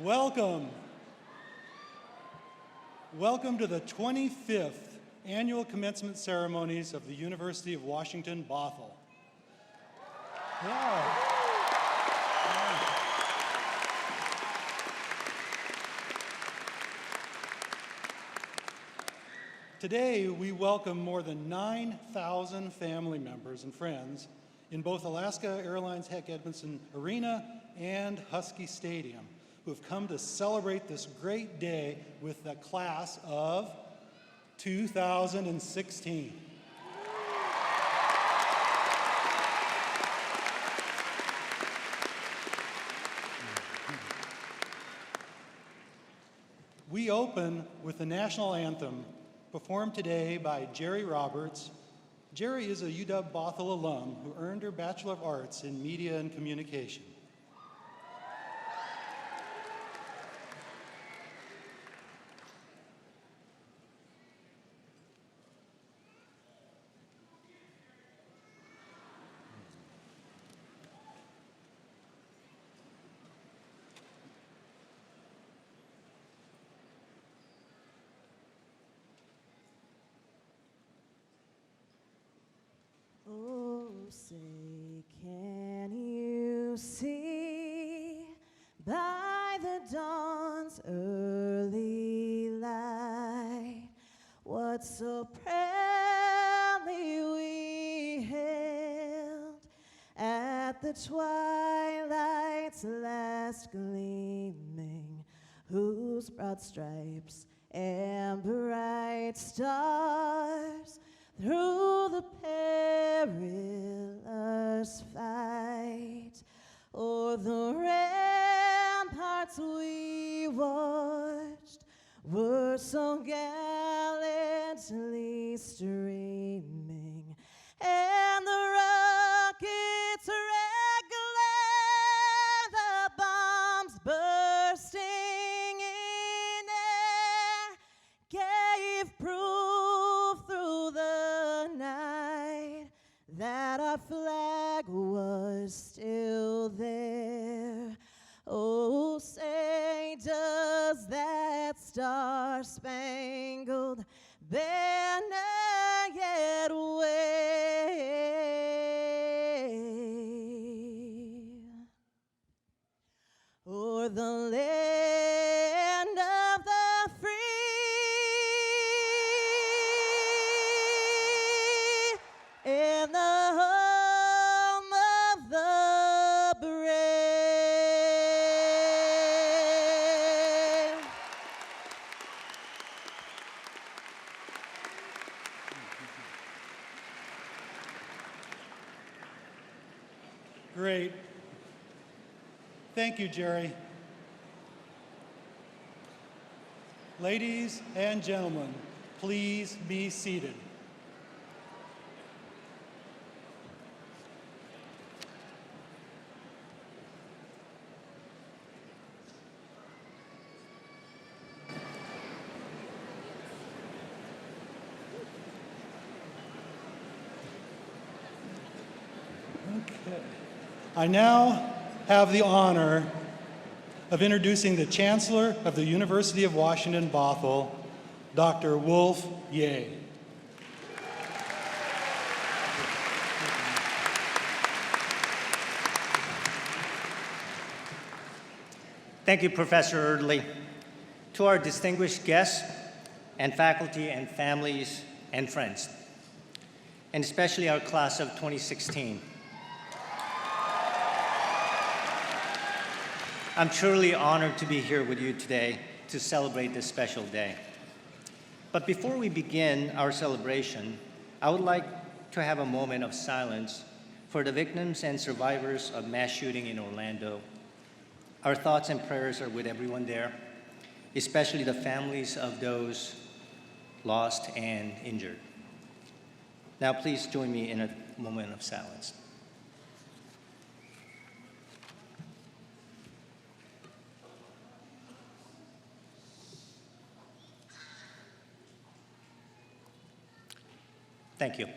Welcome. Welcome to the 25th Annual Commencement Ceremonies of the University of Washington, Bothell. Yeah. Today, we welcome more than 9,000 family members and friends in both Alaska Airlines Heck Edmondson Arena and Husky Stadium, who have come to celebrate this great day with the class of 2016. We open with the national anthem, performed today by Jerry Roberts. Jerry is a UW Bothell alum who earned her Bachelor of Arts in Media and Communication. Oh, say, can you see by the dawn's early light what so proudly we hailed at the twilight's last gleaming, whose broad stripes and bright stars through the perilous fight o'er the ramparts we watched were so gallantly streaming, and the rockets regular, the bombs bursting in air, gave proof through the night that our flag was still there. Oh, say, does that star-spangled banner yet wave o'er the land of the free and the home of the brave? Great. Thank you, Jerry. Ladies and gentlemen, please be seated. Okay. I now have the honor of introducing the Chancellor of the University of Washington, Bothell, Dr. Wolf Ye. Thank you, Professor Erdley. To our distinguished guests and faculty and families and friends, and especially our class of 2016. I'm truly honored to be here with you today to celebrate this special day. But before we begin our celebration, I would like to have a moment of silence for the victims and survivors of mass shooting in Orlando. Our thoughts and prayers are with everyone there, especially the families of those lost and injured. Now please join me in a moment of silence. Thank you.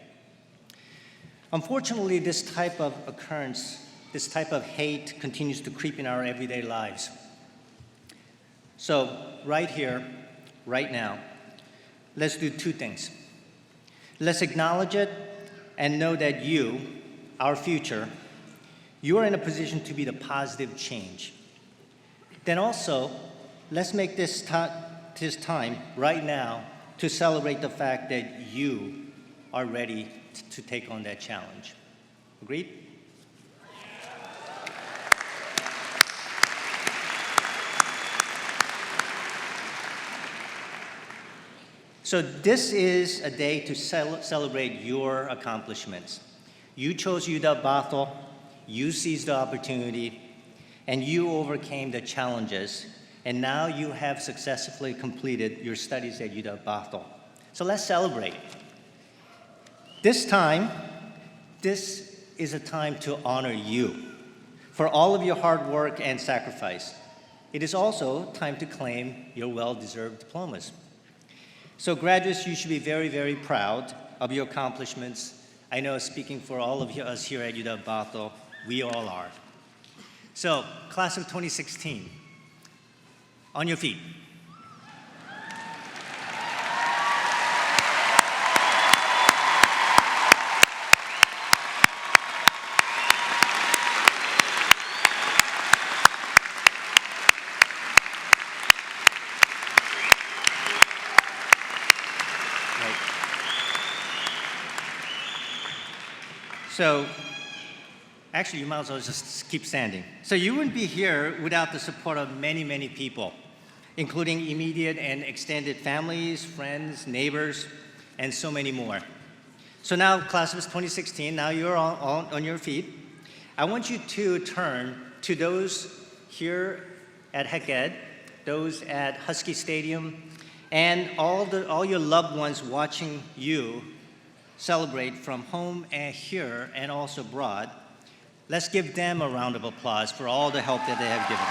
Unfortunately, this type of occurrence, this type of hate continues to creep in our everyday lives. So right here, right now, let's do two things. Let's acknowledge it and know that you, our future, you are in a position to be the positive change. Then also, let's make this time right now to celebrate the fact that you are ready to take on that challenge. Agreed? So this is a day to celebrate your accomplishments. You chose UW Bothell, you seized the opportunity, and you overcame the challenges, and now you have successfully completed your studies at UW Bothell. So let's celebrate. This is a time to honor you for all of your hard work and sacrifice. It is also time to claim your well-deserved diplomas. So graduates, you should be very, very proud of your accomplishments. I know speaking for all of us here at UW Bothell, we all are. So, class of 2016, on your feet. So, actually, you might as well just keep standing. So you wouldn't be here without the support of many, many people, including immediate and extended families, friends, neighbors, and so many more. So now, class of 2016, now you're on your feet. I want you to turn to those here at HEC-Ed, those at Husky Stadium, and all your loved ones watching you celebrate from home and here and also abroad. Let's give them a round of applause for all the help that they have given.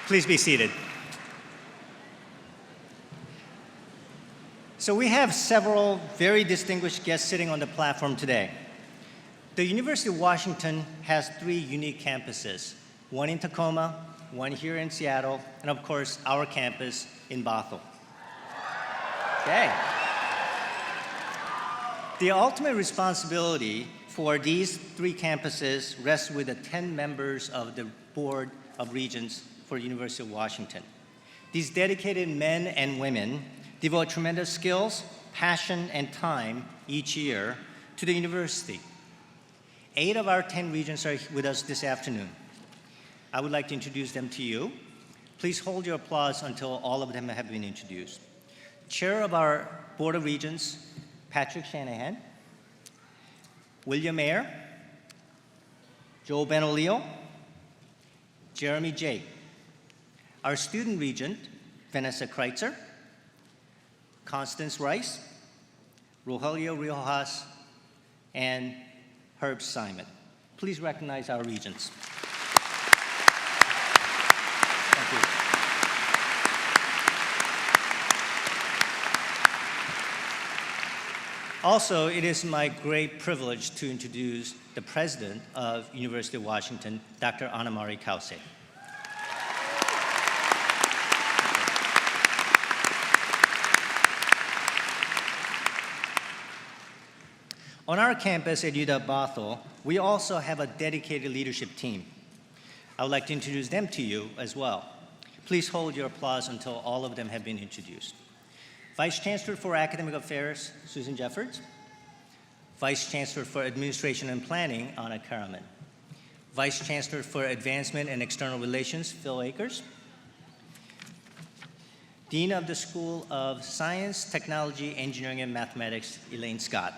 Please be seated. So we have several very distinguished guests sitting on the platform today. The University of Washington has 3 unique campuses, one in Tacoma, one here in Seattle, and of course, our campus in Bothell. Okay. The ultimate responsibility for these 3 campuses rests with the 10 members of the Board of Regents for the University of Washington. These dedicated men and women devote tremendous skills, passion, and time each year to the university. 8 of our 10 regents are with us this afternoon. I would like to introduce them to you. Please hold your applause until all of them have been introduced. Chair of our Board of Regents, Patrick Shanahan, William Mayer, Joel Benolio, Jeremy Jake. Our student regent, Vanessa Kreitzer, Constance Rice, Rogelio Riojas, and Herb Simon. Please recognize our regents. Thank you. Also, it is my great privilege to introduce the president of University of Washington, Dr. Annemarie Kause. On our campus at UW Bothell, we also have a dedicated leadership team. I would like to introduce them to you as well. Please hold your applause until all of them have been introduced. Vice Chancellor for Academic Affairs, Susan Jeffords. Vice Chancellor for Administration and Planning, Anna Karaman. Vice Chancellor for Advancement and External Relations, Phil Akers. Dean of the School of Science, Technology, Engineering, and Mathematics, Elaine Scott.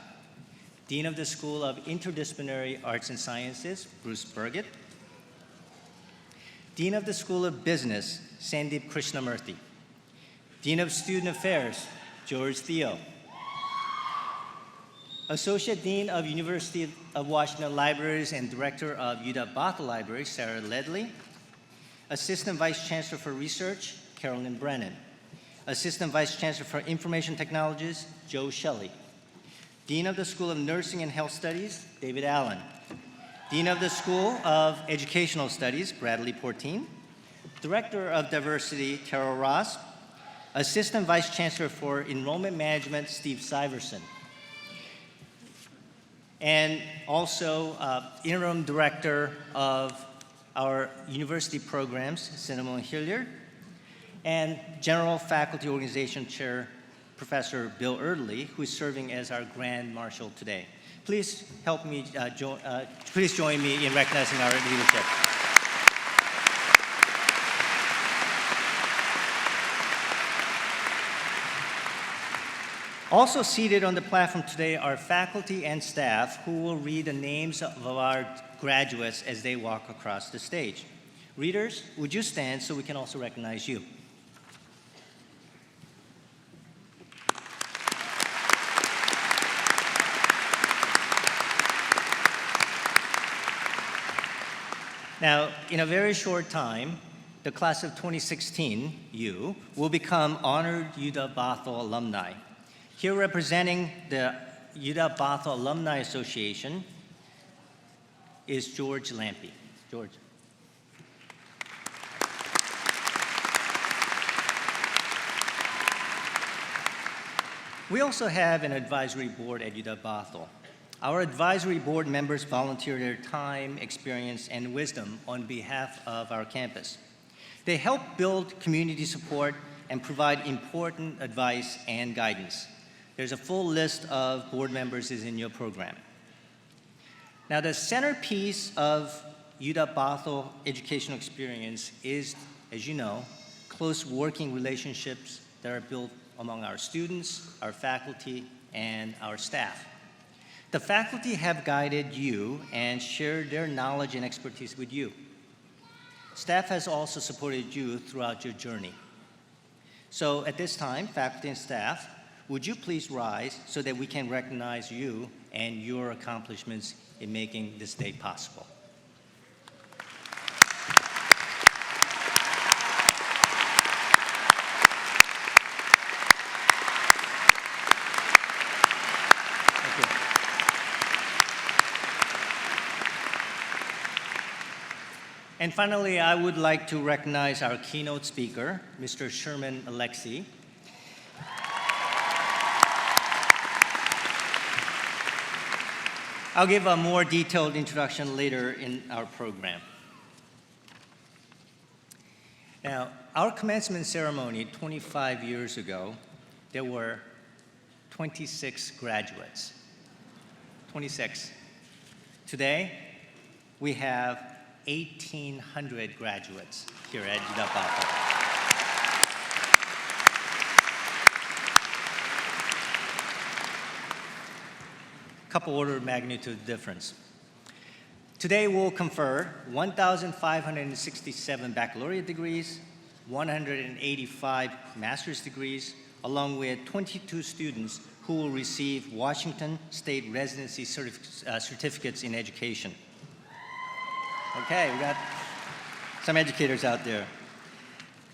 Dean of the School of Interdisciplinary Arts and Sciences, Bruce Burgett. Dean of the School of Business, Sandeep Krishnamurthy. Dean of Student Affairs, George Theo. Associate Dean of University of Washington Libraries and Director of UW Bothell Library, Sarah Ledley. Assistant Vice Chancellor for Research, Carolyn Brennan. Assistant Vice Chancellor for Information Technologies, Joe Shelley. Dean of the School of Nursing and Health Studies, David Allen. Dean of the School of Educational Studies, Bradley Portine. Director of Diversity, Carol Ross. Assistant Vice Chancellor for Enrollment Management, Steve Syverson. And also Interim Director of our university programs, Cinnamon Hilliard. And General Faculty Organization Chair, Professor Bill Erdley, who is serving as our Grand Marshal today. Please help me, please join me in recognizing our leadership. Also seated on the platform today are faculty and staff who will read the names of our graduates as they walk across the stage. Readers, would you stand so we can also recognize you? Now, in a very short time, the class of 2016, you, will become honored UW-Bothell alumni. Here representing the UW-Bothell Alumni Association is George Lampe. George. We also have an advisory board at UW-Bothell. Our advisory board members volunteer their time, experience, and wisdom on behalf of our campus. They help build community support and provide important advice and guidance. There's a full list of board members is in your program. Now, the centerpiece of UW-Bothell educational experience is, as you know, close working relationships that are built among our students, our faculty, and our staff. The faculty have guided you and shared their knowledge and expertise with you. Staff has also supported you throughout your journey. So at this time, faculty and staff, would you please rise so that we can recognize you and your accomplishments in making this day possible? And finally, I would like to recognize our keynote speaker, Mr. Sherman Alexie. I'll give a more detailed introduction later in our program. Now, our commencement ceremony 25 years ago, there were 26 graduates. 26. Today, we have 1,800 graduates here at UW-Bothell. Couple order of magnitude difference. Today we'll confer 1,567 baccalaureate degrees, 185 master's degrees, along with 22 students who will receive Washington State residency certificates in education. Okay, we got some educators out there.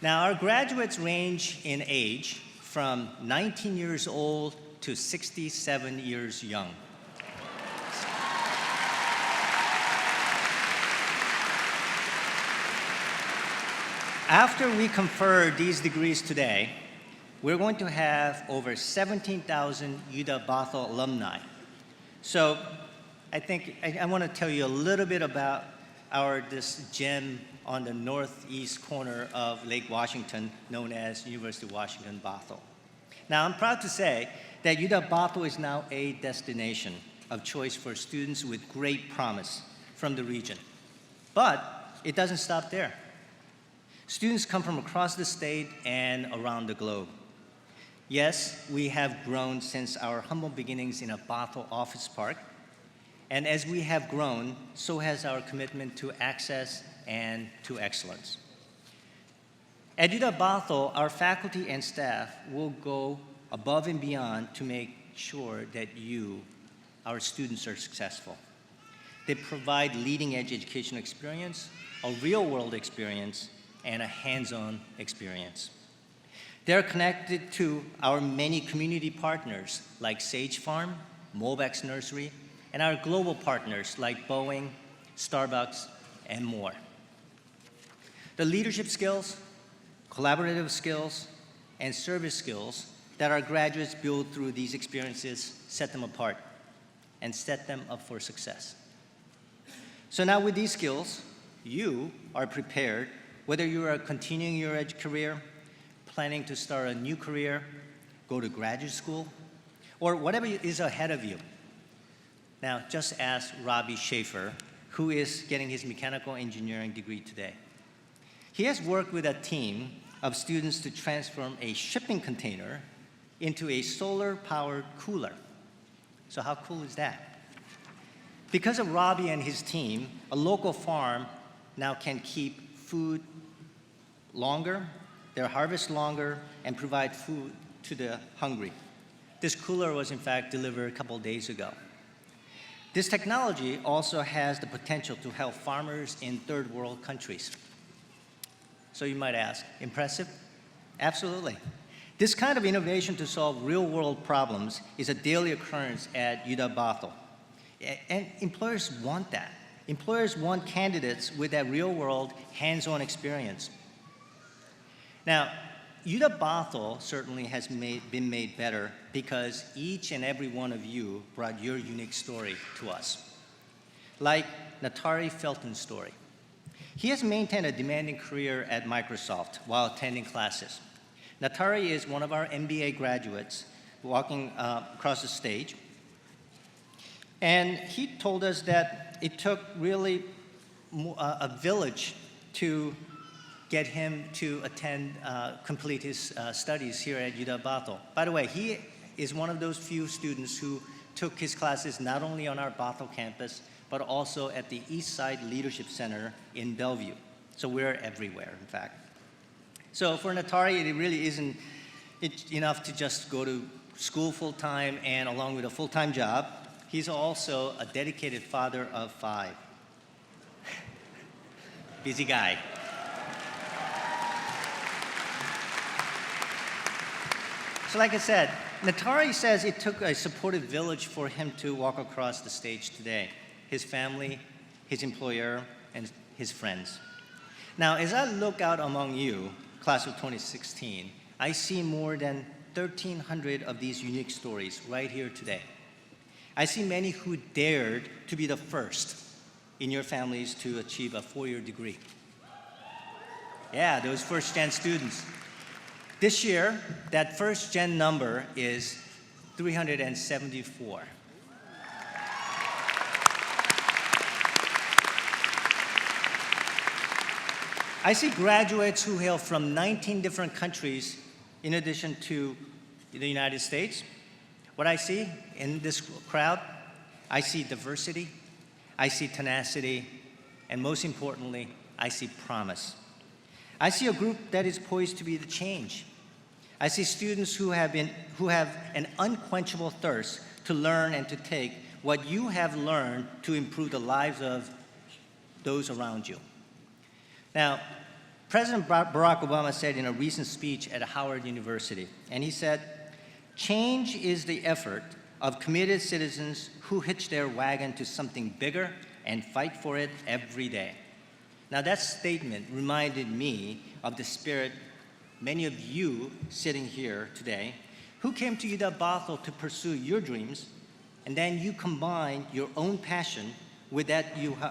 Now, our graduates range in age from 19 years old to 67 years young. After we confer these degrees today, we're going to have over 17,000 UW-Bothell alumni. So I think I want to tell you a little bit about this gem on the northeast corner of Lake Washington, known as University of Washington Bothell. Now, I'm proud to say that UW-Bothell is now a destination of choice for students with great promise from the region. But it doesn't stop there. Students come from across the state and around the globe. Yes, we have grown since our humble beginnings in a Bothell office park. And as we have grown, so has our commitment to access and to excellence. At UW-Bothell, our faculty and staff will go above and beyond to make sure that you, our students, are successful. They provide leading-edge educational experience, a real-world experience, and a hands-on experience. They're connected to our many community partners like Sage Farm, Mobex Nursery, and our global partners like Boeing, Starbucks, and more. The leadership skills, collaborative skills, and service skills that our graduates build through these experiences set them apart and set them up for success. So now with these skills, you are prepared, whether you are continuing your career, planning to start a new career, go to graduate school, or whatever is ahead of you. Now, just ask Robbie Schaefer, who is getting his mechanical engineering degree today. He has worked with a team of students to transform a shipping container into a solar-powered cooler. So how cool is that? Because of Robbie and his team, a local farm now can keep food longer, their harvest longer, and provide food to the hungry. This cooler was in fact delivered a couple days ago. This technology also has the potential to help farmers in third world countries. So you might ask, impressive? Absolutely. This kind of innovation to solve real-world problems is a daily occurrence at Bothell. And employers want that. Employers want candidates with that real-world, hands-on experience. Now, Bothell certainly has been made better because each and every one of you brought your unique story to us. Like Natari Felton's story. He has maintained a demanding career at Microsoft while attending classes. Natari is one of our MBA graduates walking across the stage. And he told us that it took really a village to get him to complete his studies here at Bothell. By the way, he is one of those few students who took his classes not only on our Bothell campus, but also at the East Side Leadership Center in Bellevue. So we're everywhere, in fact. So for Natari, it really isn't enough to just go to school full-time and along with a full-time job. He's also a dedicated father of 5. Busy guy. So like I said, Natari says it took a supportive village for him to walk across the stage today. His family, his employer, and his friends. Now, as I look out among you, class of 2016, I see more than 1,300 of these unique stories right here today. I see many who dared to be the first in your families to achieve a 4-year degree. Yeah, those first-gen students. This year, that first-gen number is 374. I see graduates who hail from 19 different countries in addition to the United States. What I see in this crowd, I see diversity, I see tenacity, and most importantly, I see promise. I see a group that is poised to be the change. I see students who have an unquenchable thirst to learn and to take what you have learned to improve the lives of those around you. Now, President Barack Obama said in a recent speech at Howard University, and he said, "Change is the effort of committed citizens who hitch their wagon to something bigger and fight for it every day." Now, that statement reminded me of the spirit many of you sitting here today who came to Bothell to pursue your dreams, and then you combine your own passion with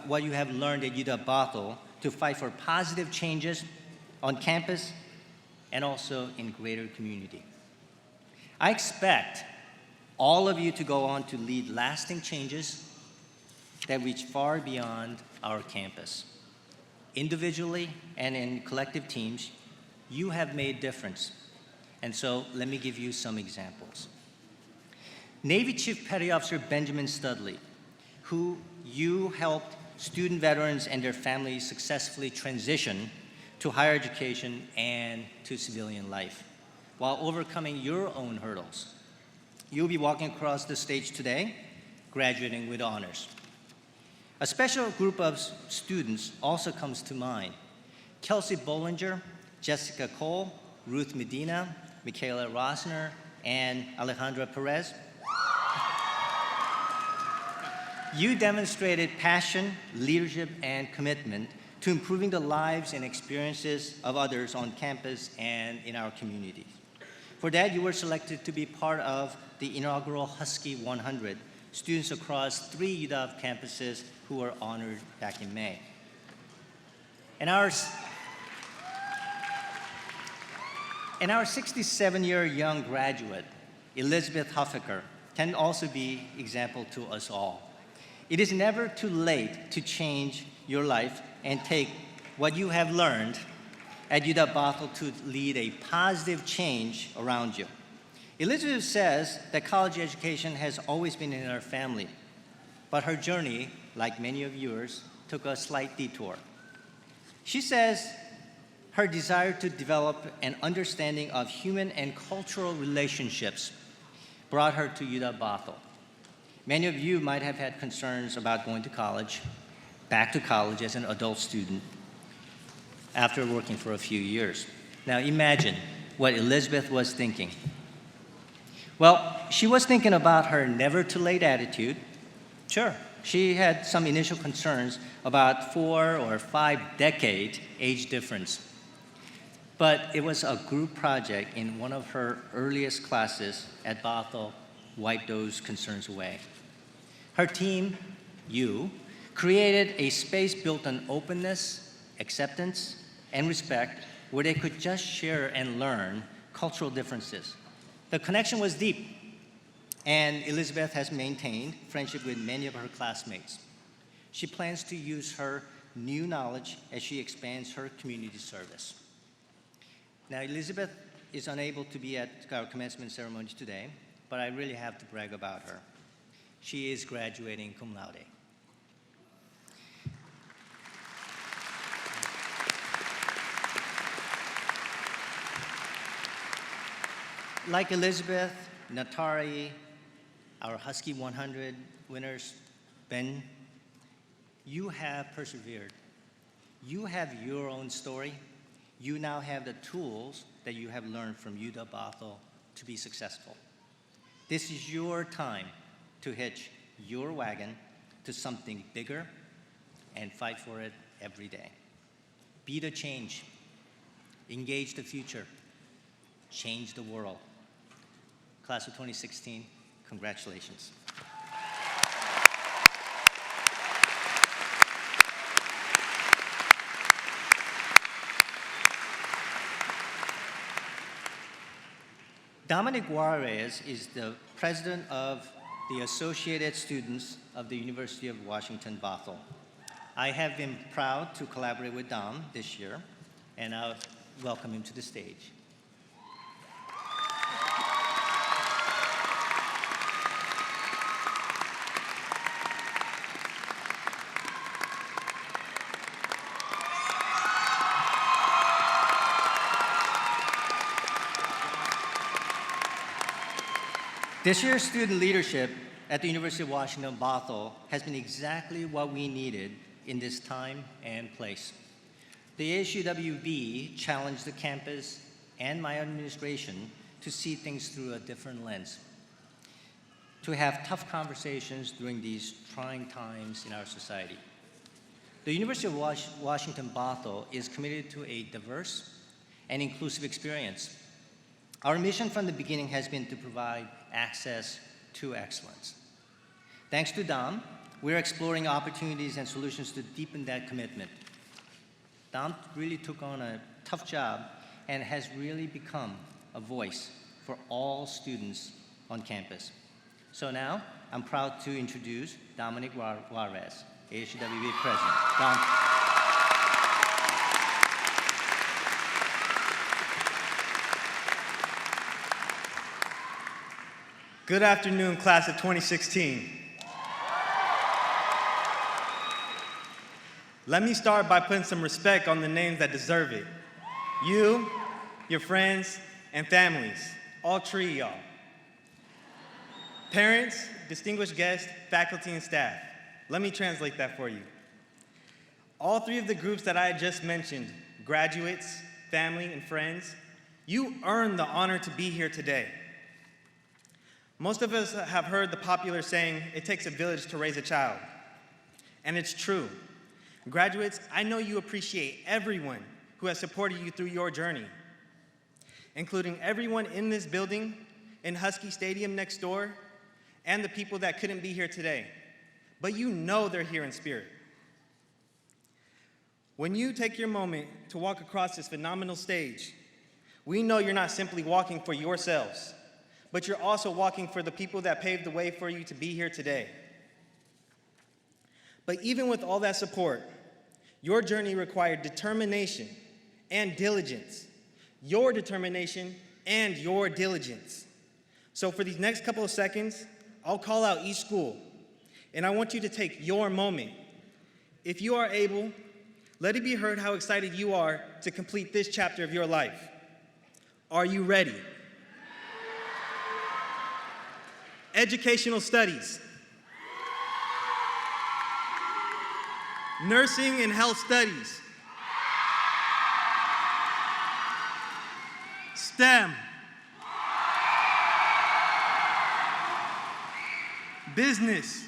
what you have learned at Bothell to fight for positive changes on campus and also in greater community. I expect all of you to go on to lead lasting changes that reach far beyond our campus. Individually and in collective teams, you have made difference. And so let me give you some examples. Navy Chief Petty Officer Benjamin Studley, who you helped student veterans and their families successfully transition to higher education and to civilian life, while overcoming your own hurdles. You'll be walking across the stage today, graduating with honors. A special group of students also comes to mind. Kelsey Bollinger, Jessica Cole, Ruth Medina, Michaela Rosner, and Alejandra Perez. You demonstrated passion, leadership, and commitment to improving the lives and experiences of others on campus and in our communities. For that, you were selected to be part of the inaugural Husky 100, students across 3 UW campuses who were honored back in May. And our 67-year young graduate, Elizabeth Huffaker, can also be example to us all. It is never too late to change your life and take what you have learned at UW Bothell to lead a positive change around you. Elizabeth says that college education has always been in her family, but her journey, like many of yours, took a slight detour. She says her desire to develop an understanding of human and cultural relationships brought her to UW Bothell. Many of you might have had concerns about going to college, back to college as an adult student after working for a few years. Now imagine what Elizabeth was thinking. Well, she was thinking about her never too late attitude. Sure, she had some initial concerns about 4 or 5 decade age difference. But it was a group project in one of her earliest classes at Bothell wiped those concerns away. Her team, you, created a space built on openness, acceptance, and respect where they could just share and learn cultural differences. The connection was deep, and Elizabeth has maintained friendship with many of her classmates. She plans to use her new knowledge as she expands her community service. Now, Elizabeth is unable to be at our commencement ceremony today, but I really have to brag about her. She is graduating cum laude. Like Elizabeth, Natari, our Husky 100 winners, Ben, you have persevered. You have your own story. You now have the tools that you have learned from UW Bothell to be successful. This is your time to hitch your wagon to something bigger and fight for it every day. Be the change. Engage the future. Change the world. Class of 2016, congratulations. Dominic Juarez is the president of the Associated Students of the University of Washington, Bothell. I have been proud to collaborate with Dom this year, and I'll welcome him to the stage. This year's student leadership at the University of Washington, Bothell has been exactly what we needed in this time and place. The ASUWB challenged the campus and my administration to see things through a different lens, to have tough conversations during these trying times in our society. The University of Washington, Bothell is committed to a diverse and inclusive experience. Our mission from the beginning has been to provide access to excellence. Thanks to Dom, we're exploring opportunities and solutions to deepen that commitment. Dom really took on a tough job and has really become a voice for all students on campus. So now, I'm proud to introduce Dominic Juarez, ASUWB President. Dom. Good afternoon, class of 2016. Let me start by putting some respect on the names that deserve it. You, your friends, and families, all 3 of y'all. Parents, distinguished guests, faculty, and staff. Let me translate that for you. All 3 of the groups that I had just mentioned, graduates, family, and friends, You earned the honor to be here today. Most of us have heard the popular saying, it takes a village to raise a child. And it's true. Graduates, I know you appreciate everyone who has supported you through your journey, including everyone in this building, in Husky Stadium next door, and the people that couldn't be here today. But you know they're here in spirit. When you take your moment to walk across this phenomenal stage, we know you're not simply walking for yourselves, but you're also walking for the people that paved the way for you to be here today. But even with all that support, your journey required determination and diligence. Your determination and your diligence. So for these next couple of seconds, I'll call out each school, and I want you to take your moment. If you are able, let it be heard how excited you are to complete this chapter of your life. Are you ready? Educational studies. Nursing and health studies. STEM. Business.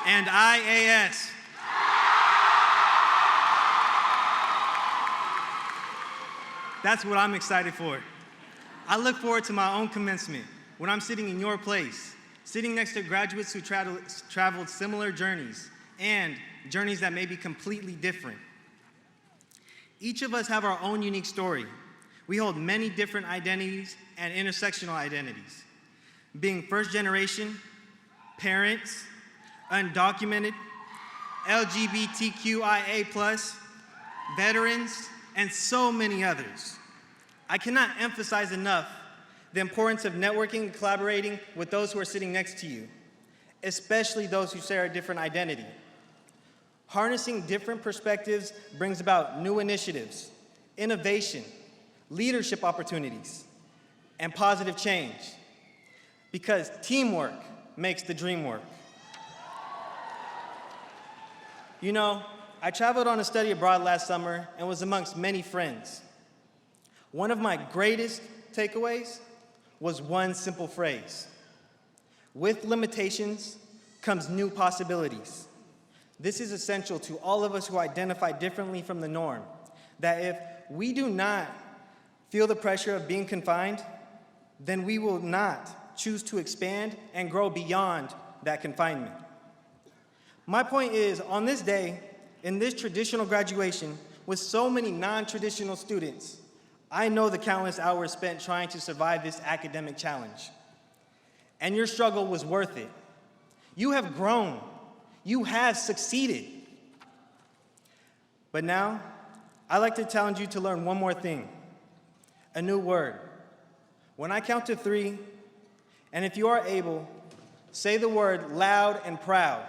And IAS. That's what I'm excited for. I look forward to my own commencement when I'm sitting in your place, sitting next to graduates who traveled similar journeys and journeys that may be completely different. Each of us have our own unique story. We hold many different identities and intersectional identities. Being first generation, parents, undocumented, LGBTQIA+, veterans, and so many others. I cannot emphasize enough the importance of networking and collaborating with those who are sitting next to you, especially those who share a different identity. Harnessing different perspectives brings about new initiatives, innovation, leadership opportunities, and positive change, because teamwork makes the dream work. You know, I traveled on a study abroad last summer and was amongst many friends. One of my greatest takeaways was one simple phrase: with limitations comes new possibilities. This is essential to all of us who identify differently from the norm, that if we do not feel the pressure of being confined, then we will not choose to expand and grow beyond that confinement. My point is, on this day, in this traditional graduation, with so many non-traditional students, I know the countless hours spent trying to survive this academic challenge. And your struggle was worth it. You have grown. You have succeeded. But now, I'd like to challenge you to learn one more thing, a new word. When I count to 3, and if you are able, say the word loud and proud.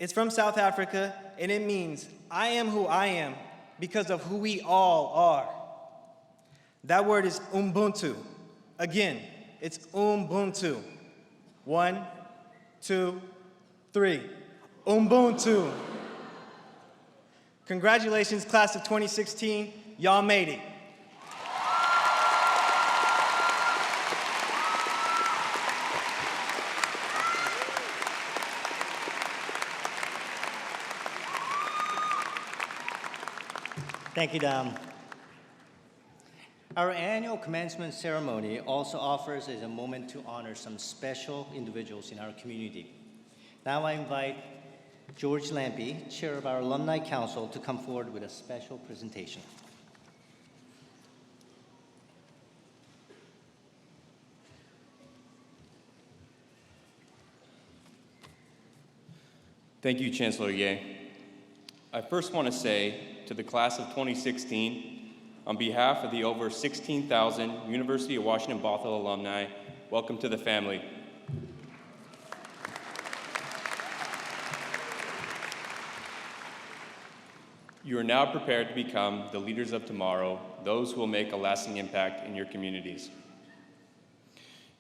It's from South Africa, and it means, I am who I am because of who we all are. That word is Ubuntu. Again, it's Ubuntu. 1, 2, 3. Ubuntu. Congratulations, class of 2016. Y'all made it. Thank you, Dom. Our annual commencement ceremony also offers us a moment to honor some special individuals in our community. Now I invite George Lampy, chair of our Alumni Council, to come forward with a special presentation. Thank you, Chancellor Ye. I first want to say to the class of 2016, on behalf of the over 16,000 University of Washington Bothell alumni, welcome to the family. You are now prepared to become the leaders of tomorrow, those who will make a lasting impact in your communities.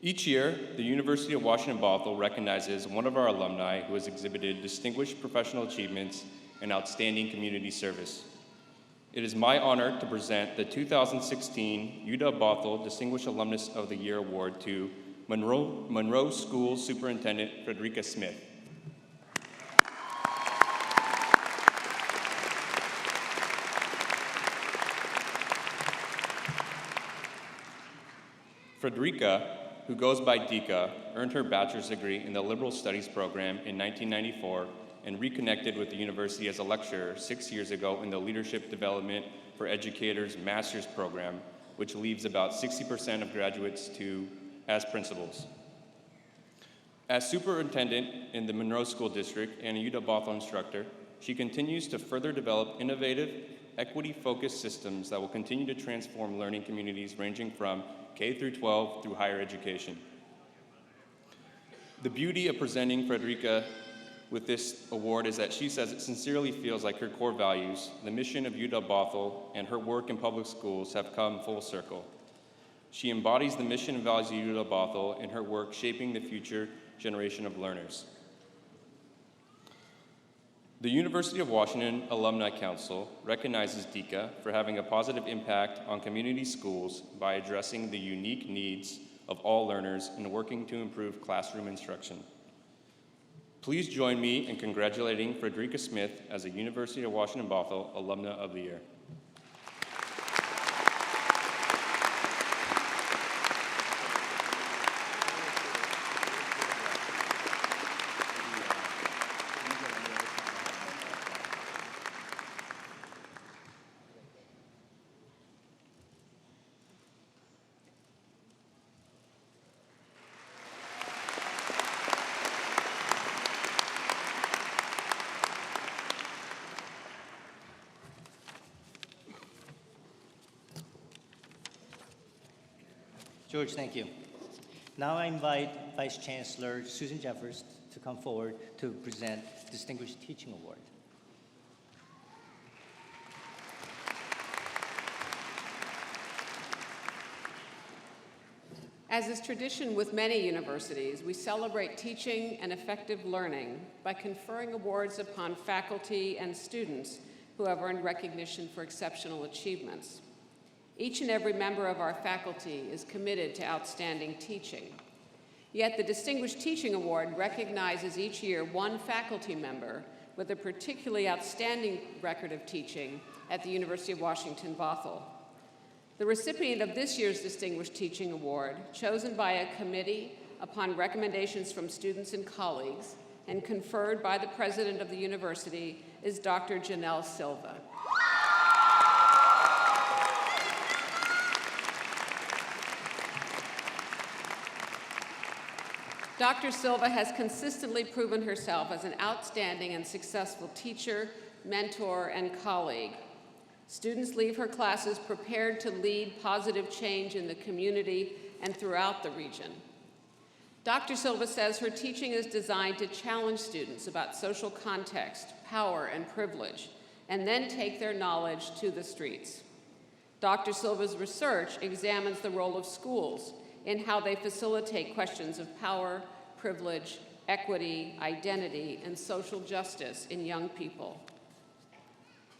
Each year, the University of Washington Bothell recognizes one of our alumni who has exhibited distinguished professional achievements and outstanding community service. It is my honor to present the 2016 UW-Bothell Distinguished Alumnus of the Year Award to Monroe School Superintendent Frederica Smith. Frederica, who goes by Dika, earned her bachelor's degree in the Liberal Studies program in 1994 and reconnected with the university as a lecturer 6 years ago in the Leadership Development for Educators Master's program, which leaves about 60% of graduates as principals. As superintendent in the Monroe School District and a UW-Bothell instructor, she continues to further develop innovative, equity-focused systems that will continue to transform learning communities ranging from K through 12 through higher education. The beauty of presenting Frederica with this award is that she says it sincerely feels like her core values, the mission of UW-Bothell, and her work in public schools have come full circle. She embodies the mission and values of UW-Bothell in her work shaping the future generation of learners. The University of Washington Alumni Council recognizes Dika for having a positive impact on community schools by addressing the unique needs of all learners and working to improve classroom instruction. Please join me in congratulating Frederica Smith as a University of Washington Bothell Alumna of the Year. George, thank you. Now I invite Vice Chancellor Susan Jeffers to come forward to present Distinguished Teaching Award. As is tradition with many universities, we celebrate teaching and effective learning by conferring awards upon faculty and students who have earned recognition for exceptional achievements. Each and every member of our faculty is committed to outstanding teaching. Yet the Distinguished Teaching Award recognizes each year one faculty member with a particularly outstanding record of teaching at the University of Washington Bothell. The recipient of this year's Distinguished Teaching Award, chosen by a committee upon recommendations from students and colleagues and conferred by the president of the university, is Dr. Janelle Silva. Dr. Silva has consistently proven herself as an outstanding and successful teacher, mentor, and colleague. Students leave her classes prepared to lead positive change in the community and throughout the region. Dr. Silva says her teaching is designed to challenge students about social context, power, and privilege, and then take their knowledge to the streets. Dr. Silva's research examines the role of schools in how they facilitate questions of power, privilege, equity, identity, and social justice in young people.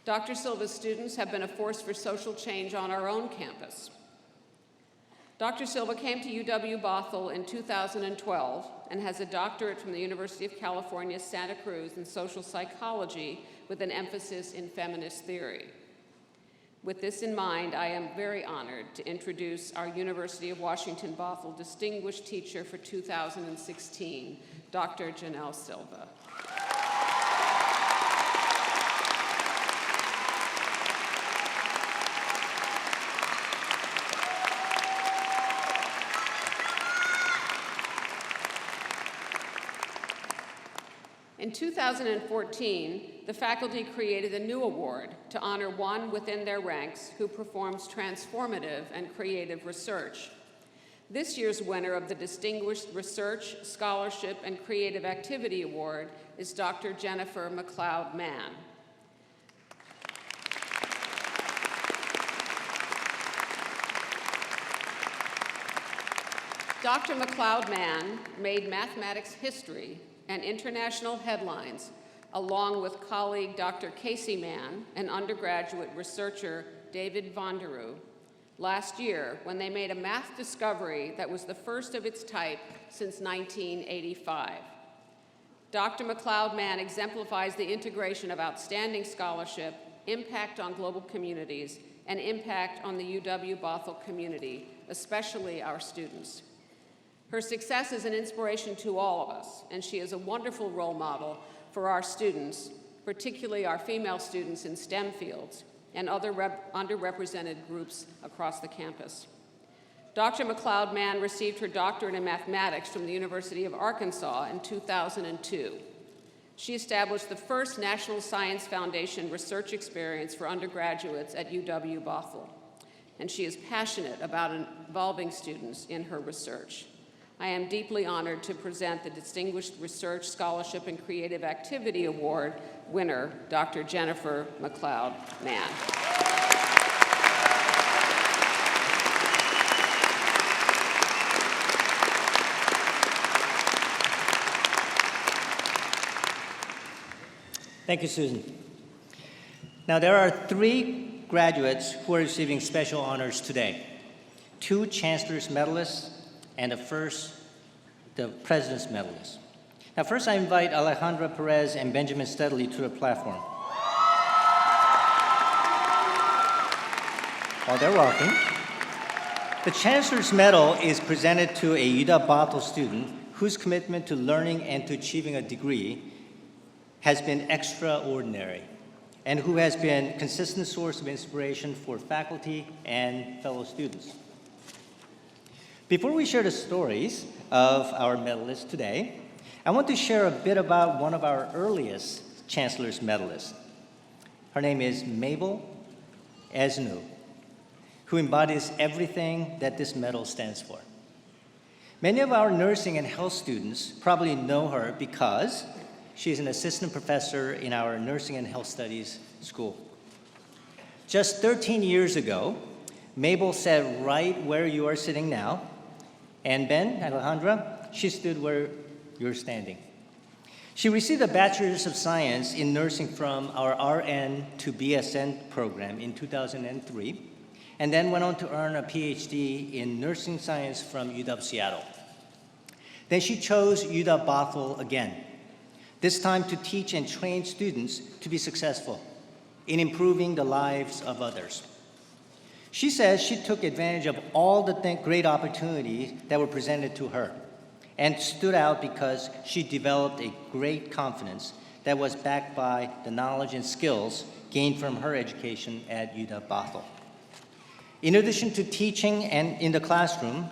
Dr. Silva's students have been a force for social change on our own campus. Dr. Silva came to UW-Bothell in 2012 and has a doctorate from the University of California, Santa Cruz in social psychology with an emphasis in feminist theory. With this in mind, I am very honored to introduce our University of Washington Bothell Distinguished Teacher for 2016, Dr. Janelle Silva. In 2014, the faculty created a new award to honor one within their ranks who performs transformative and creative research. This year's winner of the Distinguished Research, Scholarship, and Creative Activity Award is Dr. Jennifer McLeod-Mann. Dr. McLeod-Mann made mathematics history and international headlines along with colleague Dr. Casey Mann and undergraduate researcher David Vonderu, last year when they made a math discovery that was the first of its type since 1985. Dr. McLeod-Mann exemplifies the integration of outstanding scholarship, impact on global communities, and impact on the UW-Bothell community, especially our students. Her success is an inspiration to all of us, and she is a wonderful role model for our students, particularly our female students in STEM fields and other underrepresented groups across the campus. Dr. McLeod-Mann received her doctorate in mathematics from the University of Arkansas in 2002. She established the first National Science Foundation research experience for undergraduates at UW-Bothell, and she is passionate about involving students in her research. I am deeply honored to present the Distinguished Research Scholarship and Creative Activity Award winner, Dr. Jennifer McLeod-Mann. Thank you, Susan. Now, there are 3 graduates who are receiving special honors today. 2 Chancellor's medalists and the President's medalist. Now, first I invite Alejandra Perez and Benjamin Studley to the platform. While they're walking, the Chancellor's Medal is presented to a UW-Bothell student whose commitment to learning and to achieving a degree has been extraordinary, and who has been a consistent source of inspiration for faculty and fellow students. Before we share the stories of our medalists today, I want to share a bit about one of our earliest Chancellor's medalists. Her name is Mabel Esnu, who embodies everything that this medal stands for. Many of our nursing and health students probably know her because she is an assistant professor in our Nursing and Health Studies school. Just 13 years ago, Mabel sat right where you are sitting now, and Ben, Alejandra, she stood where you're standing. She received a Bachelor's of Science in Nursing from our RN to BSN program in 2003, and then went on to earn a PhD in Nursing Science from UW-Seattle. Then she chose UW-Bothell again, this time to teach and train students to be successful in improving the lives of others. She says she took advantage of all the great opportunities that were presented to her and stood out because she developed a great confidence that was backed by the knowledge and skills gained from her education at UW-Bothell. In addition to teaching and in the classroom,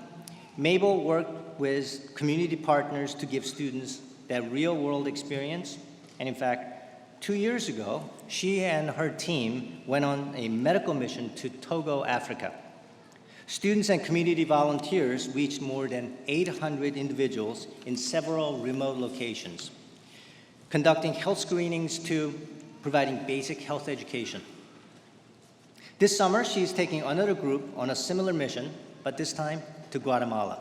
Mabel worked with community partners to give students that real-world experience, and in fact, 2 years ago, she and her team went on a medical mission to Togo, Africa. Students and community volunteers reached more than 800 individuals in several remote locations, conducting health screenings to providing basic health education. This summer, she's taking another group on a similar mission, but this time to Guatemala.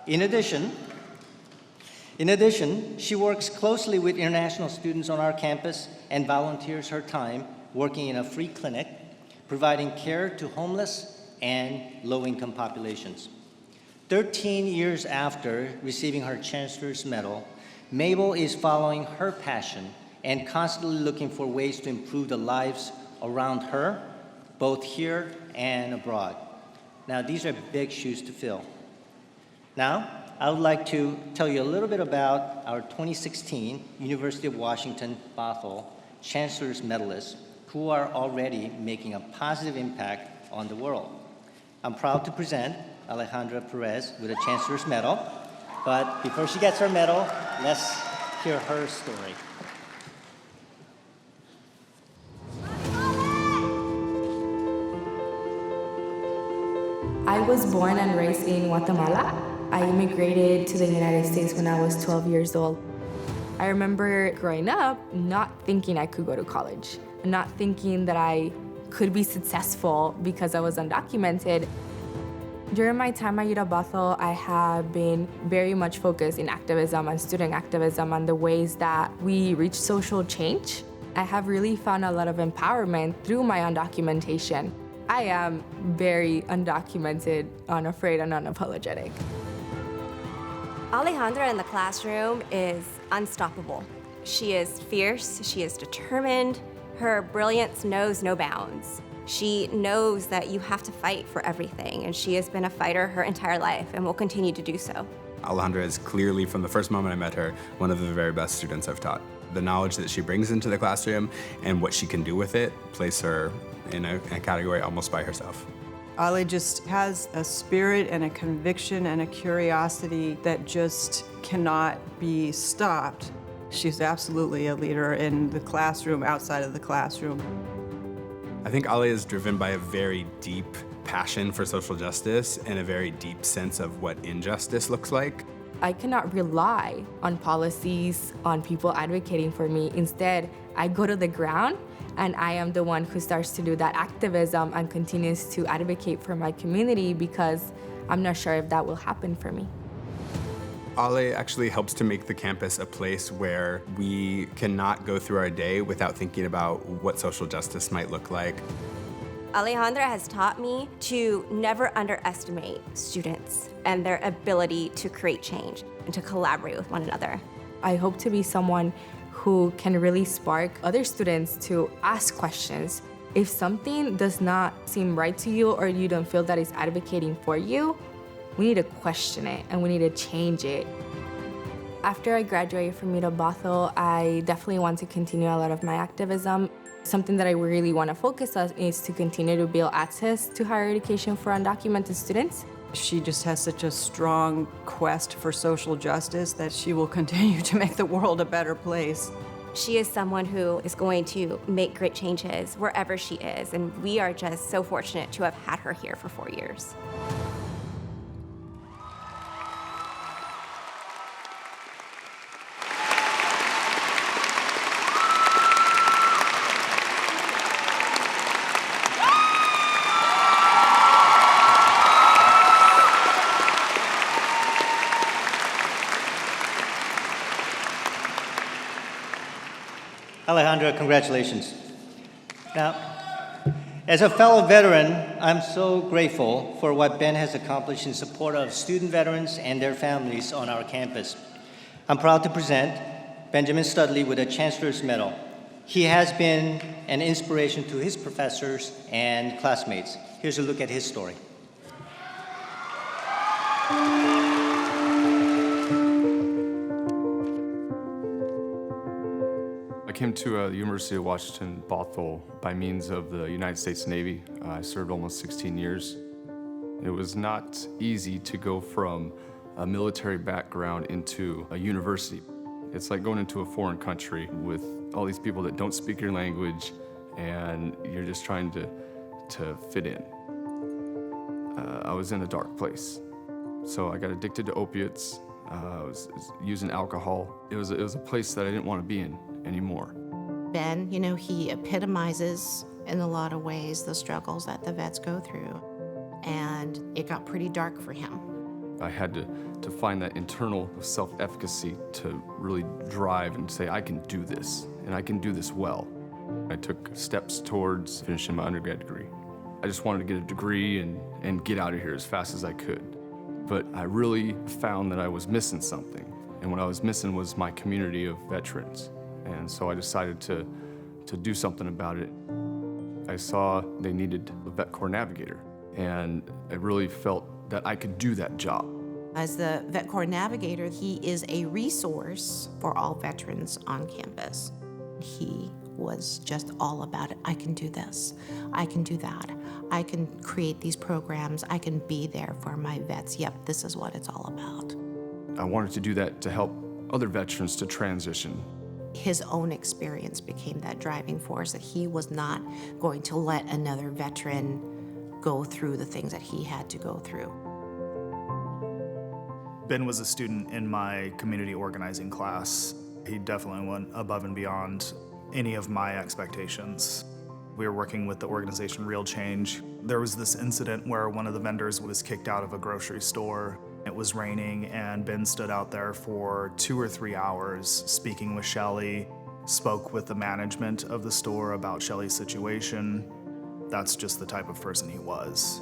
In addition, she works closely with international students on our campus and volunteers her time working in a free clinic, providing care to homeless and low-income populations. 13 years after receiving her Chancellor's Medal, Mabel is following her passion and constantly looking for ways to improve the lives around her, both here and abroad. Now, these are big shoes to fill. Now, I would like to tell you a little bit about our 2016 University of Washington Bothell Chancellor's medalists who are already making a positive impact on the world. I'm proud to present Alejandra Perez with a Chancellor's Medal, but before she gets her medal, let's hear her story. I was born and raised in Guatemala. I immigrated to the United States when I was 12 years old. I remember growing up not thinking I could go to college, not thinking that I could be successful because I was undocumented. During my time at Bothell, I have been very much focused in activism and student activism and the ways that we reach social change. I have really found a lot of empowerment through my undocumentation. I am very undocumented, unafraid, and unapologetic. Alejandra in the classroom is unstoppable. She is fierce, she is determined, her brilliance knows no bounds. She knows that you have to fight for everything, and she has been a fighter her entire life and will continue to do so. Alejandra is clearly, from the first moment I met her, one of the very best students I've taught. The knowledge that she brings into the classroom and what she can do with it place her in a category almost by herself. Ale just has a spirit and a conviction and a curiosity that just cannot be stopped. She's absolutely a leader in the classroom, outside of the classroom. I think Ale is driven by a very deep passion for social justice and a very deep sense of what injustice looks like. I cannot rely on policies, on people advocating for me. Instead, I go to the ground and I am the one who starts to do that activism and continues to advocate for my community because I'm not sure if that will happen for me. Ale actually helps to make the campus a place where we cannot go through our day without thinking about what social justice might look like. Alejandra has taught me to never underestimate students and their ability to create change and to collaborate with one another. I hope to be someone who can really spark other students to ask questions. If something does not seem right to you or you don't feel that it's advocating for you, we need to question it and we need to change it. After I graduated from Bothell, I definitely want to continue a lot of my activism. Something that I really want to focus on is to continue to build access to higher education for undocumented students. She just has such a strong quest for social justice that she will continue to make the world a better place. She is someone who is going to make great changes wherever she is, and we are just so fortunate to have had her here for 4 years. Alejandra, congratulations. Now, as a fellow veteran, I'm so grateful for what Ben has accomplished in support of student veterans and their families on our campus. I'm proud to present Benjamin Studley with a Chancellor's Medal. He has been an inspiration to his professors and classmates. Here's a look at his story. I came to the University of Washington, Bothell, by means of the United States Navy. I served almost 16 years. It was not easy to go from a military background into a university. It's like going into a foreign country with all these people that don't speak your language, and you're just trying to fit in. I was in a dark place. So I got addicted to opiates. I was using alcohol. It was a place that I didn't want to be in anymore. Ben, he epitomizes in a lot of ways the struggles that the vets go through, and it got pretty dark for him. I had to find that internal self-efficacy to really drive and say, I can do this, and I can do this well. I took steps towards finishing my undergrad degree. I just wanted to get a degree and get out of here as fast as I could. But I really found that I was missing something, and what I was missing was my community of veterans. And so I decided to do something about it. I saw they needed a Vet Corps navigator, and I really felt that I could do that job. As the Vet Corps navigator, he is a resource for all veterans on campus. He was just all about it. I can do this. I can do that. I can create these programs. I can be there for my vets. Yep, this is what it's all about. I wanted to do that to help other veterans to transition. His own experience became that driving force, that he was not going to let another veteran go through the things that he had to go through. Ben was a student in my community organizing class. He definitely went above and beyond any of my expectations. We were working with the organization Real Change. There was this incident where one of the vendors was kicked out of a grocery store. It was raining, and Ben stood out there for 2 or 3 hours speaking with Shelley, spoke with the management of the store about Shelley's situation. That's just the type of person he was.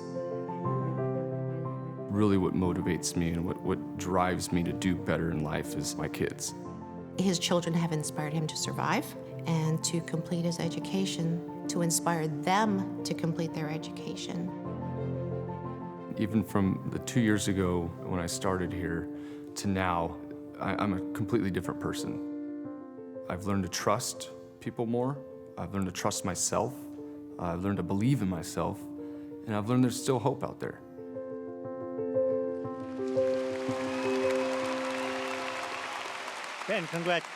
Really what motivates me and what drives me to do better in life is my kids. His children have inspired him to survive and to complete his education, to inspire them to complete their education. Even from the 2 years ago when I started here to now, I'm a completely different person. I've learned to trust people more. I've learned to trust myself. I've learned to believe in myself. And I've learned there's still hope out there. Ben, congrats.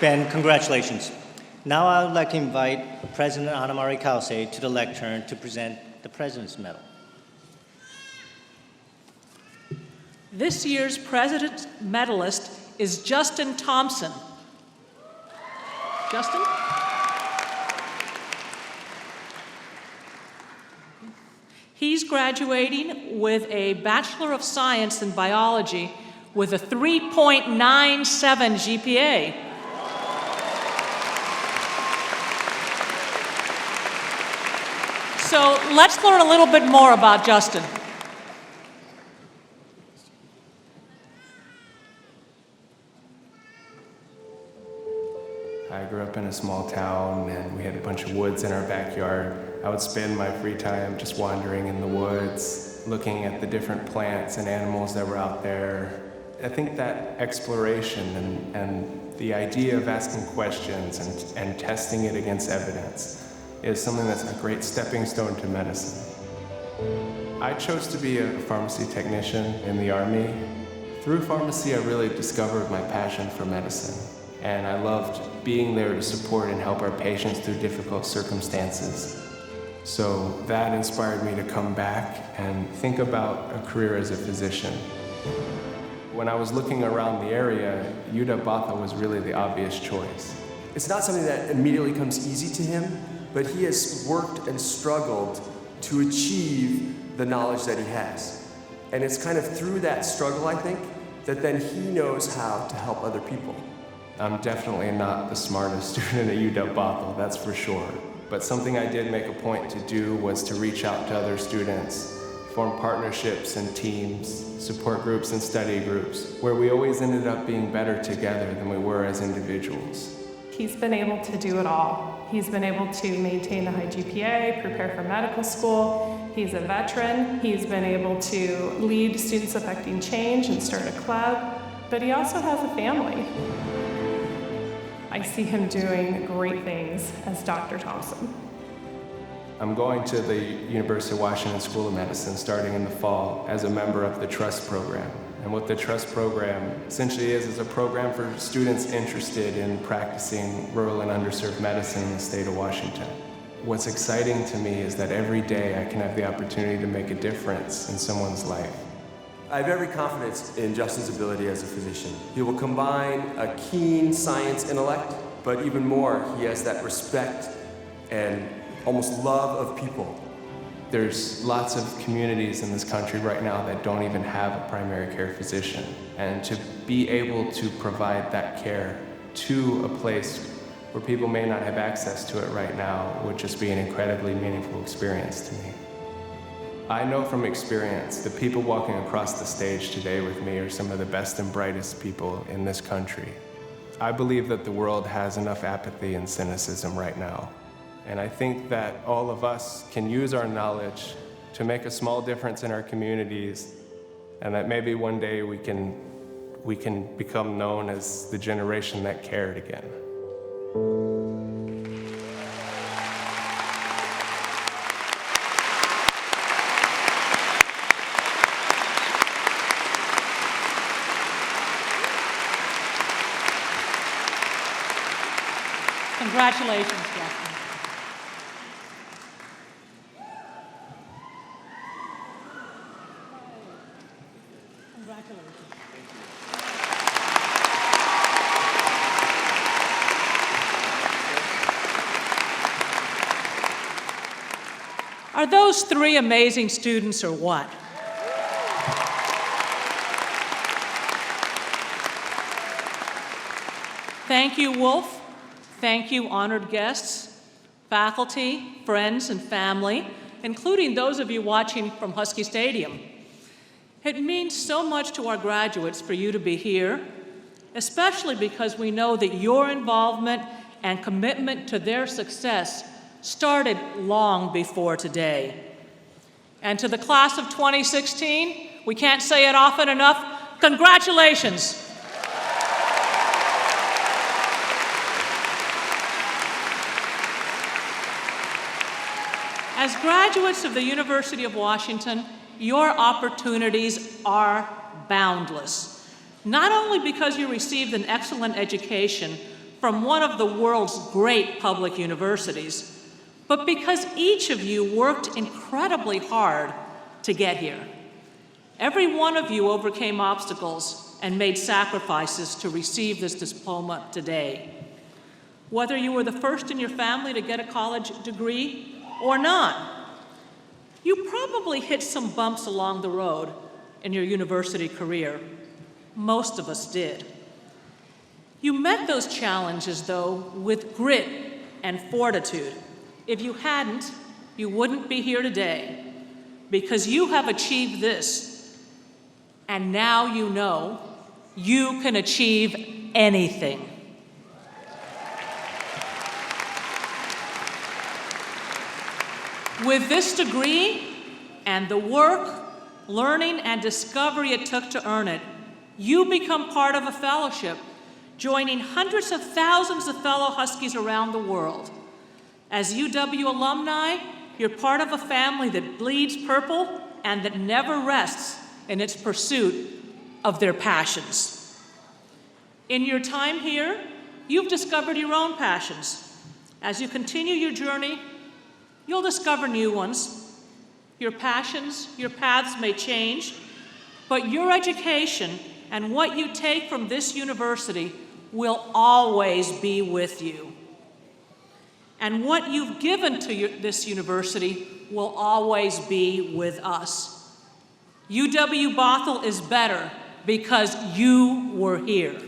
Ben, congratulations. Now I would like to invite President Anna Marie Kause to the lectern to present the President's Medal. This year's President's Medalist is Justin Thompson. Justin? He's graduating with a Bachelor of Science in Biology with a 3.97 GPA. So let's learn a little bit more about Justin. I grew up in a small town and we had a bunch of woods in our backyard. I would spend my free time just wandering in the woods, looking at the different plants and animals that were out there. I think that exploration and the idea of asking questions and testing it against evidence is something that's a great stepping stone to medicine. I chose to be a pharmacy technician in the Army. Through pharmacy, I really discovered my passion for medicine, and I loved being there to support and help our patients through difficult circumstances. So that inspired me to come back and think about a career as a physician. When I was looking around the area, UW-Bothell was really the obvious choice. It's not something that immediately comes easy to him, but he has worked and struggled to achieve the knowledge that he has. And it's kind of through that struggle, I think, that then he knows how to help other people. I'm definitely not the smartest student at UW-Bothell, that's for sure. But something I did make a point to do was to reach out to other students, form partnerships and teams, support groups and study groups, where we always ended up being better together than we were as individuals. He's been able to do it all. He's been able to maintain a high GPA, prepare for medical school. He's a veteran. He's been able to lead Students Affecting Change and start a club, but he also has a family. I see him doing great things as Dr. Thompson. I'm going to the University of Washington School of Medicine starting in the fall as a member of the TRUST program. And what the TRUST program essentially is a program for students interested in practicing rural and underserved medicine in the state of Washington. What's exciting to me is that every day I can have the opportunity to make a difference in someone's life. I have every confidence in Justin's ability as a physician. He will combine a keen science intellect, but even more, he has that respect and almost love of people. There's lots of communities in this country right now that don't even have a primary care physician. And to be able to provide that care to a place where people may not have access to it right now would just be an incredibly meaningful experience to me. I know from experience the people walking across the stage today with me are some of the best and brightest people in this country. I believe that the world has enough apathy and cynicism right now. And I think that all of us can use our knowledge to make a small difference in our communities, and that maybe one day we can become known as the generation that cared again. Congratulations, Justin. Are those three amazing students or what? Thank you, Wolf. Thank you, honored guests, faculty, friends, and family, including those of you watching from Husky Stadium. It means so much to our graduates for you to be here, especially because we know that your involvement and commitment to their success started long before today. And to the class of 2016, we can't say it often enough, congratulations. As graduates of the University of Washington, your opportunities are boundless. Not only because you received an excellent education from one of the world's great public universities, but because each of you worked incredibly hard to get here. Every one of you overcame obstacles and made sacrifices to receive this diploma today. Whether you were the first in your family to get a college degree or not, you probably hit some bumps along the road in your university career. Most of us did. You met those challenges, though, with grit and fortitude. If you hadn't, you wouldn't be here today, because you have achieved this. And now you know you can achieve anything. With this degree and the work, learning, and discovery it took to earn it, you become part of a fellowship, joining hundreds of thousands of fellow Huskies around the world. As UW alumni, you're part of a family that bleeds purple and that never rests in its pursuit of their passions. In your time here, you've discovered your own passions. As you continue your journey, you'll discover new ones. Your passions, your paths may change, but your education and what you take from this university will always be with you. And what you've given to this university will always be with us. UW Bothell is better because you were here.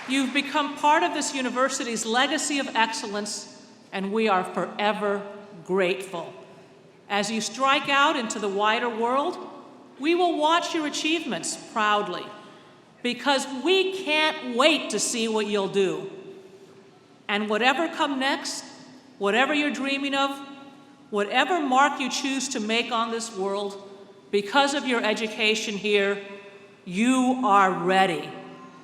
You've become part of this university's legacy of excellence, and we are forever grateful. As you strike out into the wider world, we will watch your achievements proudly, because we can't wait to see what you'll do. And whatever comes next, whatever you're dreaming of, whatever mark you choose to make on this world, because of your education here, you are ready.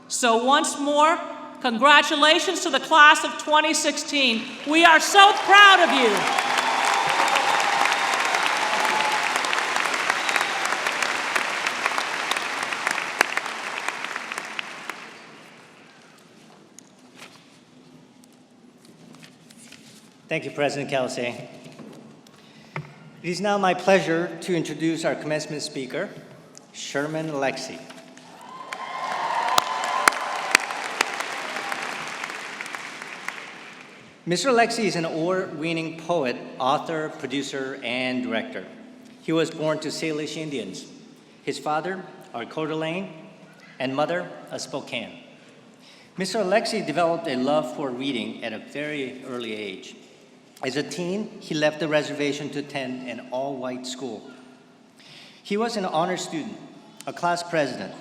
So once more, congratulations to the class of 2016. We are so proud of you. Thank you, President Kelsey. It is now my pleasure to introduce our commencement speaker, Sherman Alexie. Mr. Alexie is an award-winning poet, author, producer, and director. He was born to Salish Indians. His father, a Coeur d'Alene, and mother, a Spokane. Mr. Alexie developed a love for reading at a very early age. As a teen, he left the reservation to attend an all-white school. He was an honor student, a class president.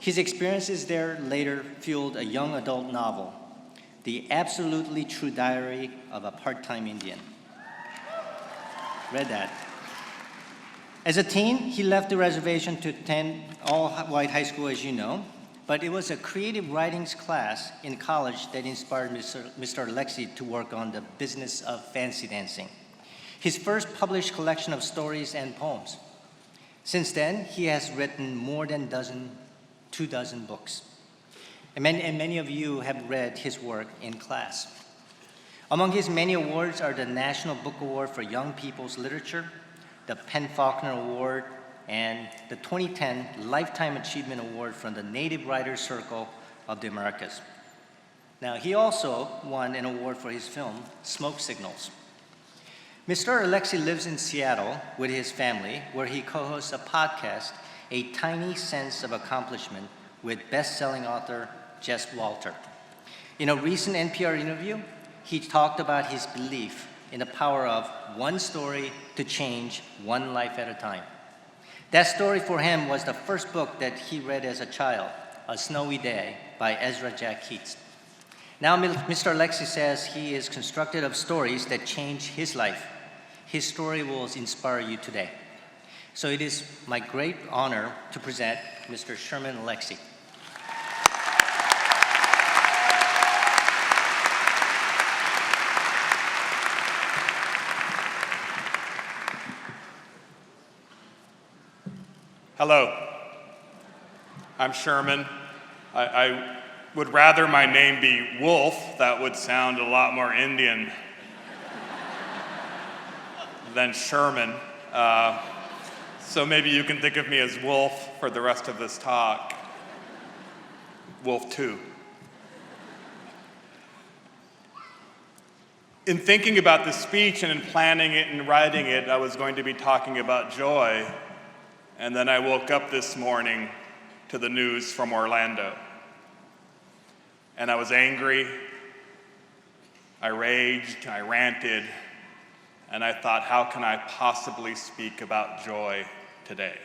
His experiences there later fueled a young adult novel, The Absolutely True Diary of a Part-Time Indian. Read that. As a teen, he left the reservation to attend all-white high school, as you know, but it was a creative writings class in college that inspired Mr. Alexie to work on the business of fancy dancing, his first published collection of stories and poems. Since then, he has written more than 24 books. And many of you have read his work in class. Among his many awards are the National Book Award for Young People's Literature, the PEN-Faulkner Award, and the 2010 Lifetime Achievement Award from the Native Writers Circle of the Americas. Now, he also won an award for his film, Smoke Signals. Mr. Alexi lives in Seattle with his family, where he co-hosts a podcast, A Tiny Sense of Accomplishment, with best-selling author Jess Walter. In a recent NPR interview, he talked about his belief in the power of one story to change one life at a time. That story for him was the first book that he read as a child, A Snowy Day by Ezra Jack Keats. Now, Mr. Alexi says he is constructed of stories that change his life. His story will inspire you today. So it is my great honor to present Mr. Sherman Alexi. Hello, I'm Sherman. I would rather my name be Wolf. That would sound a lot more Indian than Sherman. So maybe you can think of me as Wolf for the rest of this talk. Wolf 2. In thinking about this speech and in planning it and writing it, I was going to be talking about joy. And then I woke up this morning to the news from Orlando. And I was angry, I raged, I ranted, and I thought, how can I possibly speak about joy today?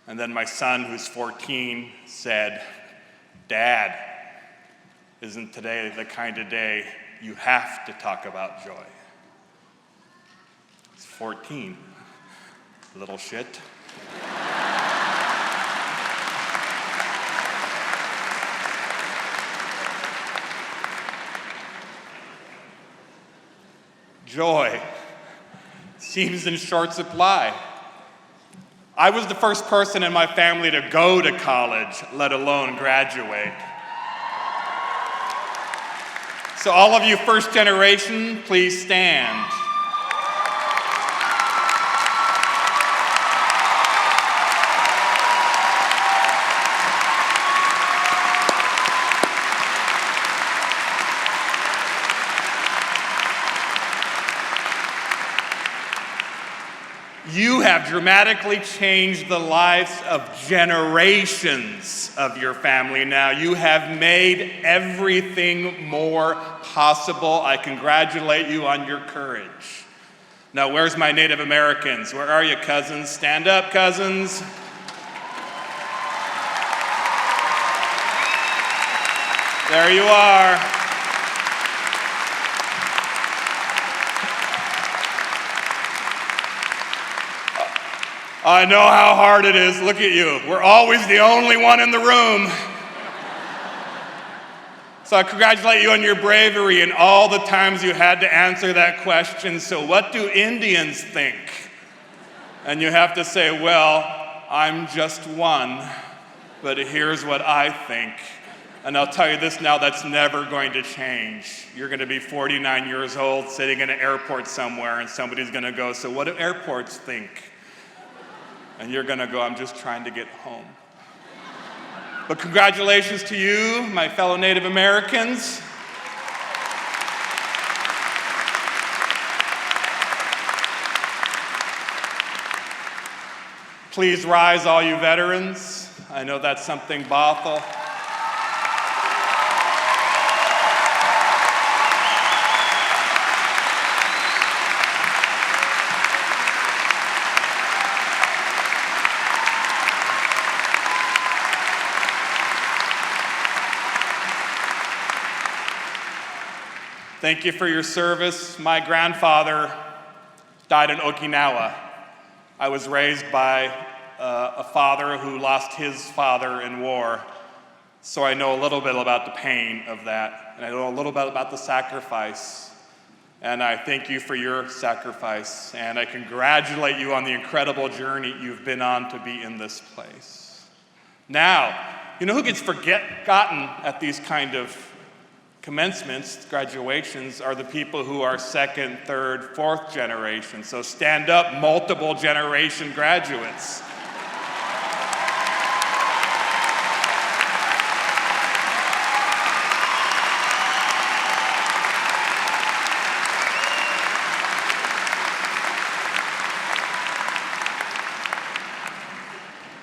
And then my son, who's 14, said, Dad, isn't today the kind of day you have to talk about joy? 14, little shit. Joy seems in short supply. I was the first person in my family to go to college, let alone graduate. So all of you first generation, please stand. You have dramatically changed the lives of generations of your family now. You have made everything more possible. I congratulate you on your courage. Now, where's my Native Americans? Where are you, cousins? Stand up, cousins. There you are. I know how hard it is. Look at you. We're always the only one in the room. So I congratulate you on your bravery and all the times you had to answer that question. So what do Indians think? And you have to say, well, I'm just one, but here's what I think. And I'll tell you this now, that's never going to change. You're going to be 49 years old sitting in an airport somewhere and somebody's going to go, so what do airports think? And you're going to go, I'm just trying to get home. But congratulations to you, my fellow Native Americans. Please rise, all you veterans. I know that's something Bothell. Thank you for your service. My grandfather died in Okinawa. I was raised by a father who lost his father in war, so I know a little bit about the pain of that, and I know a little bit about the sacrifice. And I thank you for your sacrifice, and I congratulate you on the incredible journey you've been on to be in this place. Now, you know who gets forgotten at these kind of commencements, graduations, are the people who are second, third, fourth generation. So stand up, multiple generation graduates.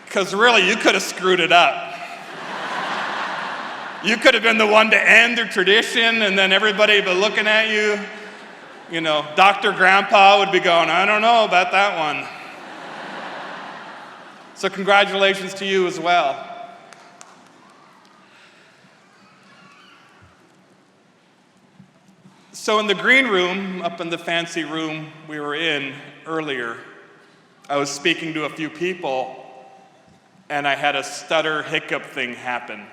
Because really, you could have screwed it up. You could have been the one to end the tradition, and then everybody would be looking at you. You know, Dr. Grandpa would be going, I don't know about that one. So congratulations to you as well. So in the green room, up in the fancy room we were in earlier, I was speaking to a few people, and I had a stutter hiccup thing happen.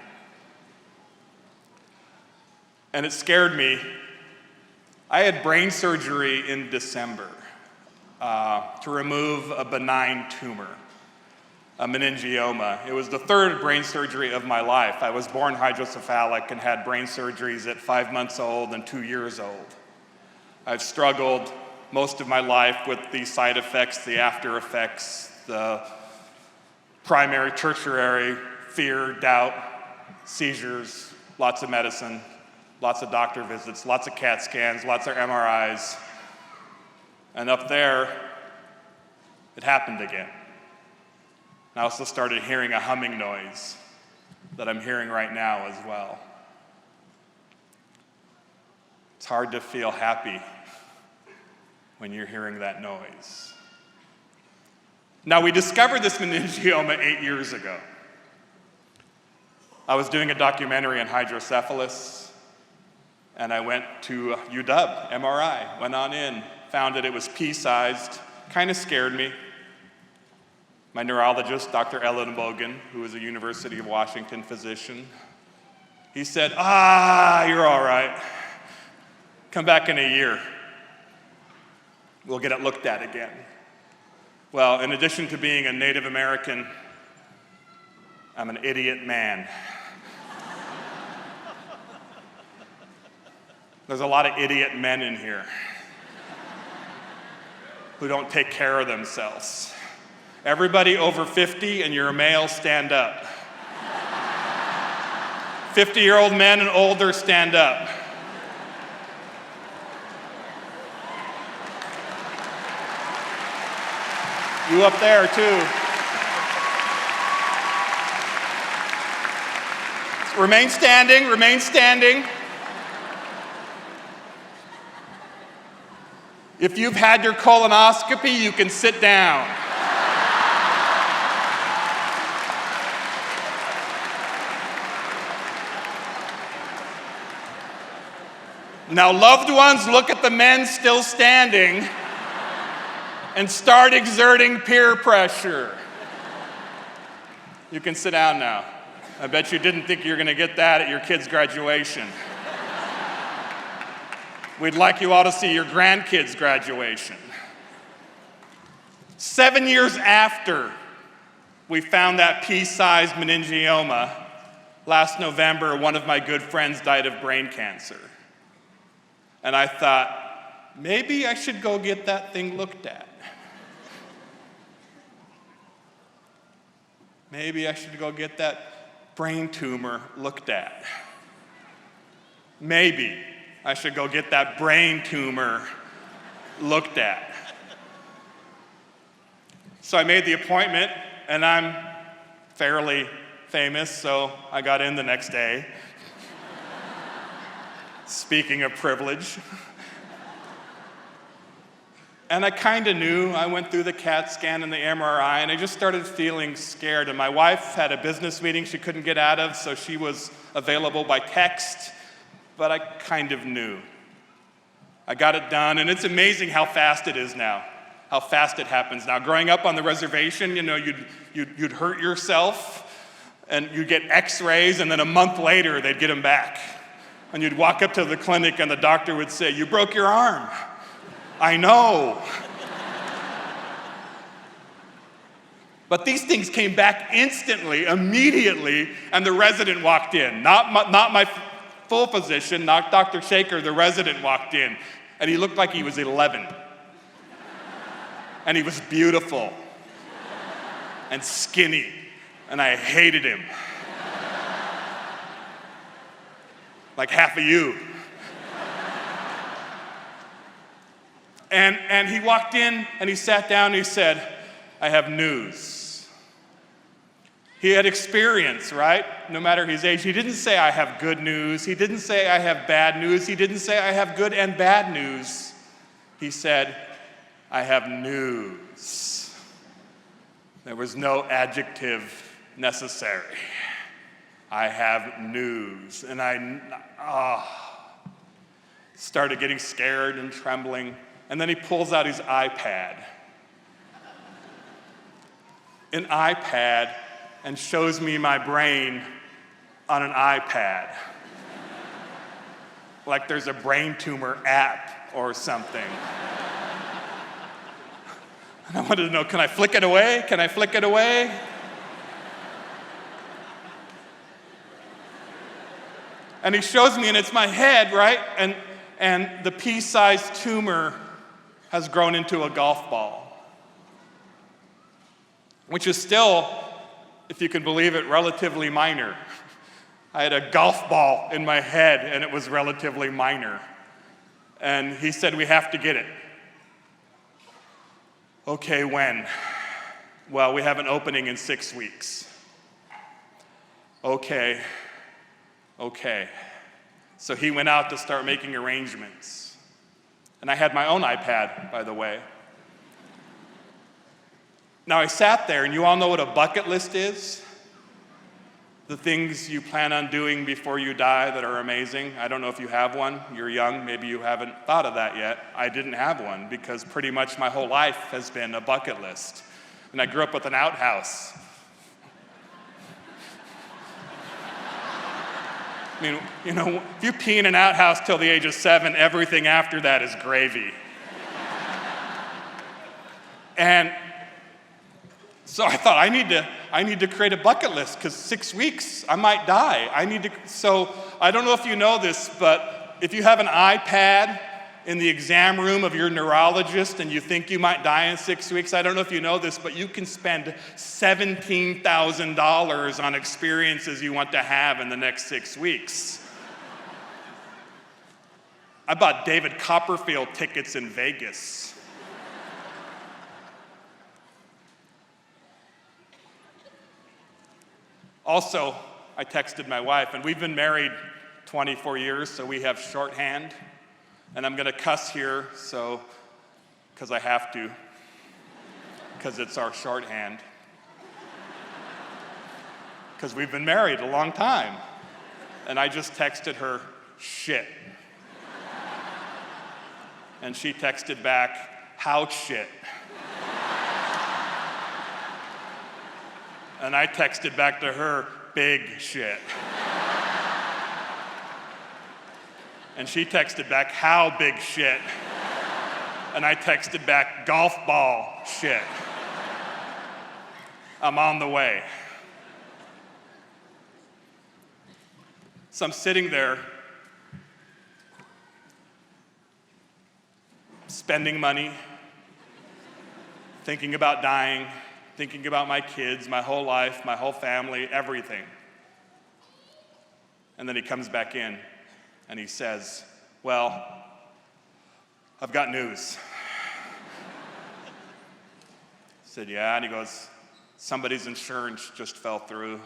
And it scared me. I had brain surgery in December to remove a benign tumor, a meningioma. It was the third brain surgery of my life. I was born hydrocephalic and had brain surgeries at 5 months old and 2 years old. I've struggled most of my life with the side effects, the after effects, the primary, tertiary, fear, doubt, seizures, lots of medicine, lots of doctor visits, lots of CAT scans, lots of MRIs. And up there, it happened again. I also started hearing a humming noise that I'm hearing right now as well. It's hard to feel happy when you're hearing that noise. Now, we discovered this meningioma 8 years ago. I was doing a documentary on hydrocephalus, and I went to UW, MRI, went on in, found that it was pea-sized, kind of scared me. My neurologist, Dr. Ellen Bogan, who is a University of Washington physician, he said, you're all right. Come back in a year. We'll get it looked at again. Well, in addition to being a Native American, I'm an idiot man. There's a lot of idiot men in here who don't take care of themselves. Everybody over 50 and you're a male, stand up. 50-year-old men and older, stand up. You up there, too. Remain standing, remain standing. If you've had your colonoscopy, you can sit down. Now, loved ones, look at the men still standing and start exerting peer pressure. You can sit down now. I bet you didn't think you were going to get that at your kid's graduation. We'd like you all to see your grandkids' graduation. 7 years after we found that pea-sized meningioma, last November, one of my good friends died of brain cancer. And I thought, maybe I should go get that thing looked at. Maybe I should go get that brain tumor looked at. Maybe I should go get that brain tumor looked at. So I made the appointment, and I'm fairly famous, so I got in the next day. Speaking of privilege. And I kind of knew. I went through the CAT scan and the MRI, and I just started feeling scared. And my wife had a business meeting she couldn't get out of, so she was available by text, but I kind of knew. I got it done, and it's amazing how fast it is now, how fast it happens now. Growing up on the reservation, you know, you'd hurt yourself, and you'd get x-rays, and then a month later, they'd get them back. And you'd walk up to the clinic and the doctor would say, "You broke your arm." I know. But these things came back instantly, immediately, and the resident walked in. Not my full physician, not Dr. Shaker, the resident walked in. And he looked like he was 11. And he was beautiful and skinny, and I hated him. Like half of you. And he walked in and he sat down and he said, "I have news." He had experience, right? No matter his age. He didn't say, "I have good news." He didn't say, "I have bad news." He didn't say, "I have good and bad news." He said, "I have news." There was no adjective necessary. I have news. And I started getting scared and trembling. And then he pulls out his iPad. An iPad, and shows me my brain on an iPad. Like there's a brain tumor app or something. And I wanted to know, can I flick it away? Can I flick it away? And he shows me, and it's my head, right? And the pea-sized tumor has grown into a golf ball, which is still, if you can believe it, relatively minor. I had a golf ball in my head, and it was relatively minor. And he said, "We have to get it." "Okay, when?" "Well, we have an opening in 6 weeks." Okay. So he went out to start making arrangements. And I had my own iPad, by the way. Now, I sat there, and you all know what a bucket list is? The things you plan on doing before you die that are amazing. I don't know if you have one. You're young. Maybe you haven't thought of that yet. I didn't have one because pretty much my whole life has been a bucket list. And I grew up with an outhouse. I mean, you know, if you pee in an outhouse till the age of 7, everything after that is gravy. And so I thought, I need to create a bucket list because 6 weeks, I might die. So I don't know if you know this, but if you have an iPad in the exam room of your neurologist and you think you might die in 6 weeks, I don't know if you know this, but you can spend $17,000 on experiences you want to have in the next 6 weeks. I bought David Copperfield tickets in Vegas. Also, I texted my wife, and we've been married 24 years, so we have shorthand. And I'm going to cuss here, because I have to, because it's our shorthand. Because we've been married a long time. And I just texted her, "Shit." And she texted back, "How shit?" And I texted back to her, "Big shit." And she texted back, "How big shit?" And I texted back, "Golf ball shit." I'm on the way. So I'm sitting there, spending money, thinking about dying, thinking about my kids, my whole life, my whole family, everything. And then he comes back in and he says, "Well, I've got news." I said, "Yeah," and he goes, "Somebody's insurance just fell through,"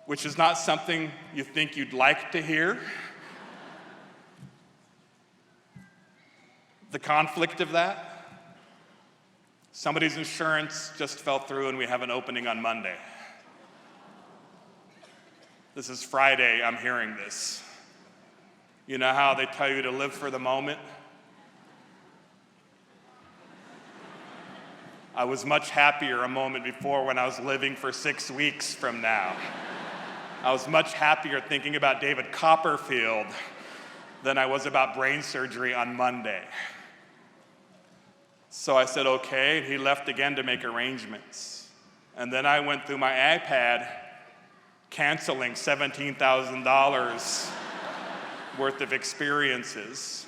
which is not something you think you'd like to hear. The conflict of that. Somebody's insurance just fell through and we have an opening on Monday. This is Friday, I'm hearing this. You know how they tell you to live for the moment? I was much happier a moment before when I was living for 6 weeks from now. I was much happier thinking about David Copperfield than I was about brain surgery on Monday. So I said, okay, and he left again to make arrangements. And then I went through my iPad, canceling $17,000 worth of experiences.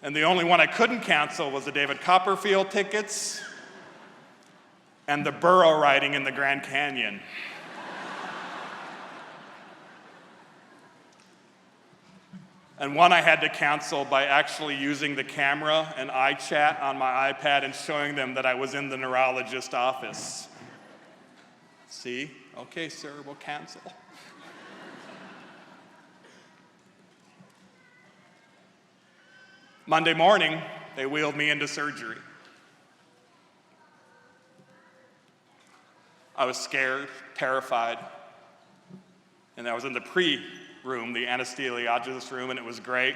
And the only one I couldn't cancel was the David Copperfield tickets and the burro riding in the Grand Canyon. And one I had to cancel by actually using the camera and iChat on my iPad and showing them that I was in the neurologist's office. See? Okay, sir, we'll cancel. Monday morning, they wheeled me into surgery. I was scared, terrified, and I was in the pre-room, the anesthesiologist room, and it was great.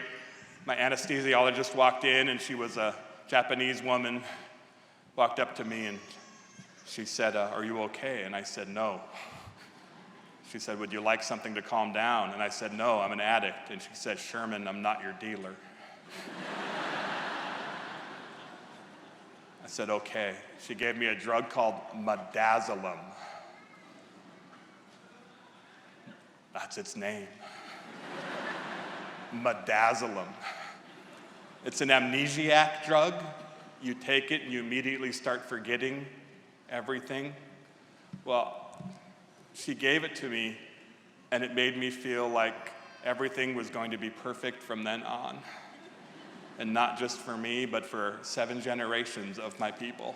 My anesthesiologist walked in, and she was a Japanese woman, walked up to me, and she said, are you okay? And I said, no. She said, would you like something to calm down? And I said, no, I'm an addict. And she said, Sherman, I'm not your dealer. I said, okay. She gave me a drug called midazolam. That's its name. Midazolam. It's an amnesiac drug. You take it and you immediately start forgetting everything. Well, she gave it to me, and it made me feel like everything was going to be perfect from then on. And not just for me, but for 7 generations of my people.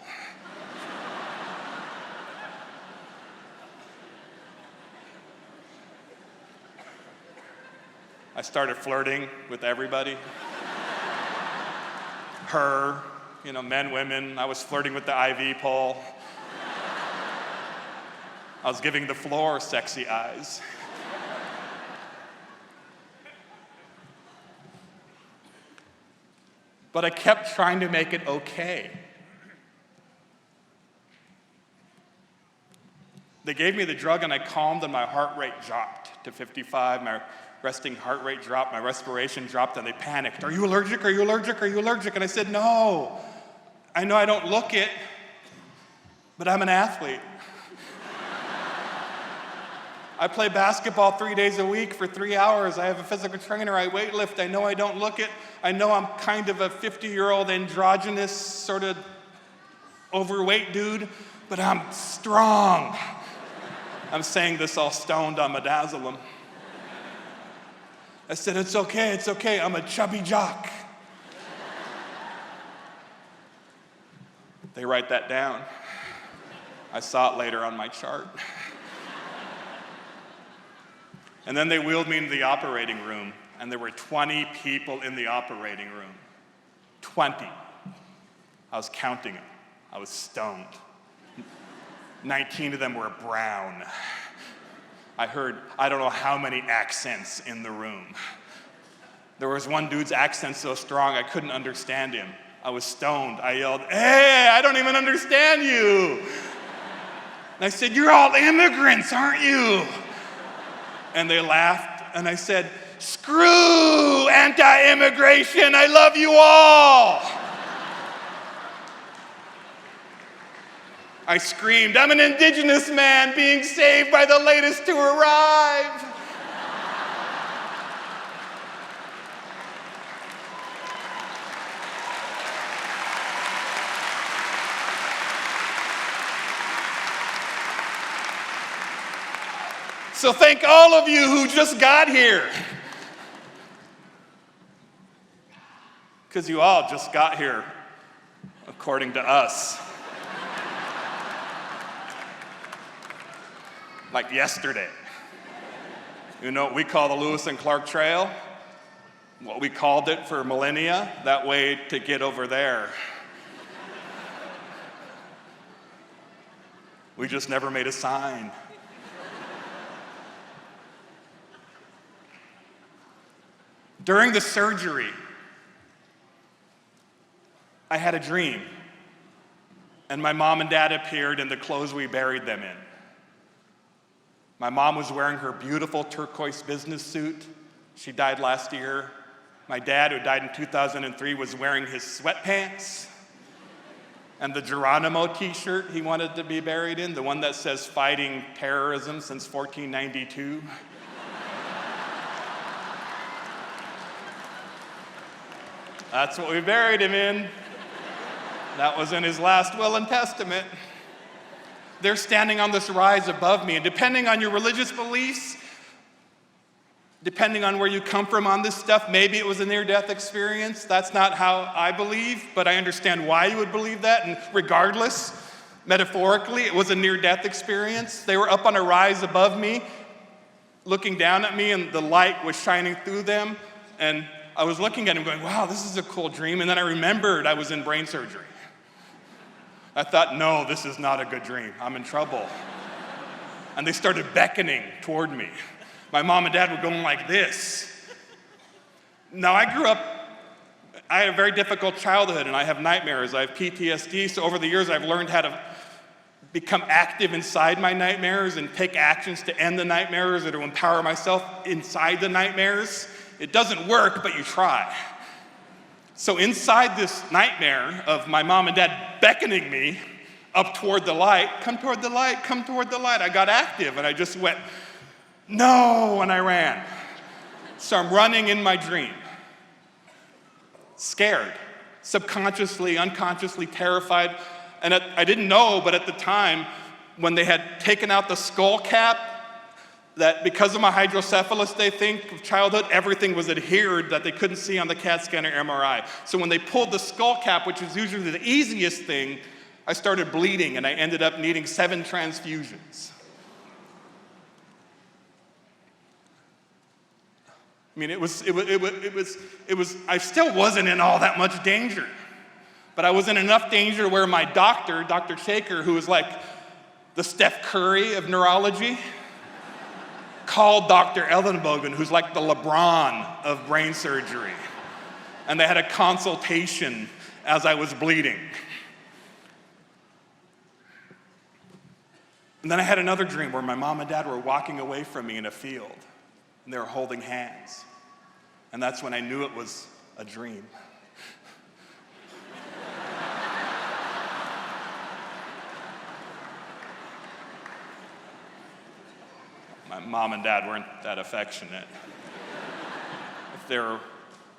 I started flirting with everybody. Her, men, women. I was flirting with the IV pole. I was giving the floor sexy eyes. But I kept trying to make it okay. They gave me the drug and I calmed and my heart rate dropped to 55. My resting heart rate dropped, my respiration dropped, and they panicked. Are you allergic? Are you allergic? Are you allergic? And I said, no. I know I don't look it, but I'm an athlete. I play basketball 3 days a week for 3 hours. I have a physical trainer. I weightlift. I know I don't look it. I know I'm kind of a 50-year-old androgynous, sort of overweight dude, but I'm strong. I'm saying this all stoned on midazolam. I said, it's okay. I'm a chubby jock. They write that down. I saw it later on my chart. And then they wheeled me into the operating room, and there were 20 people in the operating room. 20. I was counting them. I was stoned. 19 of them were brown. I heard I don't know how many accents in the room. There was one dude's accent so strong I couldn't understand him. I was stoned. I yelled, hey, I don't even understand you. And I said, you're all immigrants, aren't you? And they laughed, and I said, screw anti-immigration, I love you all. I screamed, I'm an indigenous man being saved by the latest to arrive. So thank all of you who just got here. Because you all just got here, according to us. Like yesterday. You know what we call the Lewis and Clark Trail? What we called it for millennia, that way to get over there. We just never made a sign. During the surgery, I had a dream, and my mom and dad appeared in the clothes we buried them in. My mom was wearing her beautiful turquoise business suit. She died last year. My dad, who died in 2003, was wearing his sweatpants and the Geronimo t-shirt he wanted to be buried in, the one that says fighting terrorism since 1492. That's what we buried him in. That was in his last will and testament. They're standing on this rise above me, and depending on your religious beliefs, depending on where you come from on this stuff, maybe it was a near-death experience. That's not how I believe, but I understand why you would believe that, and regardless, metaphorically, it was a near-death experience. They were up on a rise above me, looking down at me, and the light was shining through them, and I was looking at him going, wow, this is a cool dream, and then I remembered I was in brain surgery. I thought, no, this is not a good dream. I'm in trouble. And they started beckoning toward me. My mom and dad were going like this. Now, I had a very difficult childhood, and I have nightmares. I have PTSD, so over the years, I've learned how to become active inside my nightmares and take actions to end the nightmares or to empower myself inside the nightmares. It doesn't work, but you try. So inside this nightmare of my mom and dad beckoning me up toward the light, come toward the light, come toward the light, I got active, and I just went, no, and I ran. So I'm running in my dream, scared, subconsciously, unconsciously terrified. And I didn't know, but at the time, when they had taken out the skull cap, that because of my hydrocephalus, they think, of childhood, everything was adhered that they couldn't see on the CAT scan or MRI. So when they pulled the skull cap, which is usually the easiest thing, I started bleeding, and I ended up needing 7 transfusions. I mean, I still wasn't in all that much danger, but I was in enough danger where my doctor, Dr. Shaker, who was like the Steph Curry of neurology, called Dr. Ellenbogen, who's like the LeBron of brain surgery, and they had a consultation as I was bleeding. And then I had another dream where my mom and dad were walking away from me in a field, and they were holding hands. And that's when I knew it was a dream. My mom and dad weren't that affectionate. If they were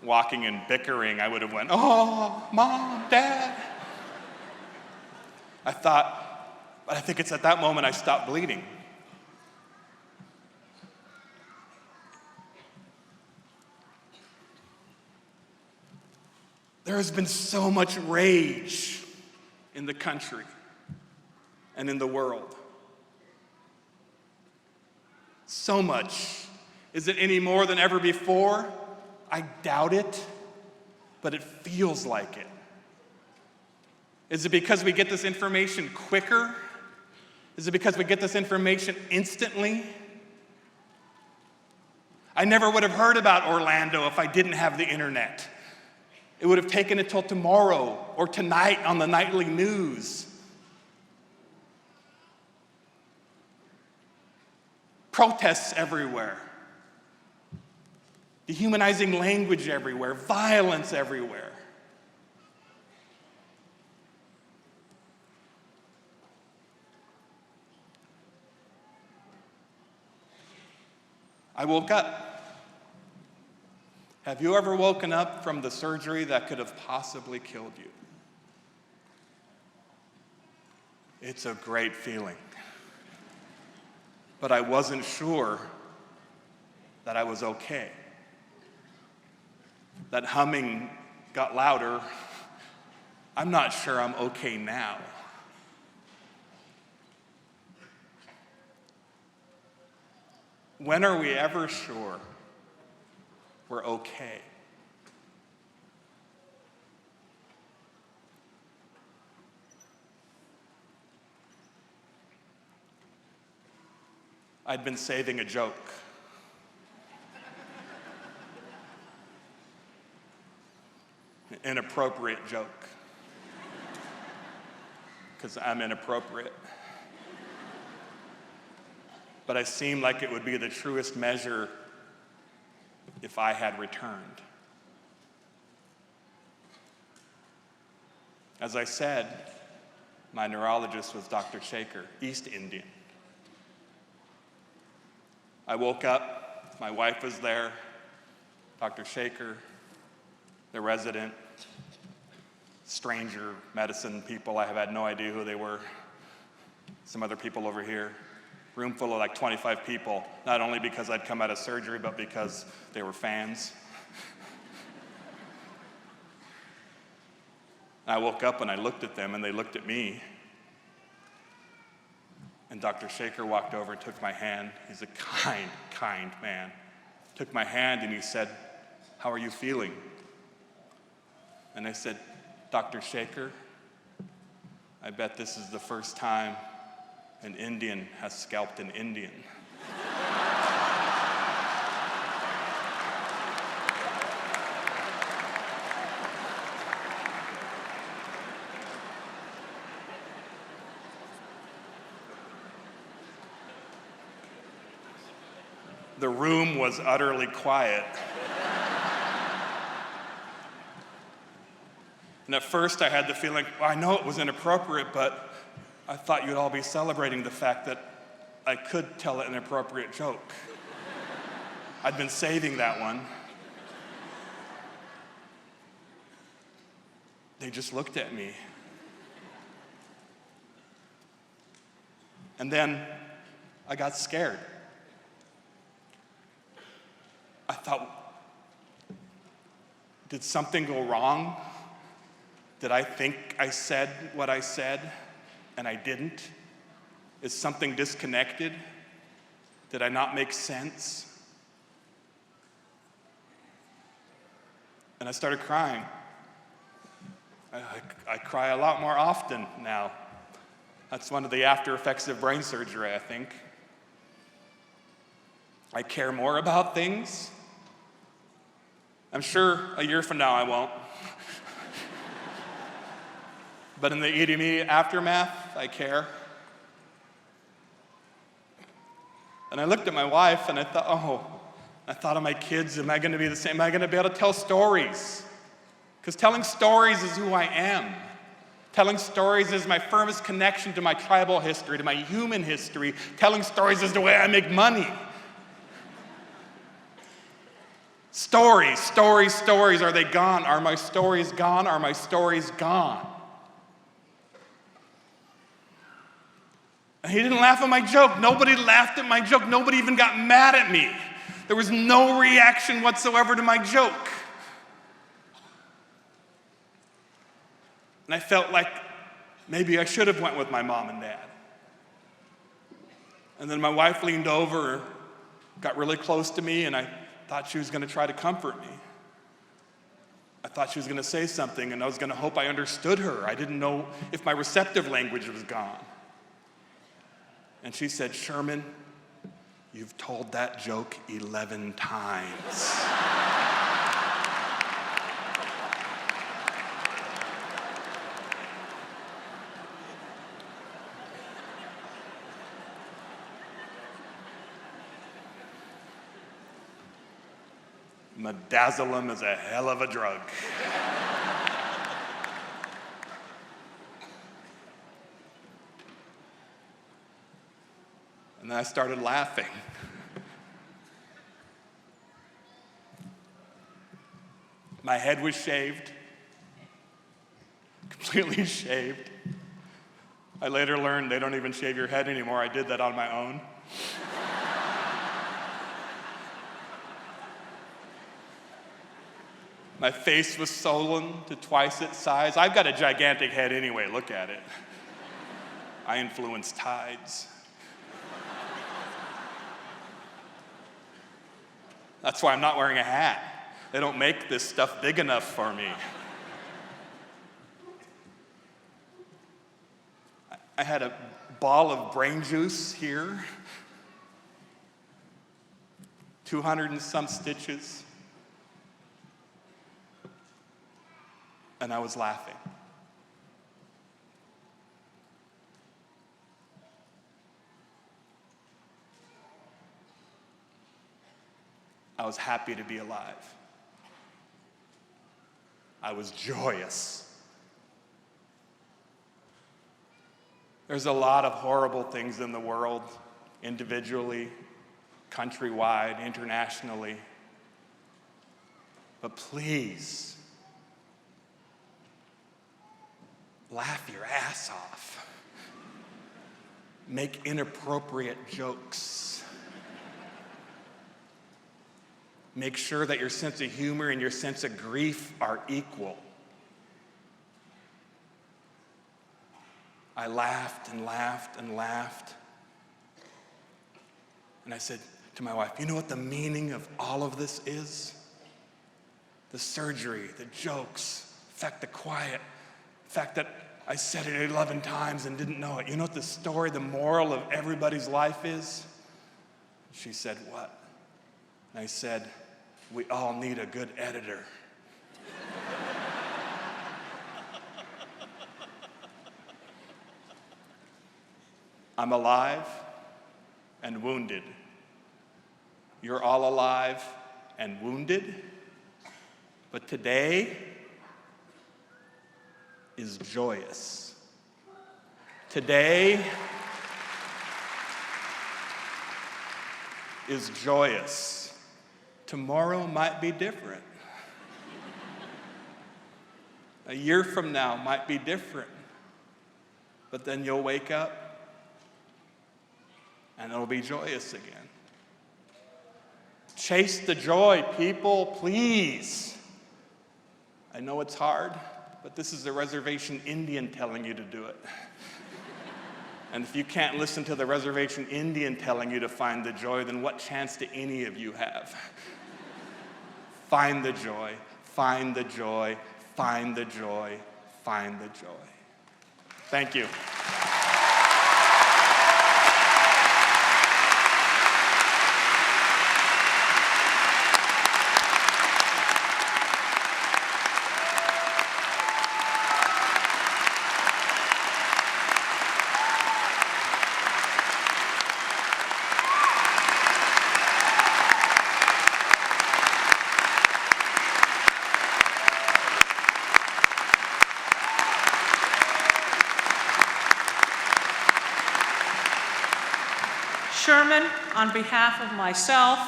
walking and bickering, I would have went, oh, Mom, Dad. But I think it's at that moment I stopped bleeding. There has been so much rage in the country and in the world. So much. Is it any more than ever before? I doubt it, but it feels like it. Is it because we get this information quicker? Is it because we get this information instantly? I never would have heard about Orlando if I didn't have the internet. It would have taken until tomorrow or tonight on the nightly news. Protests everywhere. Dehumanizing language everywhere. Violence everywhere. I woke up. Have you ever woken up from the surgery that could have possibly killed you? It's a great feeling. But I wasn't sure that I was okay. That humming got louder. I'm not sure I'm okay now. When are we ever sure we're okay? I'd been saving a joke. An inappropriate joke. Because I'm inappropriate. but it seemed like it would be the truest measure if I had returned. As I said, my neurologist was Dr. Shaker, East Indian. I woke up, my wife was there, Dr. Shaker, the resident, stranger medicine people, I have had no idea who they were. Some other people over here. Room full of like 25 people, not only because I'd come out of surgery, but because they were fans. I woke up and I looked at them and they looked at me. And Dr. Shaker walked over and took my hand. He's a kind, kind man. Took my hand and he said, "How are you feeling?" And I said, "Dr. Shaker, I bet this is the first time an Indian has scalped an Indian." The room was utterly quiet. And at first I had the feeling, well, I know it was inappropriate, but I thought you'd all be celebrating the fact that I could tell an inappropriate joke. I'd been saving that one. They just looked at me. And then I got scared. I thought, did something go wrong? Did I think I said what I said and I didn't? Is something disconnected? Did I not make sense? And I started crying. I cry a lot more often now. That's one of the after effects of brain surgery, I think. I care more about things. I'm sure a year from now I won't. But in the immediate aftermath, I care. And I looked at my wife and I thought of my kids. Am I going to be the same? Am I going to be able to tell stories? Because telling stories is who I am. Telling stories is my firmest connection to my tribal history, to my human history. Telling stories is the way I make money. Stories, stories, stories. Are they gone? Are my stories gone? Are my stories gone? And he didn't laugh at my joke. Nobody laughed at my joke. Nobody even got mad at me. There was no reaction whatsoever to my joke. And I felt like maybe I should have went with my mom and dad. And then my wife leaned over, got really close to me, and I thought she was going to try to comfort me. I thought she was going to say something, and I was going to hope I understood her. I didn't know if my receptive language was gone. And she said, "Sherman, you've told that joke 11 times. Midazolam is a hell of a drug." And then I started laughing. My head was shaved, completely shaved. I later learned they don't even shave your head anymore. I did that on my own. My face was swollen to twice its size. I've got a gigantic head anyway, look at it. I influence tides. That's why I'm not wearing a hat. They don't make this stuff big enough for me. I had a ball of brain juice here, 200 and some stitches, and I was laughing. I was happy to be alive. I was joyous. There's a lot of horrible things in the world, individually, countrywide, internationally. But please, laugh your ass off. Make inappropriate jokes. Make sure that your sense of humor and your sense of grief are equal. I laughed and laughed and laughed. And I said to my wife, you know what the meaning of all of this is? The surgery, the jokes, in fact, the quiet, the fact that I said it 11 times and didn't know it. You know what the story, the moral of everybody's life is? She said, what? And I said, we all need a good editor. I'm alive and wounded. You're all alive and wounded, but today is joyous. Today is joyous. Tomorrow might be different. A year from now might be different, but then you'll wake up and it'll be joyous again. Chase the joy, people, please. I know it's hard, but this is the reservation Indian telling you to do it. And if you can't listen to the reservation Indian telling you to find the joy, then what chance do any of you have? Find the joy, find the joy, find the joy, find the joy. Thank you. Sherman, on behalf of myself,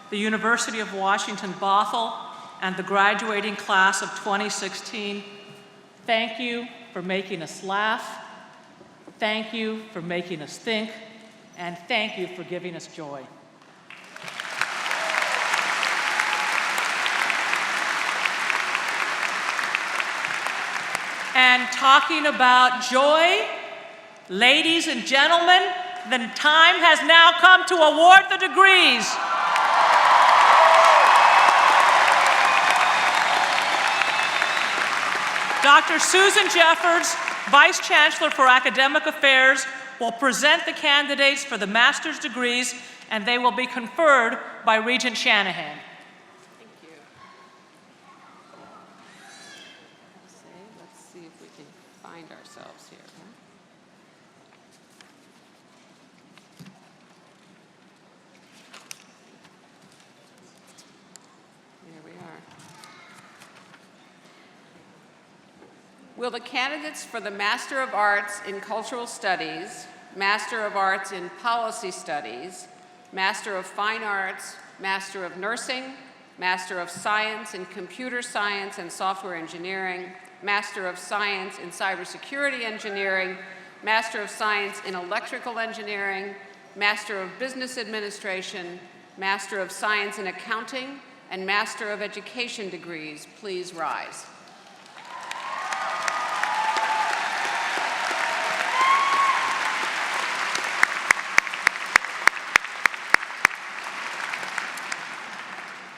the University of Washington Bothell, and the graduating class of 2016, thank you for making us laugh, thank you for making us think, and thank you for giving us joy. And talking about joy, ladies and gentlemen, the time has now come to award the degrees. Dr. Susan Jeffords, Vice Chancellor for Academic Affairs, will present the candidates for the master's degrees, and they will be conferred by Regent Shanahan. Thank you. Let's see if we can find ourselves here. Here we are. Will the candidates for the Master of Arts in Cultural Studies, Master of Arts in Policy Studies, Master of Fine Arts, Master of Nursing, Master of Science in Computer Science and Software Engineering, Master of Science in Cybersecurity Engineering, Master of Science in Electrical Engineering, Master of Business Administration, Master of Science in Accounting, and Master of Education degrees, please rise.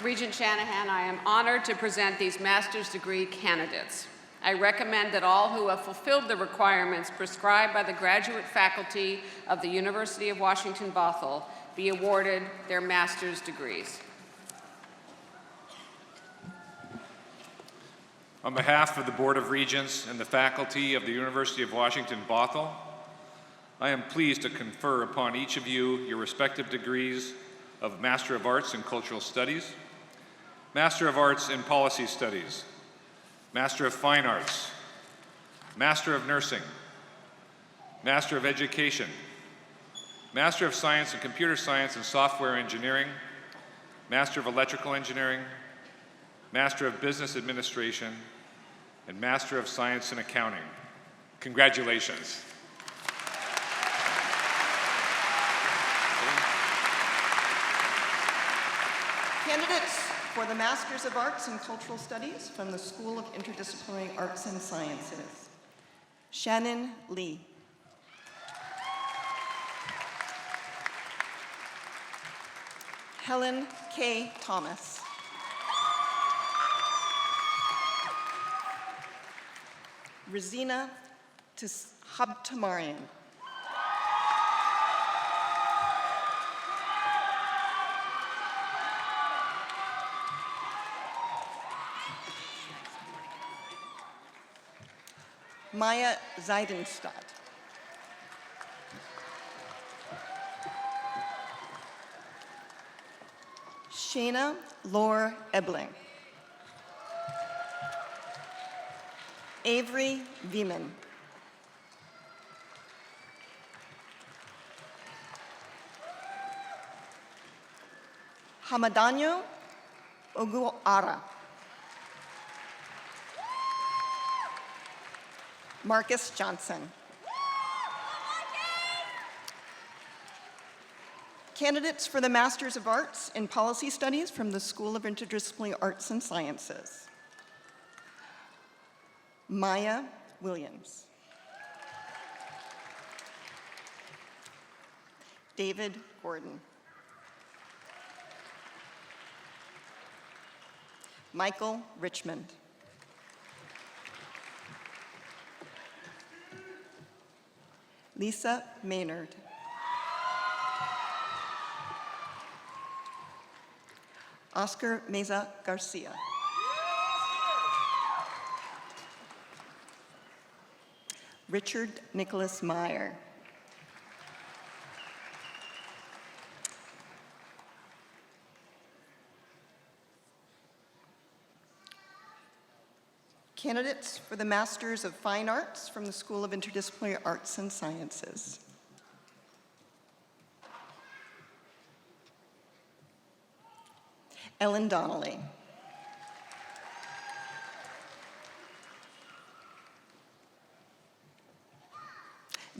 Regent Shanahan, I am honored to present these master's degree candidates. I recommend that all who have fulfilled the requirements prescribed by the graduate faculty of the University of Washington Bothell be awarded their master's degrees. On behalf of the Board of Regents and the faculty of the University of Washington Bothell, I am pleased to confer upon each of you your respective degrees of Master of Arts in Cultural Studies, Master of Arts in Policy Studies, Master of Fine Arts, Master of Nursing, Master of Education, Master of Science in Computer Science and Software Engineering, Master of Electrical Engineering, Master of Business Administration, and Master of Science in Accounting. Congratulations. Candidates for the Masters of Arts in Cultural Studies from the School of Interdisciplinary Arts and Sciences. Shannon Lee. Helen K. Thomas. Rosina Habtamarian. Maya Zeidenstadt. Shayna Lore Ebling. Avery Veman. Hamadanyo Oguara. Marcus Johnson. Candidates for the Masters of Arts in Policy Studies from the School of Interdisciplinary Arts and Sciences. Maya Williams. David Gordon. Michael Richmond. Lisa Maynard. Oscar Meza Garcia. Richard Nicholas Meyer. Candidates for the Masters of Fine Arts from the School of Interdisciplinary Arts and Sciences. Ellen Donnelly.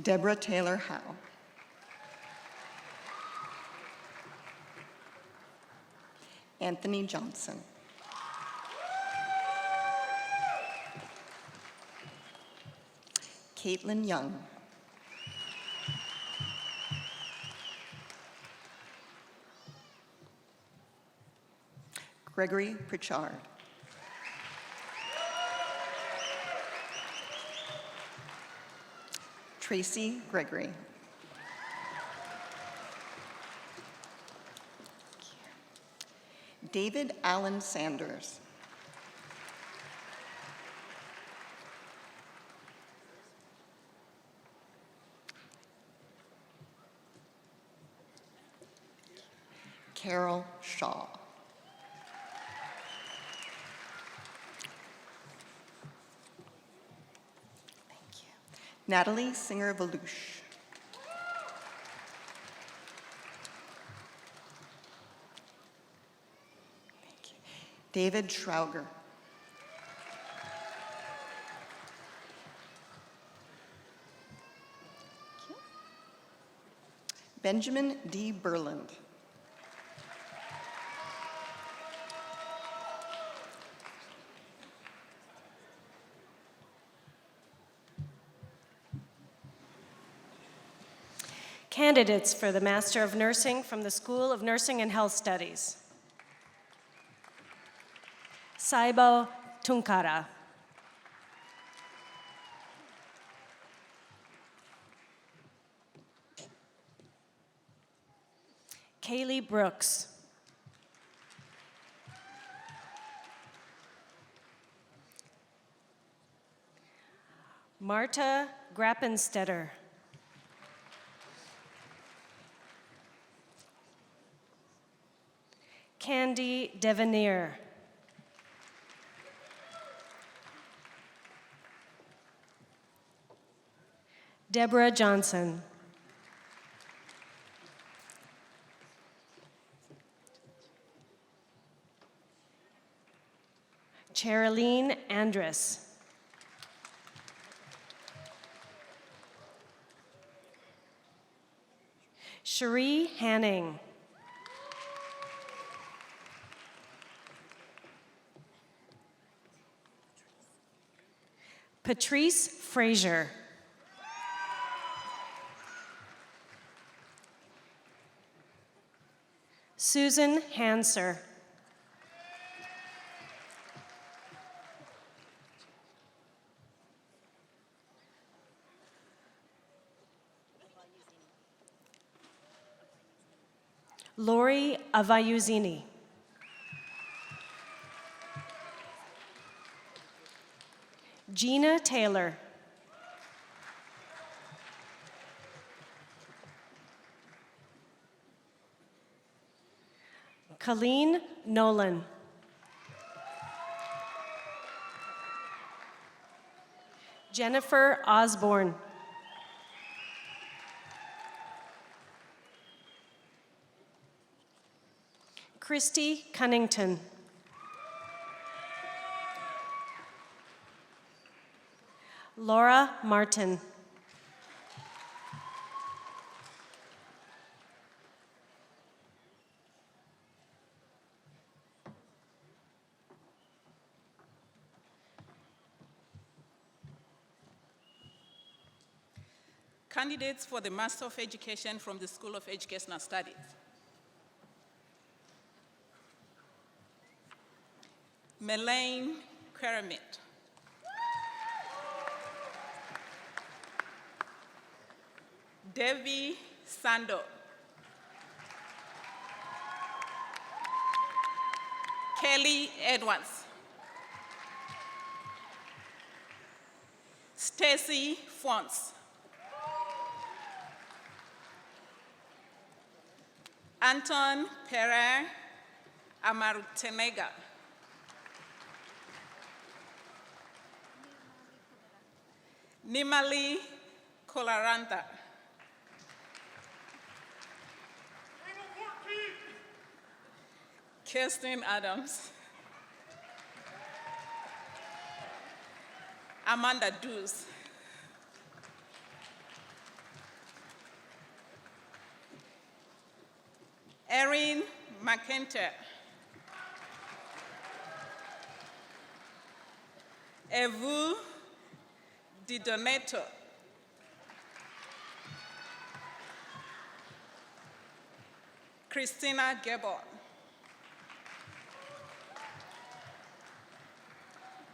Deborah Taylor Howe. Anthony Johnson. Caitlin Young. Gregory Pritchard. Tracy Gregory. David Allen Sanders. Carol Shaw. Thank you. Natalie Singer-Valouche. Thank you. David Schrauger. Thank you. Benjamin D. Burland. Candidates for the Master of Nursing from the School of Nursing and Health Studies. Saibo Tunkara. Kaylee Brooks. Marta Grappenstetter. Candy Devanir. Deborah Johnson. Cheryline Andrus. Cherie Hanning. Patrice Frazier. Susan Hanser. Lori Avayuzini. Gina Taylor. Colleen Nolan. Jennifer Osborne. Christy Cunnington. Laura Martin. Candidates for the Master of Education from the School of Educational Studies. Melaine Keramit. Devi Sando. Kelly Edwards. Stacy Fonts. Anton Pereira Amarutenega. Nimali Kolaranta. Kirsten Adams. Amanda Dews. Erin McIntyre. Evu Di Donato. Christina Gebel.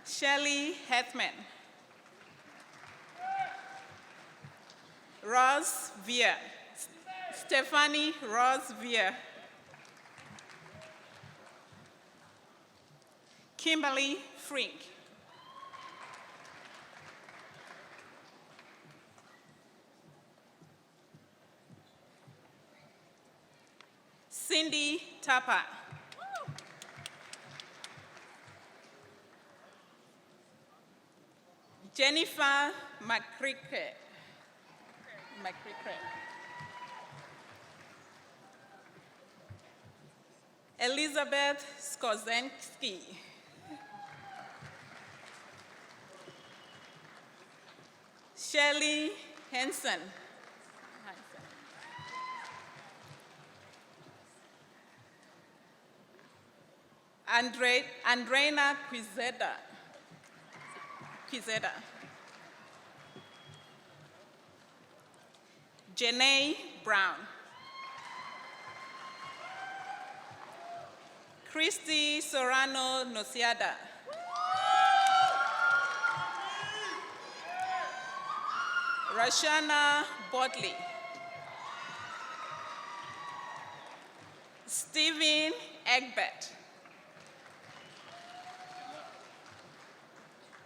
Shelley Hetman. Rose Via. Stephanie Rose Via. Kimberly Frink. Cindy Tapa. Jennifer McCricket. Elizabeth Skozensky. Shelley Henson. Andreina Quizeda. Janae Brown. Christy Sorano Nociada. Rashana Botley. Stephen Egbert.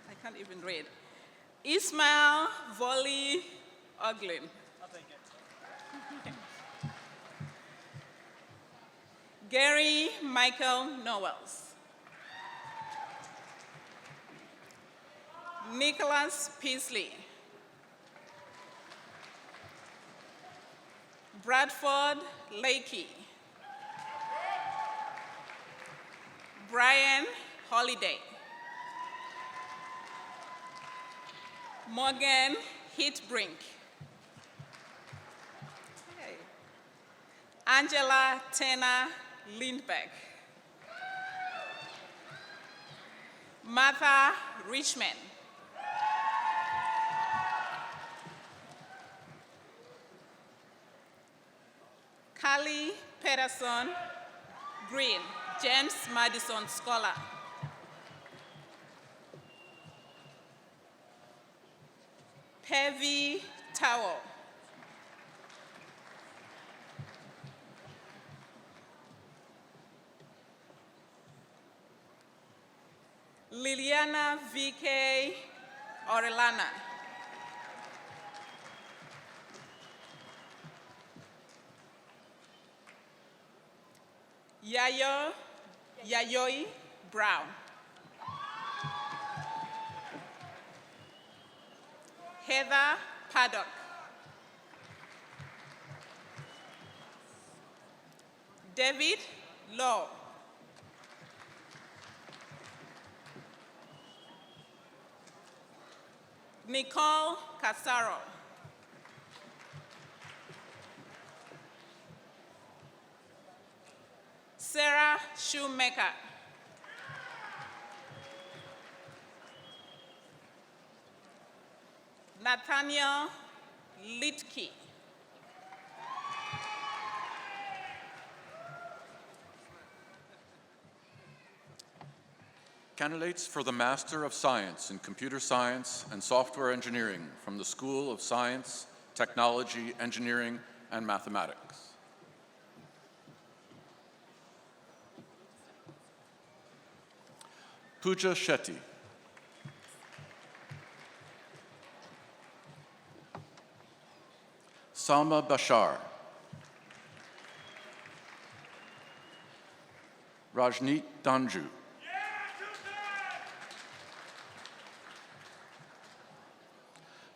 I can't even read. Ismail Volley Oglin. I'll take it. Gary Michael Knowles. Nicholas Peasley. Bradford Lakey. Brian Holiday. Morgan Heatbrink. Angela Tena Lindbergh. Martha Richmond. Carly Peterson Green, James Madison Scholar. Pevi Towell. Liliana V.K. Orellana. Yayoi Brown. Heather Paddock. David Law. Nicole Casaro. Sarah Shoemaker. Nathaniel Litke. Candidates for the Master of Science in Computer Science and Software Engineering from the School of Science, Technology, Engineering, and Mathematics. Pooja Shetty. Salma Bashar. Rajneet Danju.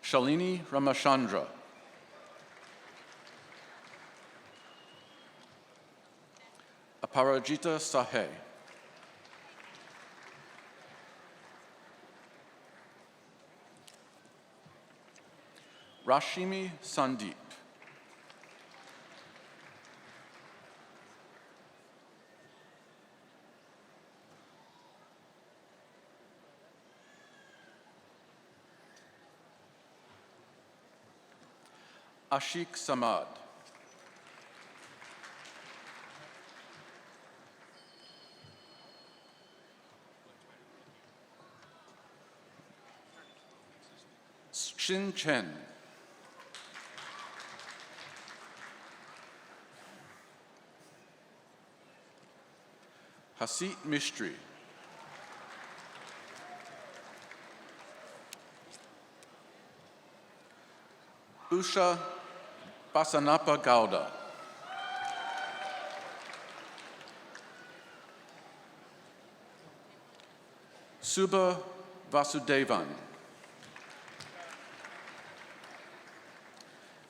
Shalini Ramachandra. Aparajita Sahay. Rashimi Sandeep. Ashik Samad. Xin Chen. Hasit Mistry. Usha Basanapa Gowda. Subha Vasudevan.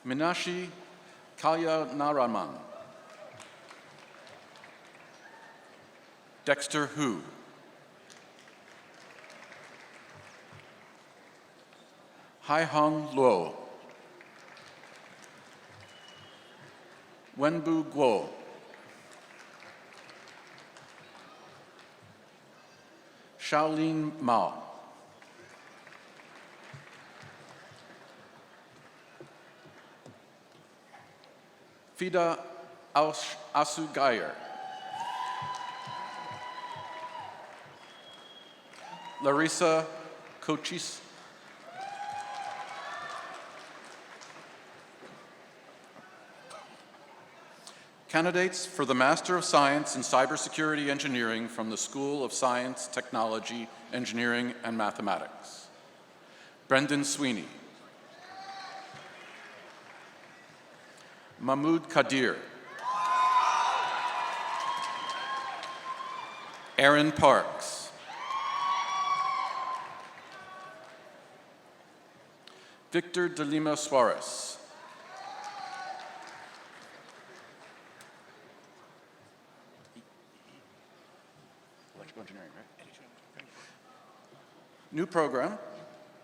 Minashi Kalyanaraman. Dexter Hu. Hai Hong Luo. Wenbu Guo. Shaolin Mao. Fida Asugayer. Larissa Cochise. Candidates for the Master of Science in Cybersecurity Engineering from the School of Science, Technology, Engineering, and Mathematics. Brendan Sweeney. Mahmoud Kadir. Aaron Parks. Victor de Lima Suarez. Electrical engineering, right? New program,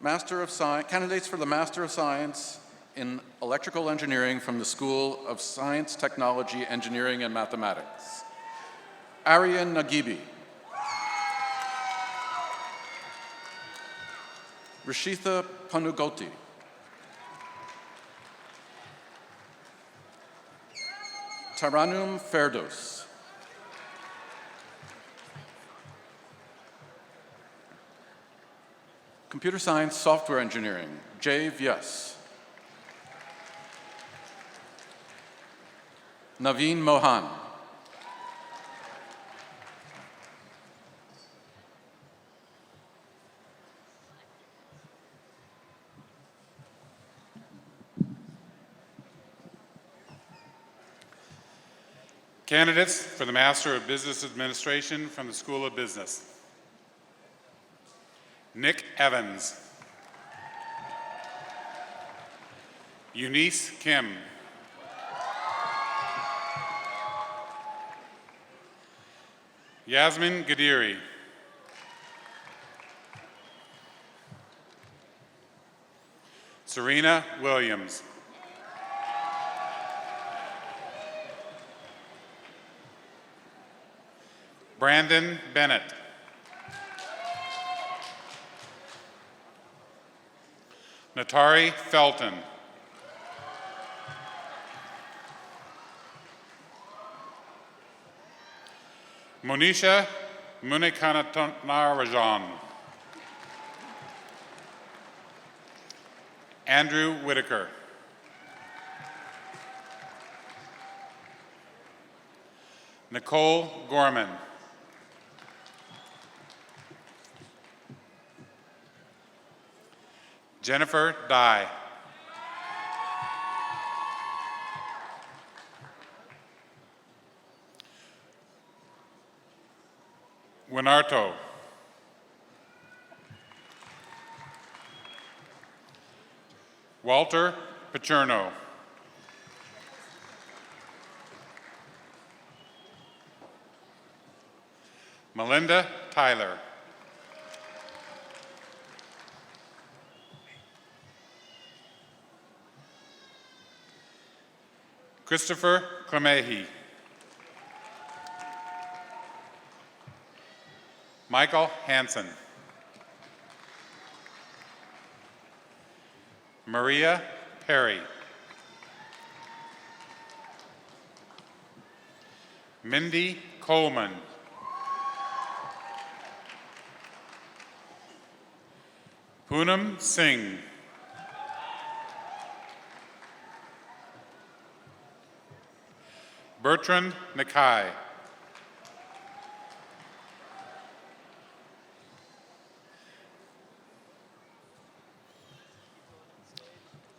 Master of Science, candidates for the Master of Science in Electrical Engineering from the School of Science, Technology, Engineering, and Mathematics. Aryan Nagibi. Rashitha Panugoti. Taranum Ferdos. Computer Science, Software Engineering, Jay Vyas. Naveen Mohan. Candidates for the Master of Business Administration from the School of Business. Nick Evans. Eunice Kim. Yasmin Gadiri. Serena Williams. Brandon Bennett. Natari Felton. Monisha Munikanarajan. Andrew Whitaker. Nicole Gorman. Jennifer Dye. Winarto. Walter Pacherno. Melinda Tyler. Christopher Clemehy. Michael Hansen. Maria Perry. Mindy Coleman. Poonam Singh. Bertrand Nakai.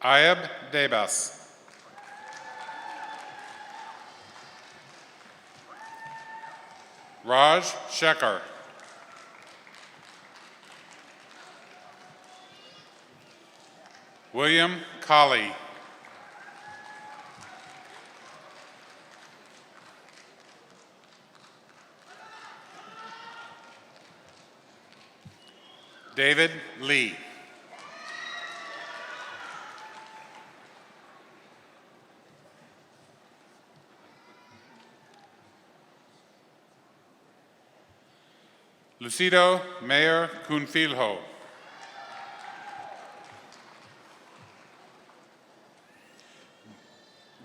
Ayab Debas. Raj Shekhar. William Colley. David Lee. Lucido Mayor Cunfilho.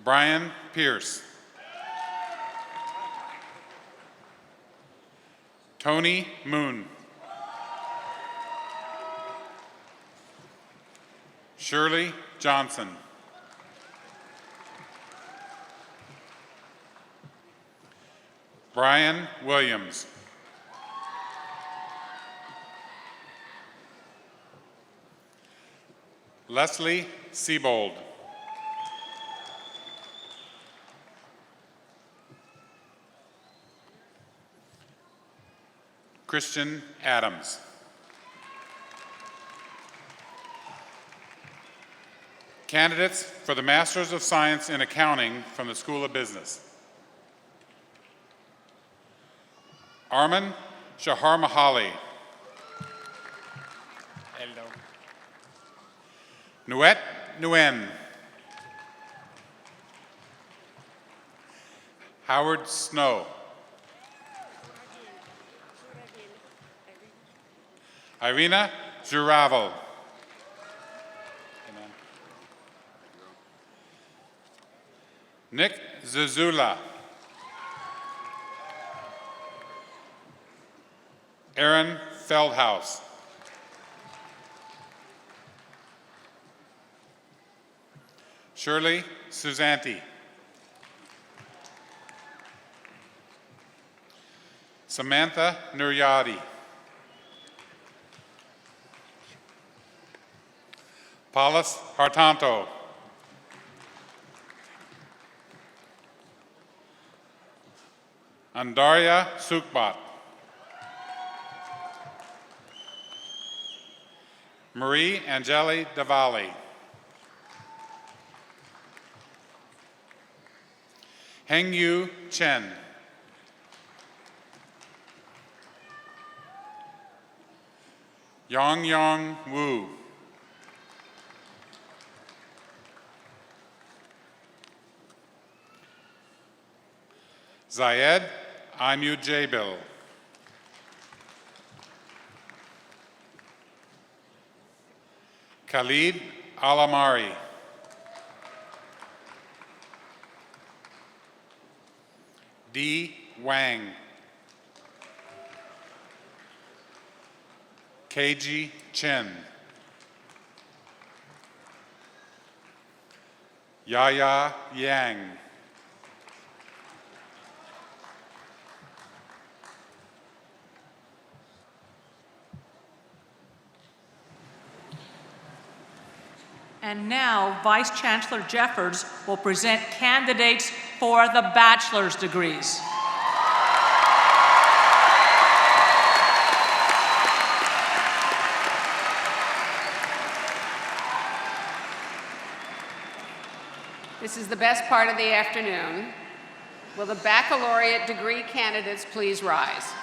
Brian Pierce. Tony Moon. Shirley Johnson. Brian Williams. Leslie Siebold. Christian Adams. Candidates for the Masters of Science in Accounting from the School of Business. Arman Shahar Mahali. Hello. Nuet Nguyen. Howard Snow. Irina Zuravel. Nick Zazula. Aaron Feldhaus. Shirley Susanti. Samantha Nuryadi. Paulus Hartanto. Andarya Sukbat. Marie Angeli Davali. Hengyu Chen. Yongyong Wu. Zayed Amu Jabil. Khalid Alamari. D. Wang. Keiji Chen. Yaya Yang. And now, Vice Chancellor Jeffords will present candidates for the bachelor's degrees. This is the best part of the afternoon. Will the baccalaureate degree candidates please rise?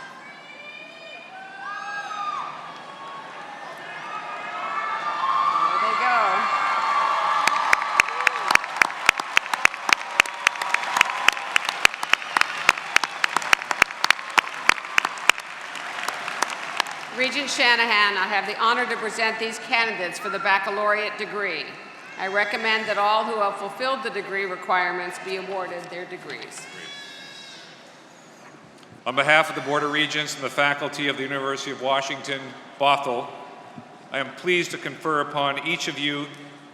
There they go. Regent Shanahan, I have the honor to present these candidates for the baccalaureate degree. I recommend that all who have fulfilled the degree requirements be awarded their degrees. On behalf of the Board of Regents and the faculty of the University of Washington, Bothell, I am pleased to confer upon each of you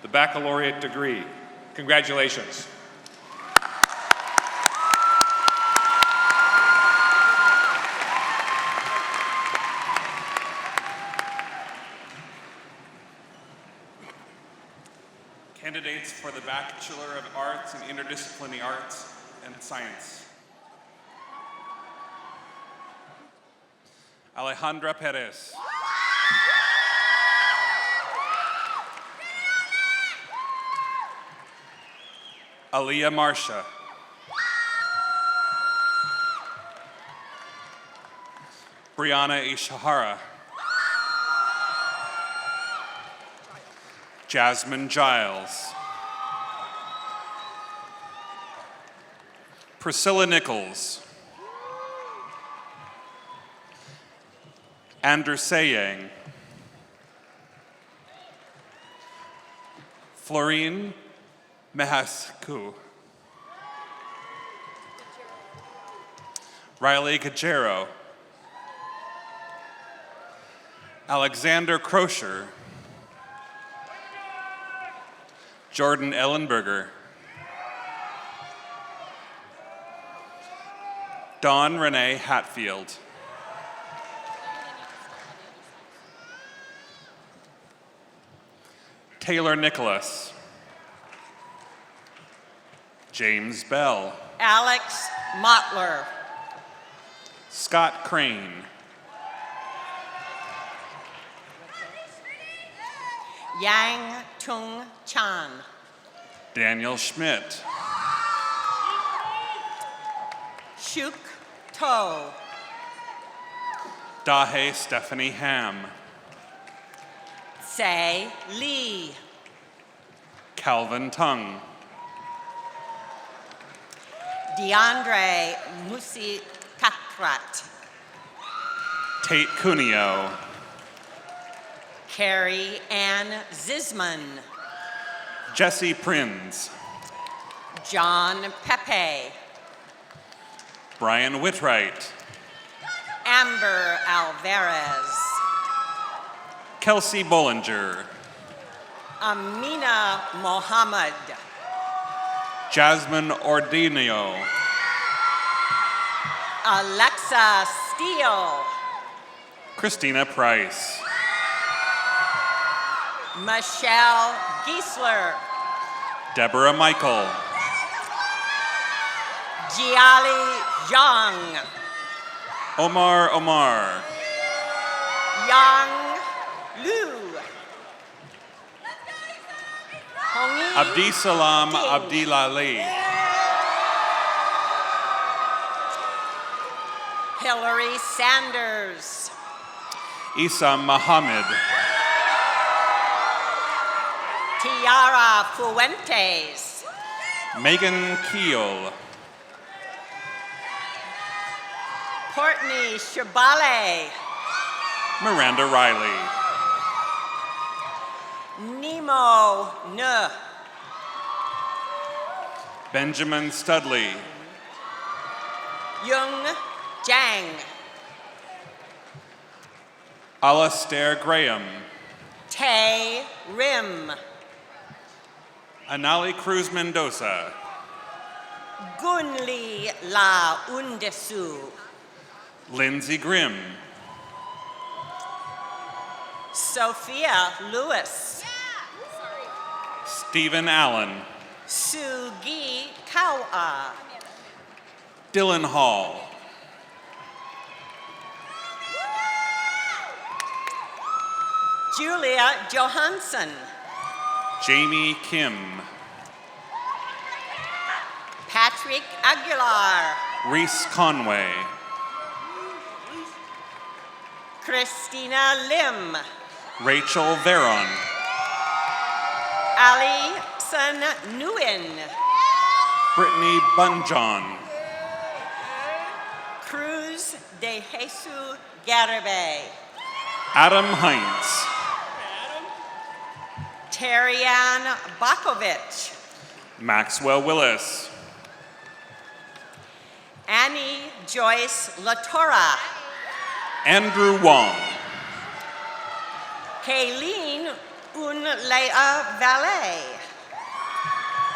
the baccalaureate degree. Congratulations. Candidates for the Bachelor of Arts in Interdisciplinary Arts and Science. Alejandra Perez. Aliyah Marsha. Brianna Ishihara. Jasmine Giles. Priscilla Nichols. Andrew Sayang. Florine Mehasku. Riley Cajero. Alexander Crocher. Jordan Ellenberger. Dawn Renee Hatfield. Taylor Nicholas. James Bell. Alex Mottler. Scott Crane. Yang Tung Chan. Daniel Schmidt. Shuk To. Dahe Stephanie Ham. Tsai Lee. Calvin Tung. DeAndre Musi Kakrat. Tate Cuneo. Carrie Ann Zisman. Jesse Prinz. John Pepe. Brian Whitwright. Amber Alvarez. Kelsey Bollinger. Amina Mohammed. Jasmine Ordinio. Alexa Steele. Christina Price. Michelle Giesler. Deborah Michael. Jiali Zhang. Omar. Yang Lu. Hongi Abdisalam Ding. Abdilali. Hillary Sanders. Isa Muhammad. Tiara Fuentes. Megan Keel. Courtney Shabale. Miranda Riley. Nemo Ne. Benjamin Studley. Yung Jang. Alastair Graham. Tay Rim. Anali Cruz Mendoza. Gunli La Undesu. Lindsay Grimm. Sophia Lewis. Stephen Allen. Sugi Kaua. Dylan Hall. Julia Johansson. Jamie Kim. Patrick Aguilar. Reese Conway. Christina Lim. Rachel Veron. Alison Nguyen. Brittany Bunjon. Cruz de Jesus Garibay. Adam Heinz. Terrian Bakovich. Maxwell Willis. Annie Joyce Latora. Andrew Wong. Kayleen Unlea Valet.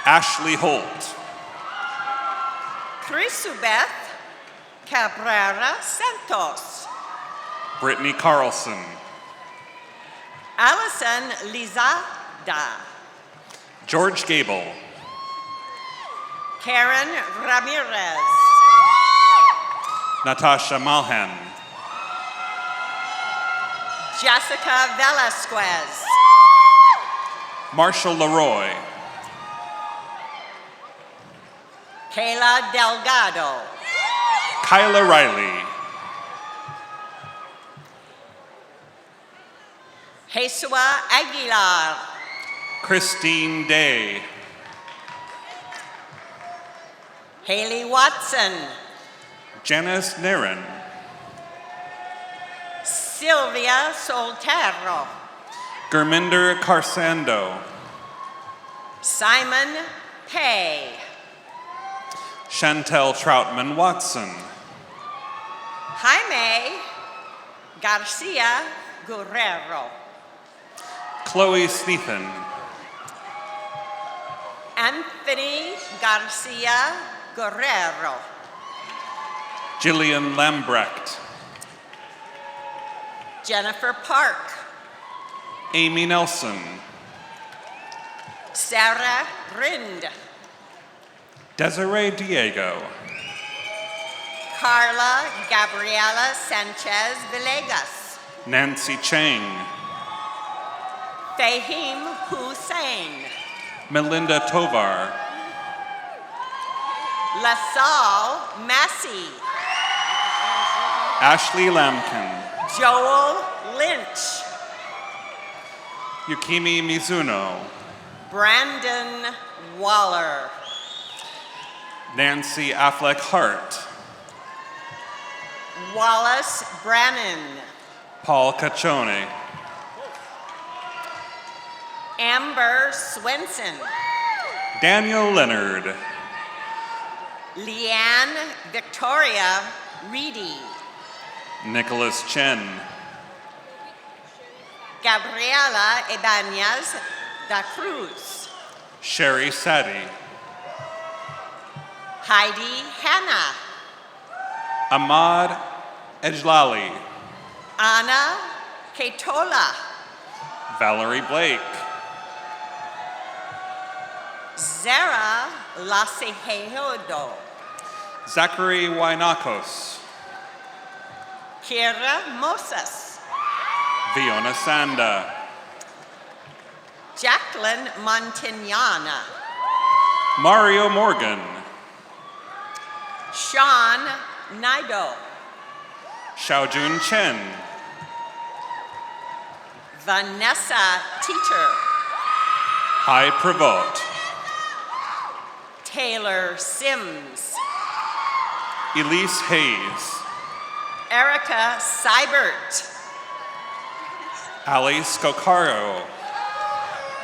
Ashley Holt. Chrisubeth Cabrera Santos. Brittany Carlson. Allison Lizada. George Gable. Karen Ramirez. Natasha Malhan. Jessica Velasquez. Marshall Leroy. Kayla Delgado. Kyla Riley. Jesua Aguilar. Christine Day. Haley Watson. Janice Naren. Sylvia Soltero. Gurminder Carsando. Simon Pay. Chantel Troutman Watson. Jaime Garcia Guerrero. Chloe Sneathan. Anthony Garcia Guerrero. Jillian Lambrecht. Jennifer Park. Amy Nelson. Sarah Rind. Desiree Diego. Carla Gabriela Sanchez Villegas. Nancy Chang. Fahim Hussein. Melinda Tovar. LaSalle Massey. Ashley Lamkin. Joel Lynch. Yukimi Mizuno. Brandon Waller. Nancy Affleck Hart. Wallace Brannon. Paul Caccione. Amber Swenson. Daniel Leonard. Leanne Victoria Reedy. Nicholas Chen. Gabriela Ibanez da Cruz. Sherry Sadi. Heidi Hanna. Ahmad Ejlali. Anna Ketola. Valerie Blake. Zara Lacejedo. Zachary Wynakos. Kira Moses. Fiona Sanda. Jacqueline Montignana. Mario Morgan. Sean Nido. Xiaojun Chen. Vanessa Teeter. Hai Pravot. Taylor Sims. Elise Hayes. Erica Seibert. Ali Scocaro.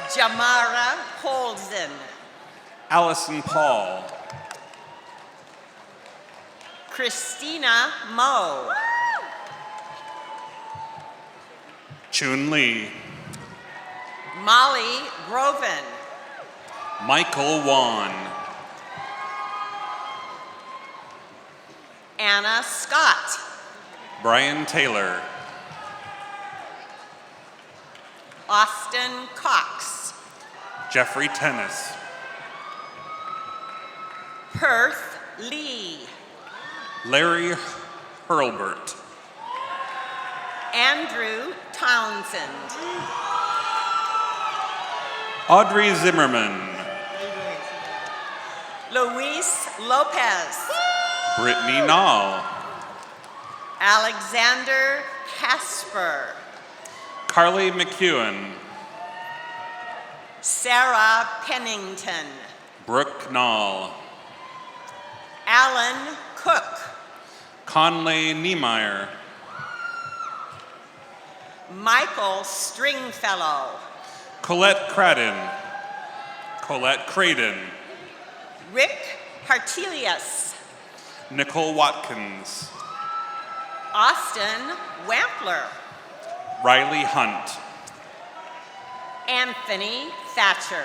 Jamara Holden. Allison Paul. Christina Moe. Chun Lee. Molly Groven. Michael Wan. Anna Scott. Brian Taylor. Austin Cox. Jeffrey Tennis. Perth Lee. Larry Hurlbert. Andrew Townsend. Audrey Zimmerman. Luis Lopez. Brittany Nall. Alexander Casper. Carly McEwen. Sarah Pennington. Brooke Nall. Alan Cook. Conley Niemeyer. Michael Stringfellow. Colette Cradden. Colette Craden. Rick Hartelius. Nicole Watkins. Austin Wampler. Riley Hunt. Anthony Thatcher.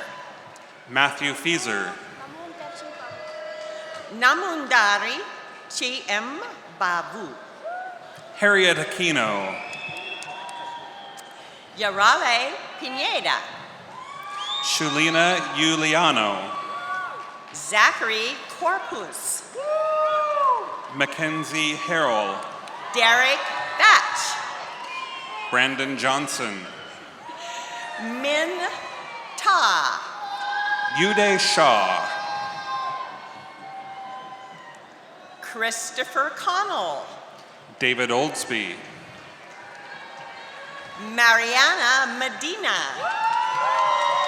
Matthew Feezer. Namundari Chi-M Babu. Harriet Aquino. Yarale Pineda. Shulina Giuliano. Zachary Corpus. Mackenzie Harrell. Derek Thatch. Brandon Johnson. Min Ta. Uday Shaw. Christopher Connell. David Oldsby. Mariana Medina.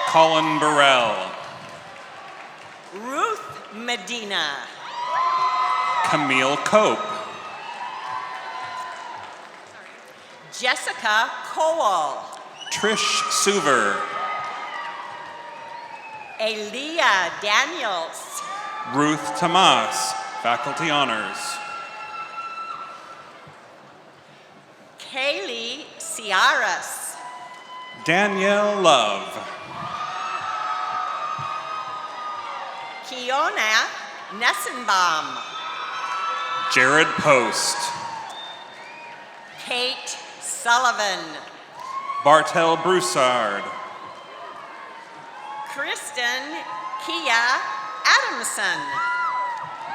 Colin Burrell. Ruth Medina. Camille Cope. Jessica Cowell. Trish Suver. Elia Daniels. Ruth Tomas, Faculty Honors. Kaylee Ciaras. Danielle Love. Kiona Nessenbaum. Jared Post. Kate Sullivan. Bartel Broussard. Kristen Kia Adamson.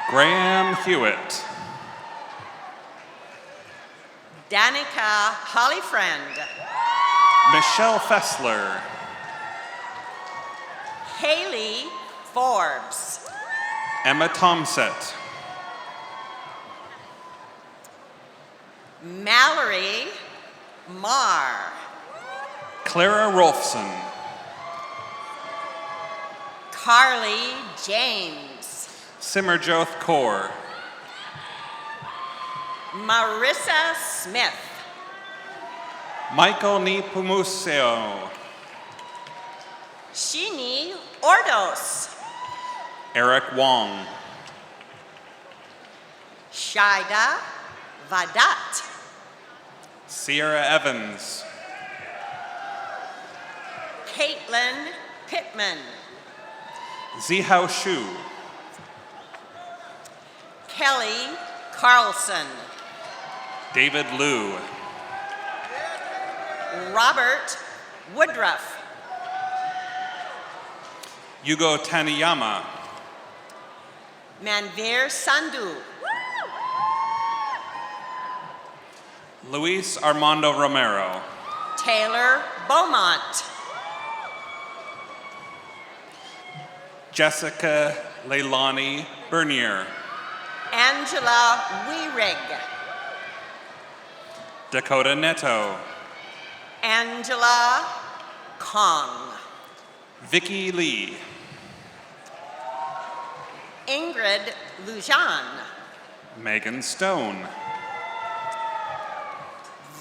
Graham Hewitt. Danica Hollyfriend. Michelle Fessler. Haley Forbes. Emma Tomset. Mallory Marr. Clara Rolfson. Carly James. Simmerjoth Kaur. Marissa Smith. Michael Nipumuseo. Shini Ordos. Eric Wong. Shida Vadat. Sierra Evans. Caitlin Pittman. Zihao Shu. Kelly Carlson. David Liu. Robert Woodruff. Yugo Taniyama. Manvir Sandhu. Luis Armando Romero. Taylor Beaumont. Jessica Leilani Bernier. Angela Wierig. Dakota Neto. Angela Kong. Vicky Lee. Ingrid Lujan. Megan Stone.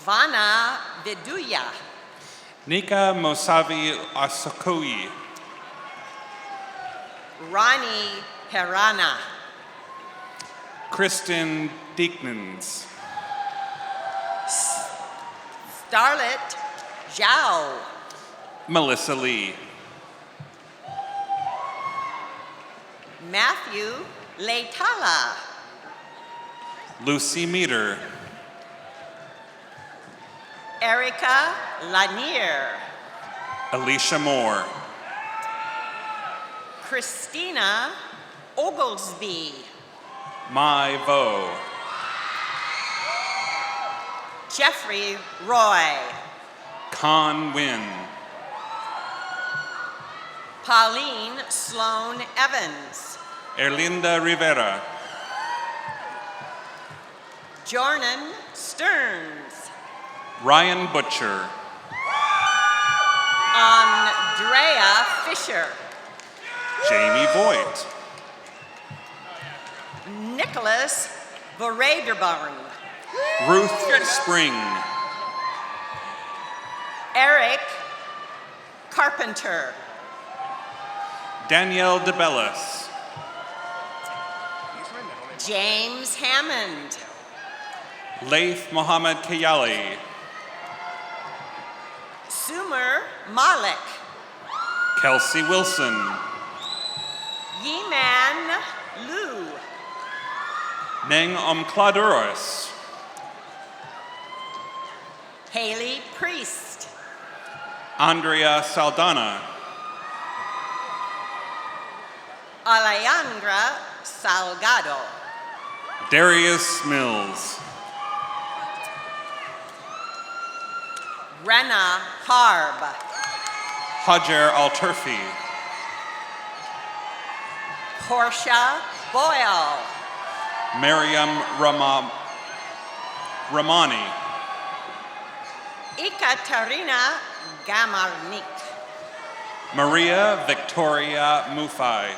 Vana Viduya. Nika Mosavi Asokoi. Ronnie Perana. Kristen Diekmans. Starlet Zhao. Melissa Lee. Matthew Leitala. Lucy Meter. Erica Lanier. Alicia Moore. Christina Oglesby. Mai Vo. Jeffrey Roy. Con Win. Pauline Sloan Evans. Erlinda Rivera. Jordan Stearns. Ryan Butcher. Andrea Fisher. Jamie Voigt. Nicholas Verederbarn. Ruth Spring. Eric Carpenter. Danielle DeBellis. James Hammond. Laith Mohammed Kayali. Sumer Malik. Kelsey Wilson. Yiman Lu. Neng Omkladuros. Haley Priest. Andrea Saldana. Alejandra Salgado. Darius Mills. Rena Harb. Hajar Alturfi. Portia Boyle. Miriam Ramani. Ekaterina Gamarnik. Maria Victoria Mufai.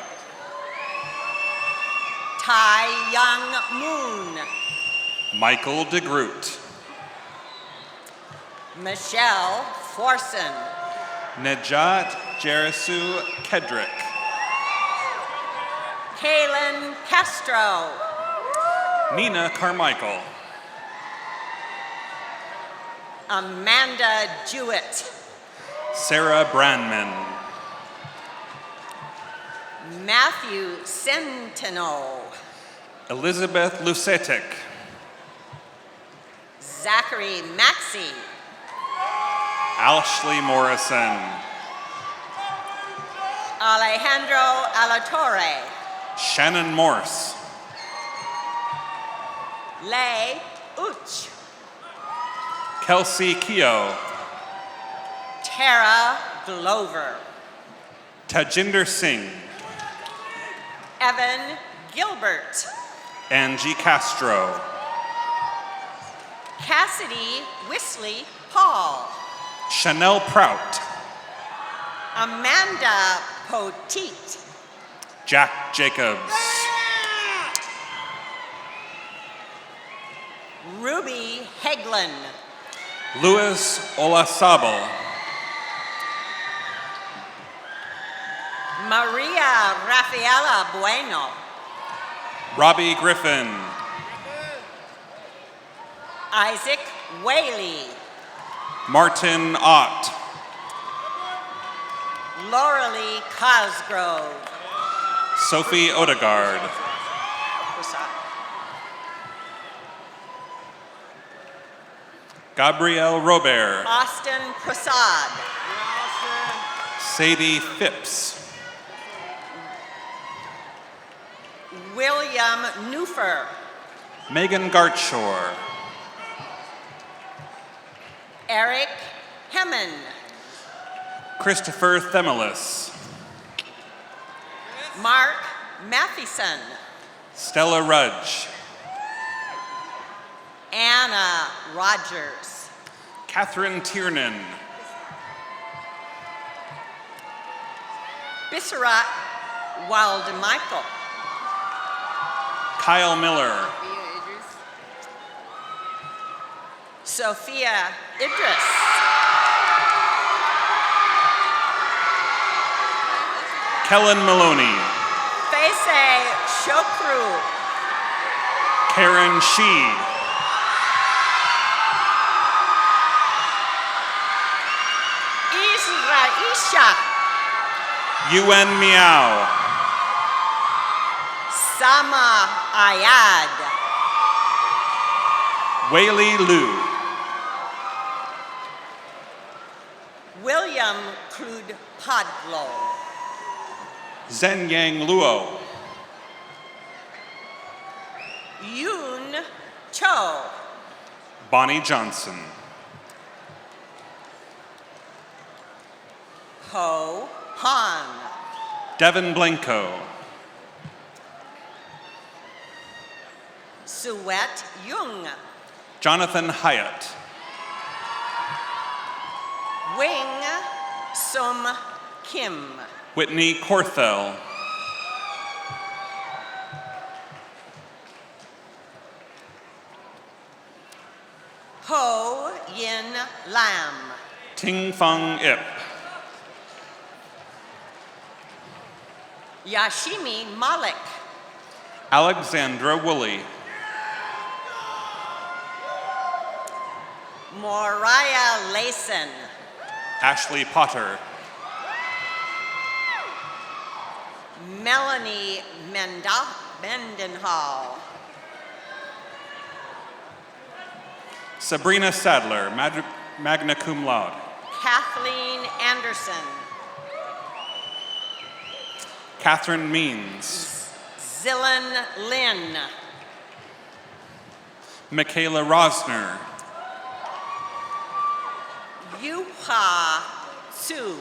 Tai Young Moon. Michael DeGroot. Michelle Forson. Nejat Jerisu Kedrick. Kaylin Castro. Nina Carmichael. Amanda Jewett. Sarah Brandman. Matthew Sentinel. Elizabeth Lucetic. Zachary Maxey. Ashley Morrison. Alejandro Alatorre. Shannon Morse. Lei Uch. Kelsey Keogh. Tara Glover. Tajinder Singh. Evan Gilbert. Angie Castro. Cassidy Wisley Paul. Chanel Prout. Amanda Poteet. Jack Jacobs. Ruby Heglin. Louis Olasabo. Maria Rafaela Bueno. Robbie Griffin. Isaac Whaley. Martin Ott. Lauralee Cosgrove. Sophie Odegaard. Gabrielle Robert. Austin Prasad. Sadie Phipps. William Newfer. Megan Gartshore. Eric Hemmen. Christopher Themelis. Mark Matheson. Stella Rudge. Anna Rogers. Catherine Tiernan. Bissarat Waldemichael. Kyle Miller. Sophia Idris. Kellen Maloney. Faisal Shokru. Karen Shee. Israisha. Yuen Miao. Sama Ayad. Whaley Liu. William Crude Podlow. Zhen Yang Luo. Yoon Cho. Bonnie Johnson. Ho Han. Devin Blanco. Suet Jung. Jonathan Hyatt. Wing Sum Kim. Whitney Corthell. Ho Yin Lam. Ting Feng Ip. Yashimi Malik. Alexandra Woolley. Moriah Layson. Ashley Potter. Melanie Mendenhall. Sabrina Sadler, magna cum laude. Kathleen Anderson. Catherine Means. Zillan Lynn. Michaela Rosner. Yuha Su.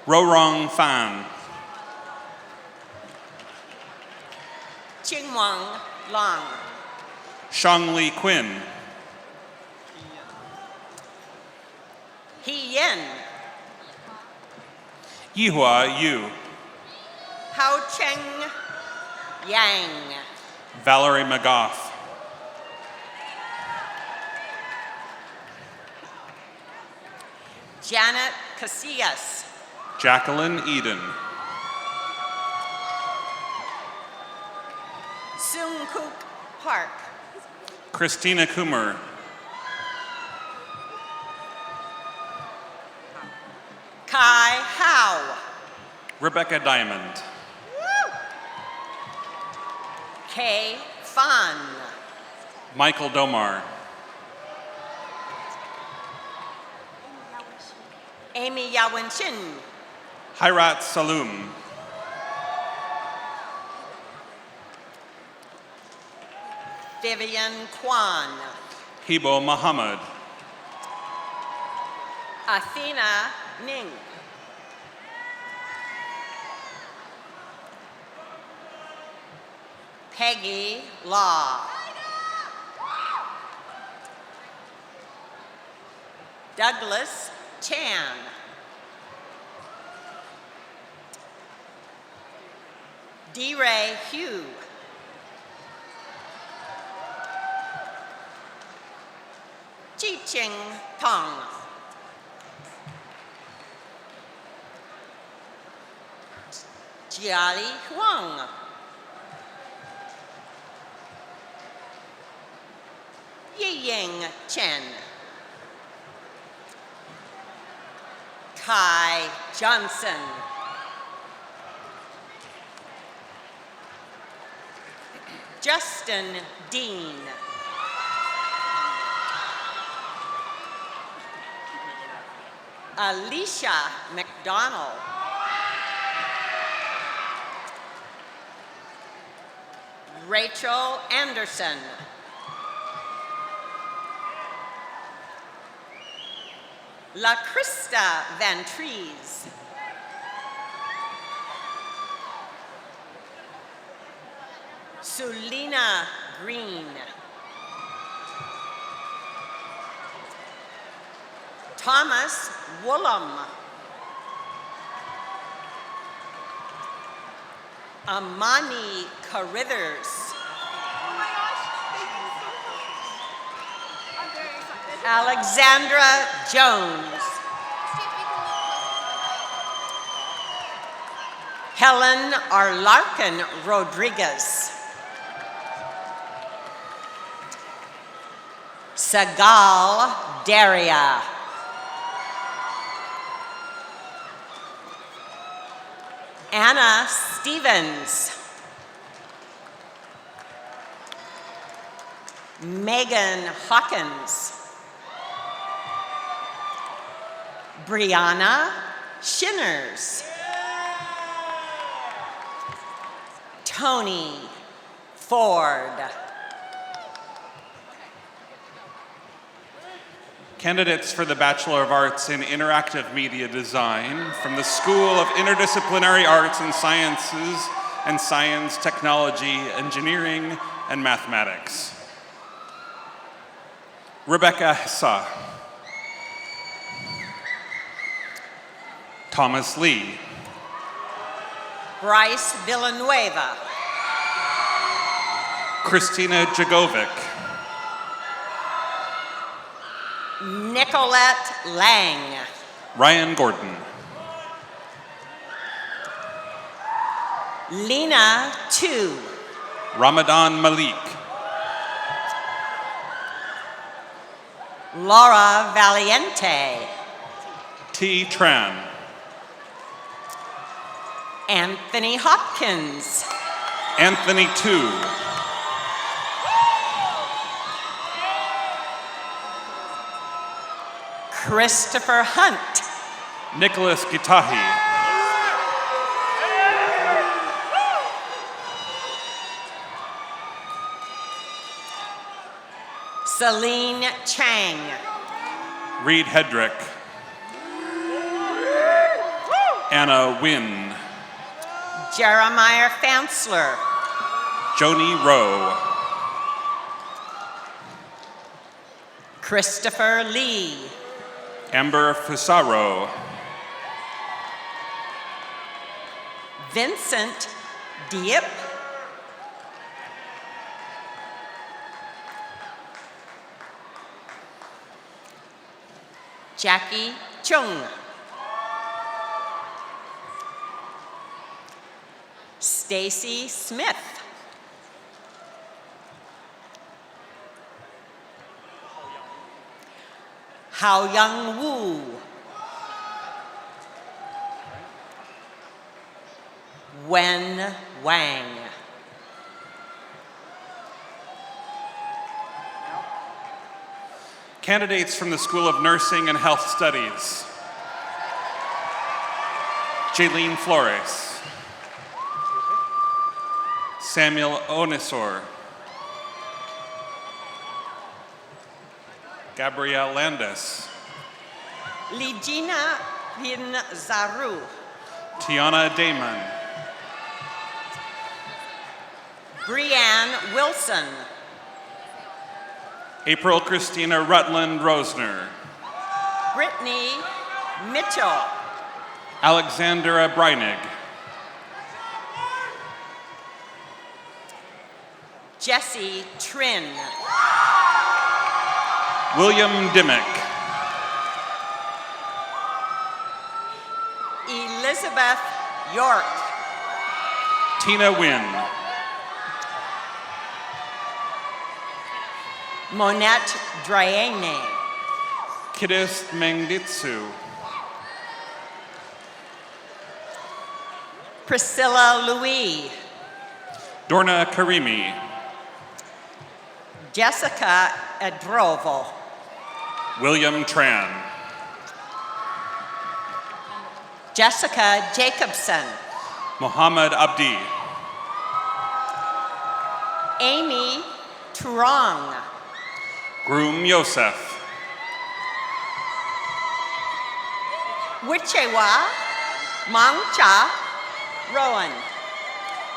Rorong Fan. Chingwang Long. Shang-Li Quinn. He Yin. Yihua Yu. Hao Cheng Yang. Valerie McGough. Janet Casillas. Jacqueline Eden. Sung Kook Park. Christina Coomer. Kai Howe. Rebecca Diamond. Kay Fan. Michael Domar. Amy Yawen Chin. Hirat Saloom. Vivian Kwan. Hibo Muhammad. Athena Ning. Peggy Law. Douglas Chan. D-Ray Hugh. Chi Ching Tong. Jiali Huang. Yiying Chen. Kai Johnson. Justin Dean. Alicia McDonald. Rachel Anderson. La Krista Van Trees. Sulina Green. Thomas Woolham. Amani Carithers. Alexandra Jones. Helen R. Larkin Rodriguez. Sagal Daria. Anna Stevens. Megan Hawkins. Brianna Shinners. Tony Ford. Candidates for the Bachelor of Arts in Interactive Media Design from the School of Interdisciplinary Arts and Sciences and Science, Technology, Engineering, and Mathematics. Rebecca Hessa. Thomas Lee. Bryce Villanueva. Christina Jagovic. Nicolette Lang. Ryan Gordon. Lena Tu. Ramadan Malik. Laura Valiente. T. Tran. Anthony Hopkins. Anthony Tu. Christopher Hunt. Nicholas Gitahi. Celine Chang. Reed Hedrick. Anna Wynn. Jeremiah Fansler. Joni Rowe. Christopher Lee. Amber Fusaro. Vincent Diep. Jackie Chung. Stacy Smith. Hao Young Woo. Wen Wang. Candidates from the School of Nursing and Health Studies. Jaylene Flores. Samuel Onisor. Gabrielle Landis. Ligina Pinzaru. Tiana Damon. Brianne Wilson. April Christina Rutland Rosner. Brittany Mitchell. Alexandra Breinig. Jesse Trin. William Dimmick. Elizabeth York. Tina Wynn. Monette Draene. Kidis Mengditsu. Priscilla Louis. Dorna Karimi. Jessica Edrovo. William Tran. Jessica Jacobson. Mohammed Abdi. Amy Turong. Groom Yosef. Wichewa Mangcha Rowan.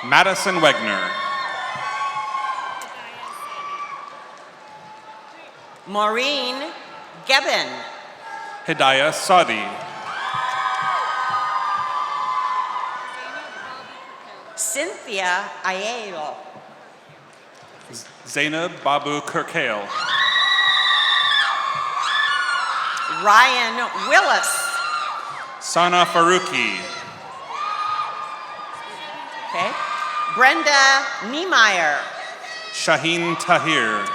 Madison Wegner. Maureen Gebbin. Hidayah Sadi. Cynthia Aiello. Zainab Babu Kirkale. Ryan Willis. Sana Faruqi. Okay. Brenda Niemeyer. Shaheen Tahir.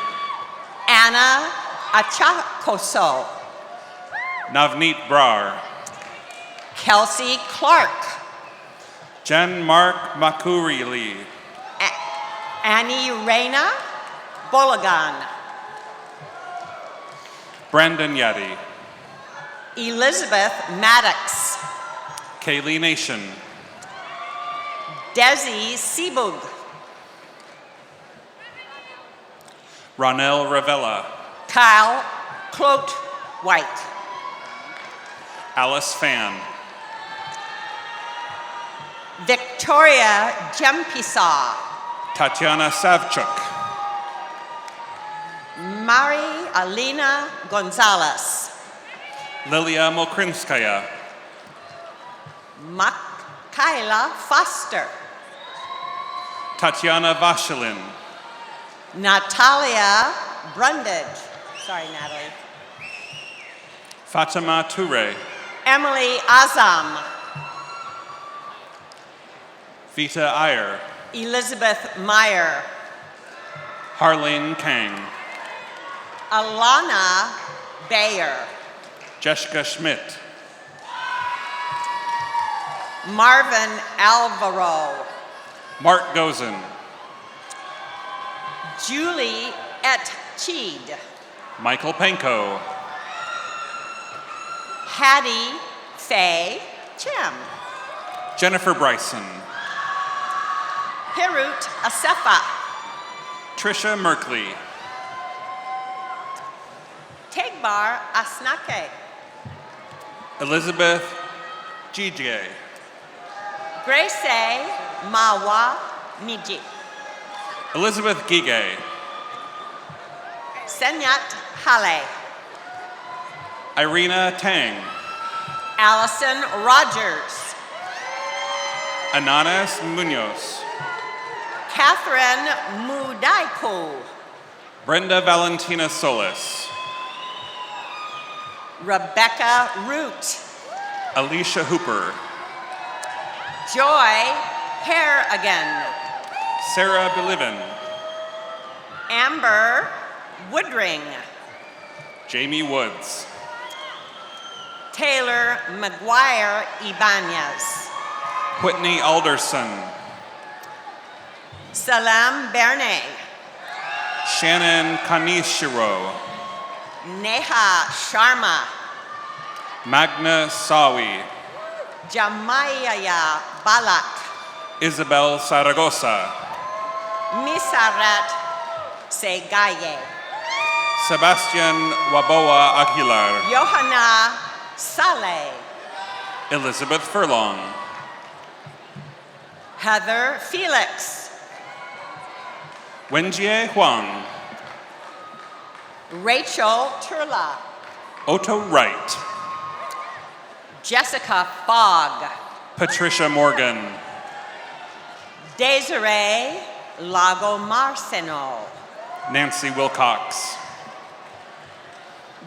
Anna Achakoso. Navneet Brar. Kelsey Clark. Jen Mark Makurili. Annie Reyna Bologan. Brandon Yaddy. Elizabeth Maddox. Kaylee Nation. Desi Sibug. Ronell Ravella. Kyle Clote White. Alice Fan. Victoria Jempisa. Tatiana Savchuk. Mari Alina Gonzalez. Lilia Mokrinskaya. Makayla Foster. Tatiana Vashilin. Natalia Brundage. Sorry, Natalie. Fatima Toure. Emily Azam. Vita Iyer. Elizabeth Meyer. Harlene Kang. Alana Bayer. Jessica Schmidt. Marvin Alvaro. Mark Gozen. Julie Etcheed. Michael Panko. Hattie Faye Chim. Jennifer Bryson. Hirut Asefa. Trisha Merkley. Tegbar Asnake. Elizabeth Gige. Grace Mawa Niji. Elizabeth Gige. Senyat Hale. Irina Tang. Allison Rogers. Ananas Munoz. Catherine Mudaiko. Brenda Valentina Solis. Rebecca Root. Alicia Hooper. Joy Harrigan. Sarah Belivin. Amber Woodring. Jamie Woods. Taylor McGuire Ibanez. Whitney Alderson. Salam Berne. Shannon Kanishiro. Neha Sharma. Magna Sawi. Jamaya Balak. Isabel Saragosa. Misaret Segaye. Sebastian Waboa Aguilar. Johanna Saleh. Elizabeth Furlong. Heather Felix. Wenjie Huang. Rachel Turla. Otto Wright. Jessica Fogg. Patricia Morgan. Desiree Lago Marceno. Nancy Wilcox.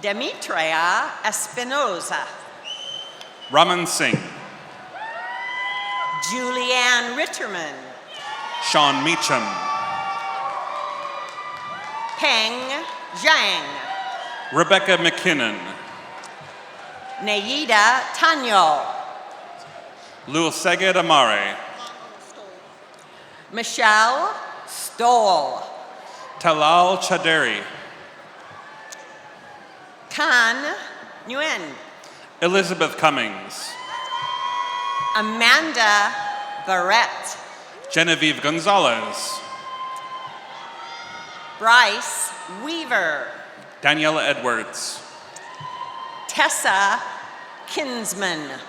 Demetria Espinoza. Raman Singh. Julianne Ritterman. Sean Meacham. Peng Zhang. Rebecca McKinnon. Nayida Tanyo. Luelseged Amare. Michelle Stoll. Talal Chaderi. Kan Nguyen. Elizabeth Cummings. Amanda Barrett. Genevieve Gonzalez. Bryce Weaver. Daniela Edwards. Tessa Kinsman.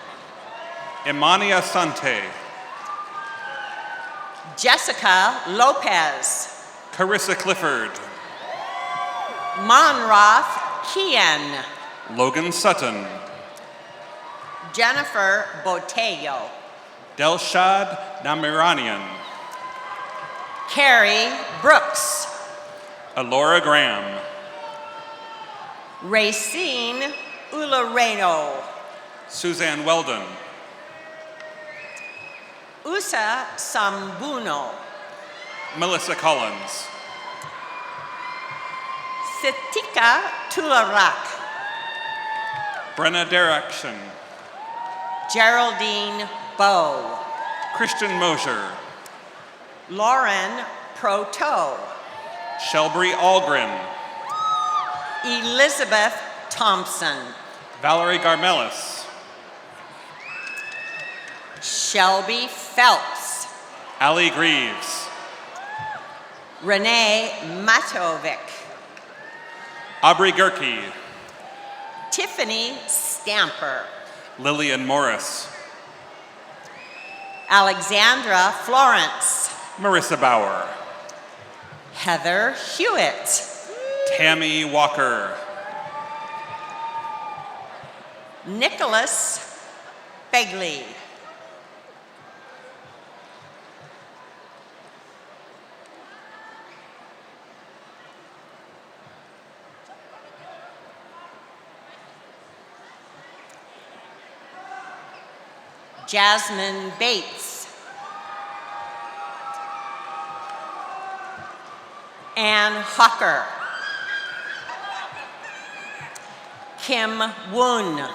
Imani Asante. Jessica Lopez. Carissa Clifford. Monroth Kian. Logan Sutton. Jennifer Botello. Delshad Namiranian. Carrie Brooks. Alora Graham. Racine Ulareno. Suzanne Weldon. Usa Sambuno. Melissa Collins. Sitika Tularak. Brenna Direction. Geraldine Bow. Christian Mosher. Lauren Proto. Shelby Algren. Elizabeth Thompson. Valerie Garmelis. Shelby Phelps. Ali Greaves. Renee Matovic. Aubrey Gerke. Tiffany Stamper. Lillian Morris. Alexandra Florence. Marissa Bauer. Heather Hewitt. Tammy Walker. Nicholas Begley. Jasmine Bates. Ann Hawker. Kim Woon.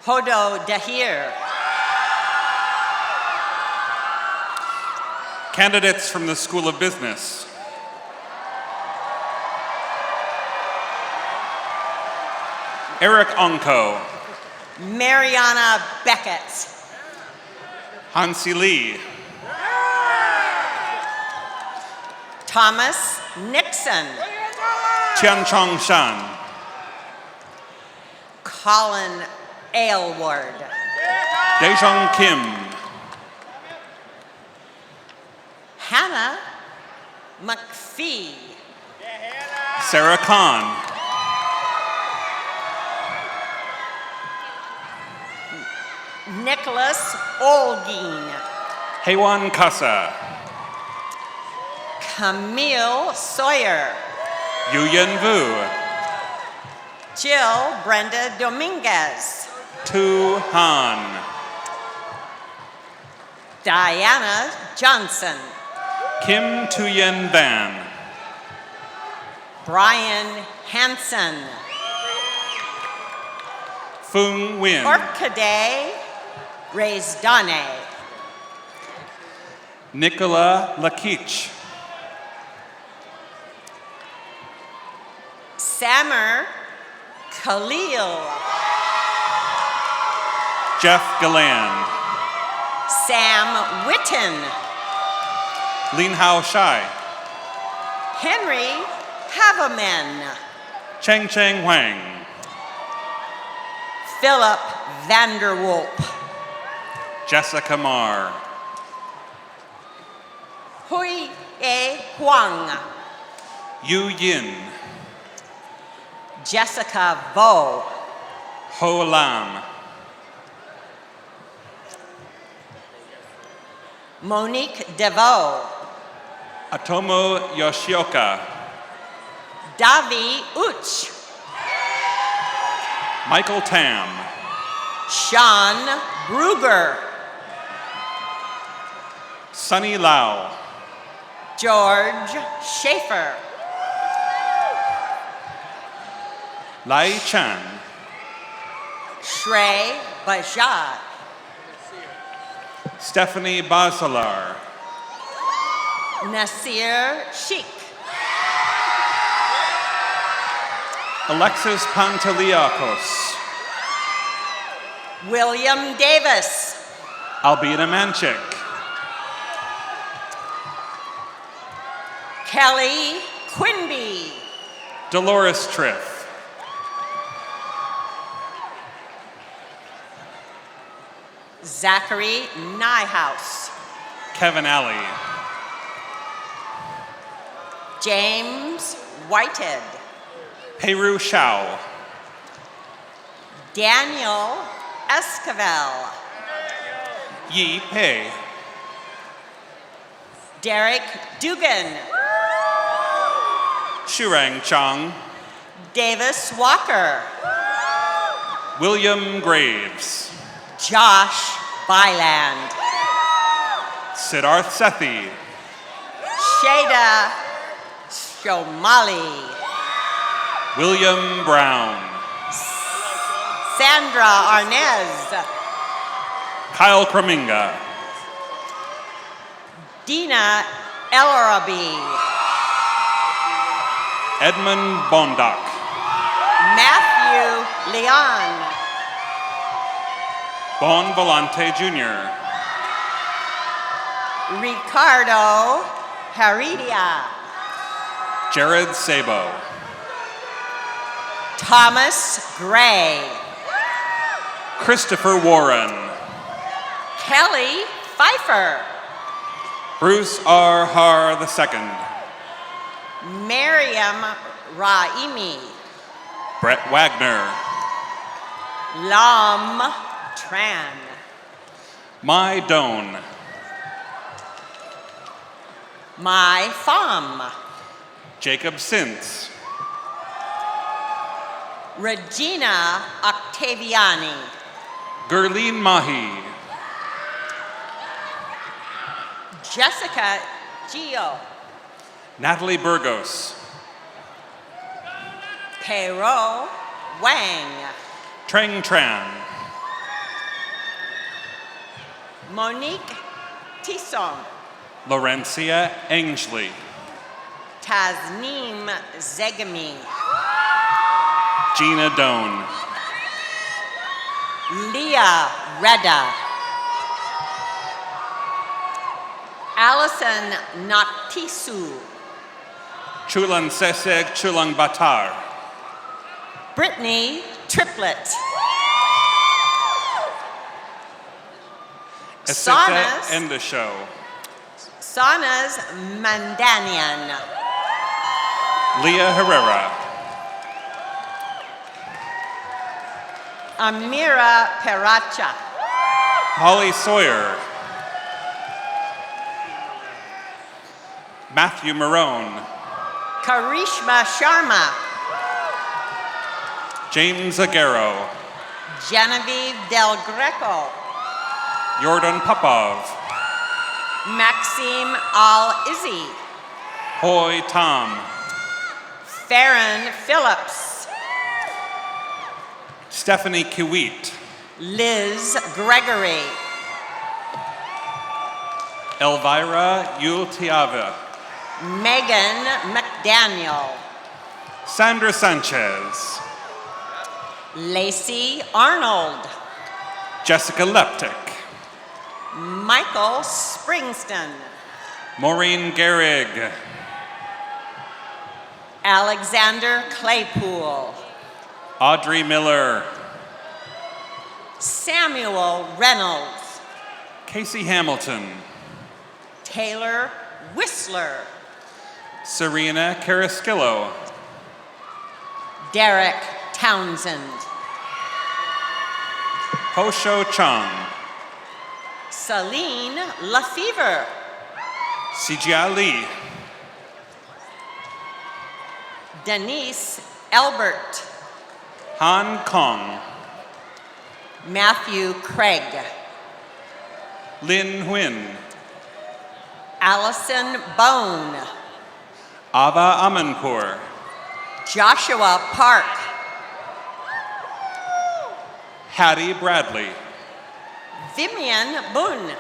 Hodo Dahir. Candidates from the School of Business. Eric Onko. Mariana Beckett. Hansi Lee. Thomas Nixon. Tian Chong Shan. Colin Aylward. Daejong Kim. Hannah McPhee. Sarah Kahn. Nicholas Olgin. Heywan Kasa. Camille Sawyer. Yuyen Vu. Jill Brenda Dominguez. Tu Han. Diana Johnson. Kim Tuyen Van. Brian Hansen. Fung Win. Orkade Raisdane. Nicola Lakich. Samer Khalil. Jeff Galland. Sam Witten. Lin Hao Shai. Henry Haveman. Cheng Cheng Wang. Philip Vanderwolp. Jessica Marr. Hui E Huang. Yu Yin. Jessica Vo. Ho Lam. Monique DeVoe. Atomo Yoshioka. Davi Uch. Michael Tam. Sean Bruger. Sunny Lau. George Schaefer. Lai Chan. Shrey Bajad. Stephanie Basalar. Nasir Sheikh. Alexis Panteliakos. William Davis. Albina Manchik. Kelly Quinby. Dolores Triff. Zachary Nyhouse. Kevin Alley. James Whitehead. Peru Shao. Daniel Esquivel. Yi Pei. Derek Dugan. Shurang Chang. Davis Walker. William Graves. Josh Byland. Siddharth Sethi. Shada Shomali. William Brown. Sandra Arnez. Kyle Kraminga. Dina Elarabi. Edmund Bondock. Matthew Leon. Bon Volante Jr. Ricardo Heredia. Jared Sabo. Thomas Gray. Christopher Warren. Kelly Pfeiffer. Bruce R. Har II. Miriam Raimi. Brett Wagner. Lam Tran. Mai Doan. Mai Pham. Jacob Sintz. Regina Octaviani. Gurleen Mahi. Jessica Gio. Natalie Burgos. Pero Wang. Trang Tran. Monique Tisson. Laurencia Ainsley. Tasneem Zegami. Gina Doan. Leah Reda. Allison Naktisu. Chulang Seseg Chulang Batar. Brittany Triplet. Esita Endeshow. Sanas Mandanian. Leah Herrera. Amira Peracha. Holly Sawyer. Matthew Marone. Karishma Sharma. James Aguero. Genevieve Del Greco. Jordan Popov. Maxime Al-Izzi. Hoy Tom. Farron Phillips. Stephanie Kiwit. Liz Gregory. Elvira Yultiava. Megan McDaniel. Sandra Sanchez. Lacey Arnold. Jessica Leptic. Michael Springston. Maureen Gehrig. Alexander Claypool. Audrey Miller. Samuel Reynolds. Casey Hamilton. Taylor Whistler. Serena Carasquillo. Derek Townsend. Hosho Chung. Celine Lefevre. Sijia Lee. Denise Elbert. Han Kong. Matthew Craig. Lin Huyn. Allison Bone. Ava Amanpour. Joshua Park. Hattie Bradley. Vivian Boone.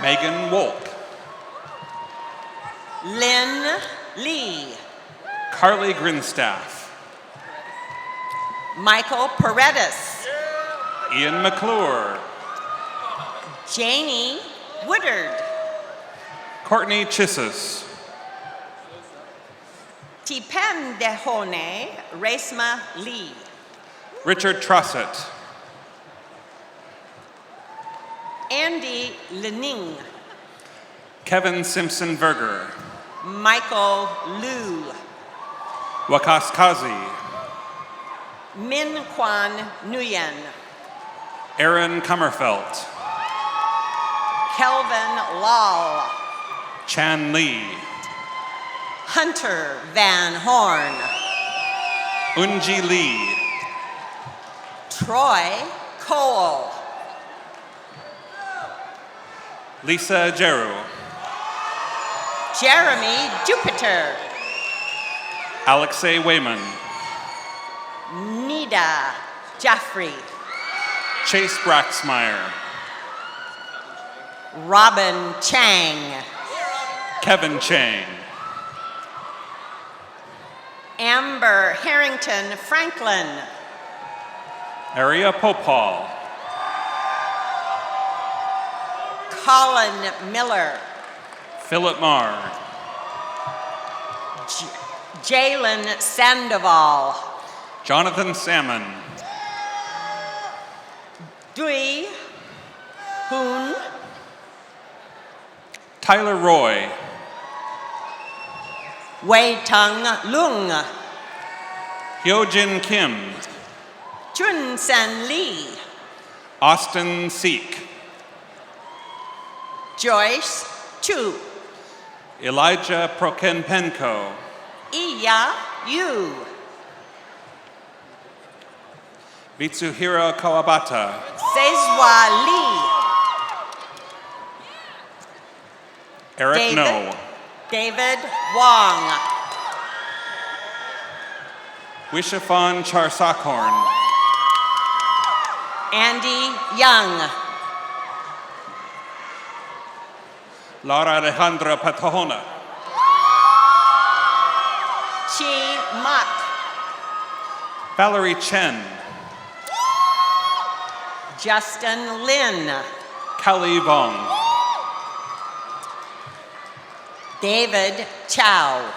Megan Wolk. Lynn Lee. Carly Grinstaff. Michael Paredes. Ian McClure. Janie Woodard. Courtney Chissus. Tipendehone Resma Lee. Richard Trossett. Andy Lening. Kevin Simpson Verger. Michael Liu. Wakaskazi. Min Kwan Nguyen. Aaron Kummerfelt. Kelvin Lal. Chan Lee. Hunter Van Horn. Unji Lee. Troy Cole. Lisa Jeru. Jeremy Jupiter. Alexei Wayman. Nida Jaffrey. Chase Braxmeyer. Robin Chang. Kevin Chang. Amber Harrington Franklin. Aria Popal. Colin Miller. Philip Marr. Jalen Sandoval. Jonathan Salmon. Dui Hoon. Tyler Roy. Wei Tang Lung. Hyojin Kim. Chun San Lee. Austin Seek. Joyce Chu. Elijah Prokenpenko. Iya Yu. Vitsuhiro Kawabata. Sezwa Lee. Eric No. David Wong. Wishafon Charsakhorn. Andy Young. Laura Alejandra Patahona. Chi Mak. Valerie Chen. Justin Lin. Kelly Vong. David Chow.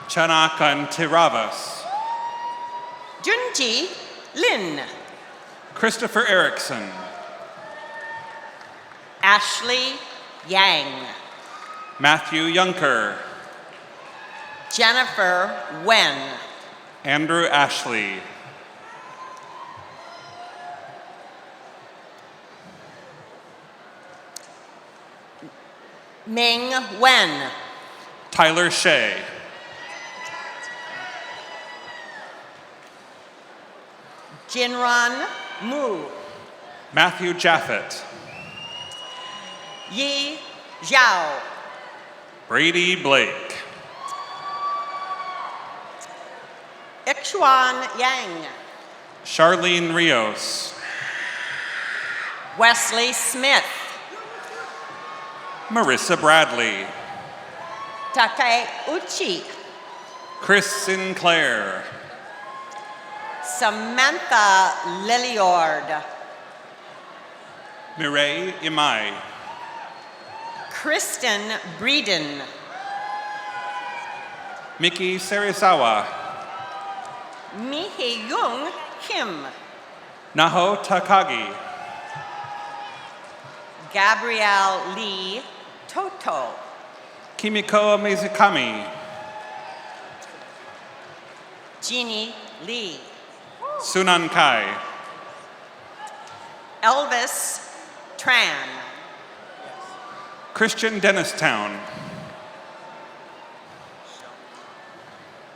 Chanakan Tiravas. Junji Lin. Christopher Erickson. Ashley Yang. Matthew Yunker. Jennifer Wen. Andrew Ashley. Ming Wen. Tyler Shea. Jinran Mu. Matthew Jaffet. Yi Zhao. Brady Blake. Ixuan Yang. Charlene Rios. Wesley Smith. Marissa Bradley. Takeuchi. Chris Sinclair. Samantha Lilliard. Mireille Imai. Kristen Breeden. Miki Serisawa. Mihyung Kim. Naho Takagi. Gabrielle Lee. Toto. Kimiko Mizukami. Jeannie Lee. Sunan Kai. Elvis Tran. Christian Dennistown.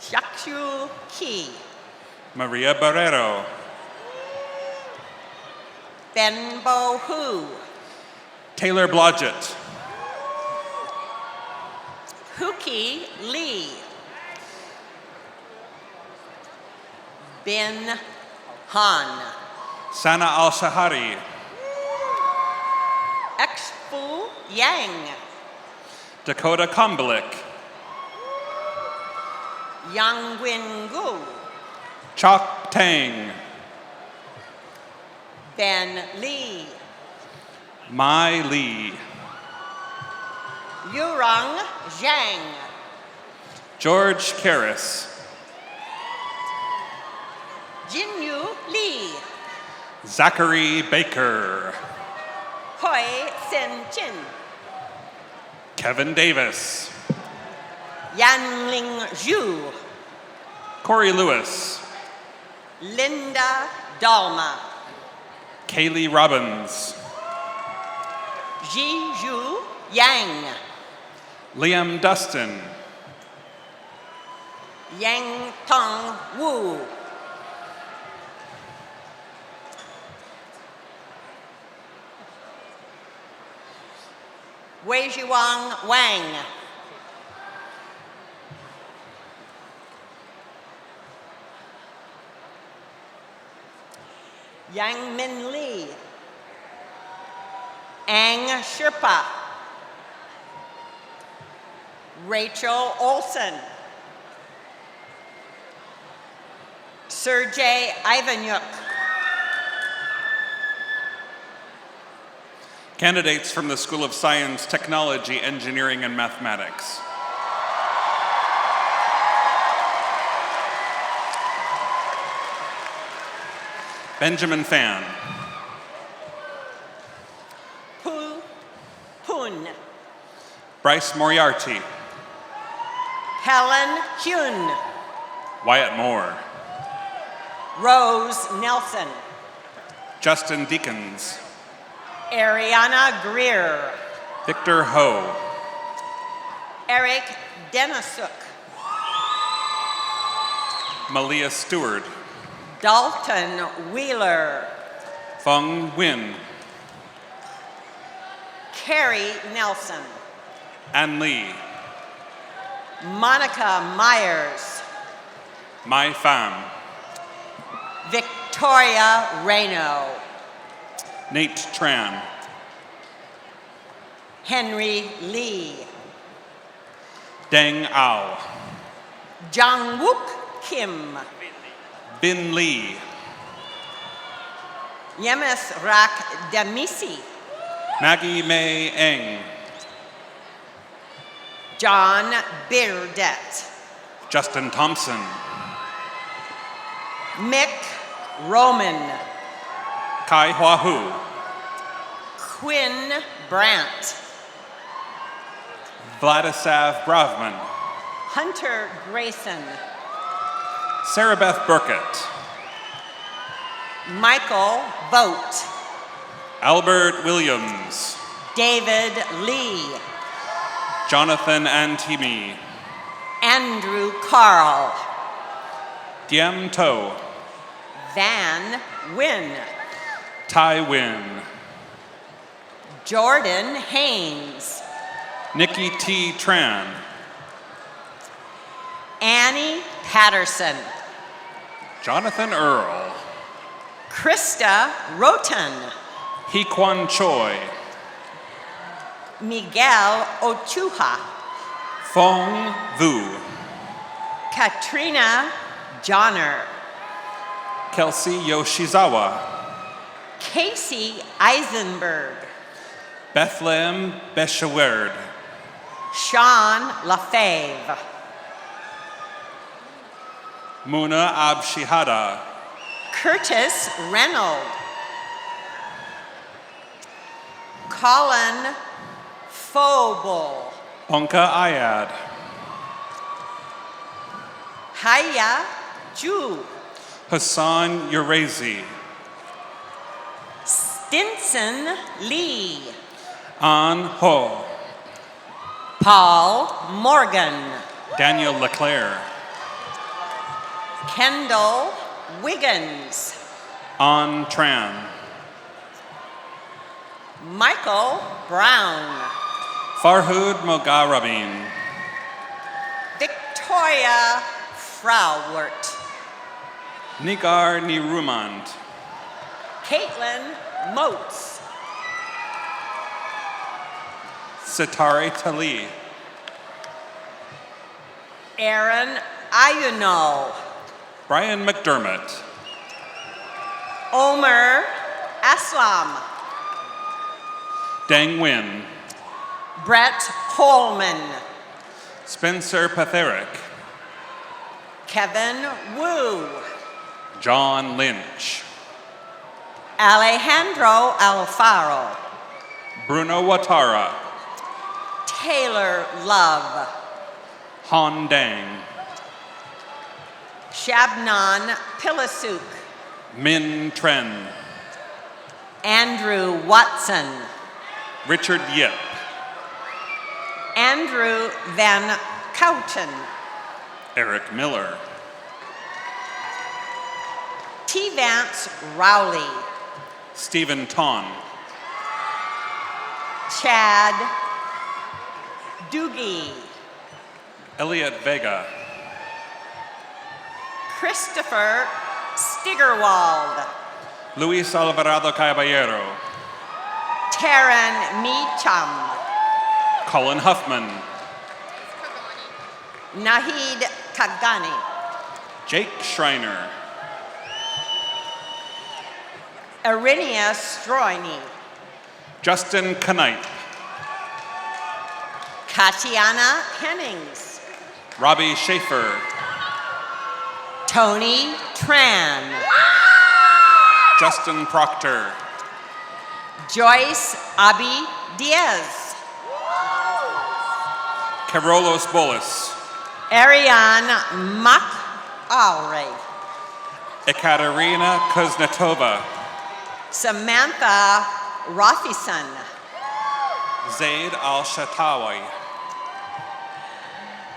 Jakshu Key. Maria Barrero. Benbo Hu. Taylor Blodgett. Huki Lee. Bin Han. Sana Al-Shahari. Exfu Yang. Dakota Kombelik. Yang Win Gu. Chok Tang. Ben Lee. Mai Lee. Yurong Zhang. George Karras. Jinyu Lee. Zachary Baker. Hoi Sen Chin. Kevin Davis. Yanling Zhu. Corey Lewis. Linda Dalma. Kaylee Robbins. Zhu Yang. Liam Dustin. Yang Tong Wu. Wei Zhiwang Wang. Yang Min Lee. Ang Sherpa. Rachel Olson. Sergey Ivanchuk. Candidates from the School of Science, Technology, Engineering, and Mathematics. Benjamin Fan. Pu Pun. Bryce Moriarty. Helen Hyun. Wyatt Moore. Rose Nelson. Justin Deakins. Ariana Greer. Victor Ho. Eric Denisuk. Malia Stewart. Dalton Wheeler. Feng Nguyen. Carrie Nelson. Ann Lee. Monica Myers. Mai Pham. Victoria Reno. Nate Tran. Henry Lee. Deng Ao. Jungwook Kim. Bin Lee. Yemis Rak Demisi. Maggie May Eng. John Beardet. Justin Thompson. Mick Roman. Kai Hua Hu. Quinn Brandt. Vladislav Bravman. Hunter Grayson. Sarah Beth Burkett. Michael Vogt. Albert Williams. David Lee. Jonathan Antimi. Andrew Carl. Diem To. Van Wynn. Tai Win. Jordan Haynes. Nikki T. Tran. Annie Patterson. Jonathan Earl. Krista Roten. Hee Kwan Choi. Miguel Ochuha. Fong Vu. Katrina Johnner. Kelsey Yoshizawa. Casey Eisenberg. Bethlehem Beshawerd. Sean LaFave. Muna Abshihada. Curtis Reynolds. Colin Phobal. Onka Ayad. Haya Ju. Hassan Urazi. Stinson Lee. An Ho. Paul Morgan. Daniel Leclerc. Kendall Wiggins. An Tran. Michael Brown. Farhud Mogarabin. Victoria Frauwert. Nigar Nirumand. Caitlin Moats. Sitare Tali. Aaron Ayuno. Brian McDermott. Omer Aslam. Dang Win. Brett Holman. Spencer Patherick. Kevin Wu. John Lynch. Alejandro Alfaro. Bruno Watara. Taylor Love. Han Dang. Shabnan Pilasuk. Min Tren. Andrew Watson. Richard Yip. Andrew Van Couten. Eric Miller. T. Vance Rowley. Stephen Ton. Chad Doogie. Elliot Vega. Christopher Stigerwald. Luis Alvarado Caballero. Taryn Meacham. Colin Huffman. Nahid Kagani. Jake Schreiner. Arinia Stroini. Justin Knipe. Katiana Hennings. Robbie Schaefer. Tony Tran. Justin Proctor. Joyce Abi Diaz. Carolos Bolis. Ariane Mak Alray. Ekaterina Kuznetova. Samantha Rothison. Zaid Al-Shatawi.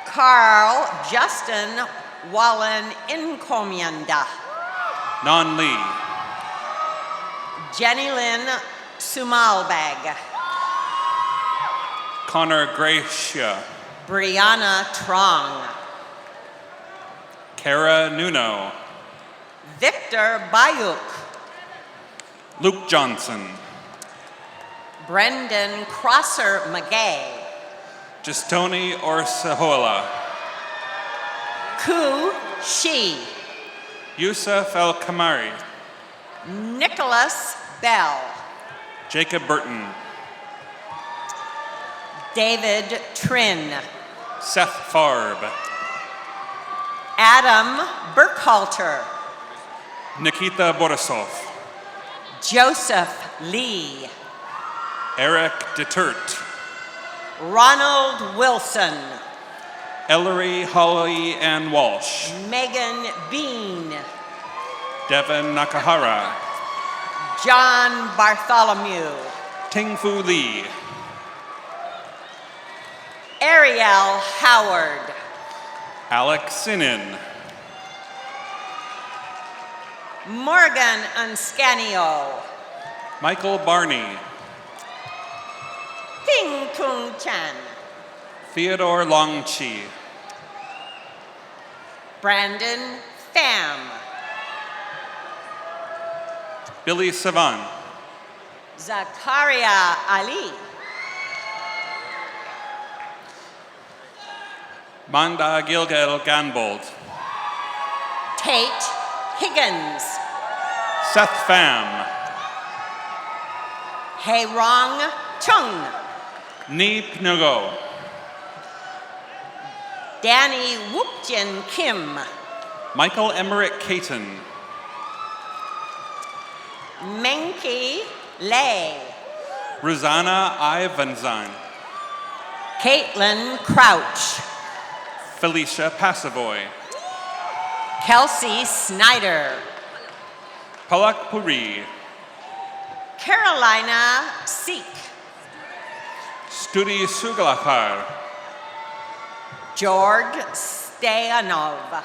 Carl Justin Wallen Encomienda. Nan Lee. Jenny Lynn Sumalbag. Connor Gracia. Brianna Trong. Kara Nuno. Victor Bayuk. Luke Johnson. Brendan Crosser McGay. Justoni Orsahola. Ku Shi. Yusuf El Kamari. Nicholas Bell. Jacob Burton. David Trin. Seth Farb. Adam Burkhalter. Nikita Borisov. Joseph Lee. Eric Detert. Ronald Wilson. Ellery Holly Ann Walsh. Megan Bean. Devin Nakahara. John Bartholomew. Tingfu Lee. Ariel Howard. Alex Sinin. Morgan Unscanio. Michael Barney. Ping Kung Chan. Theodore Longchi. Brandon Pham. Billy Savan. Zakaria Ali. Manda Gilgal Ganbold. Tate Higgins. Seth Pham. Hei Rong Chung. Neep Nugo. Danny Wookjin Kim. Michael Emmerich Caton. Menki Lei. Rosanna Ivanzan. Caitlin Crouch. Felicia Passavoy. Kelsey Snyder. Palak Puri. Carolina Seek. Studi Sugalapar. George Stayanov.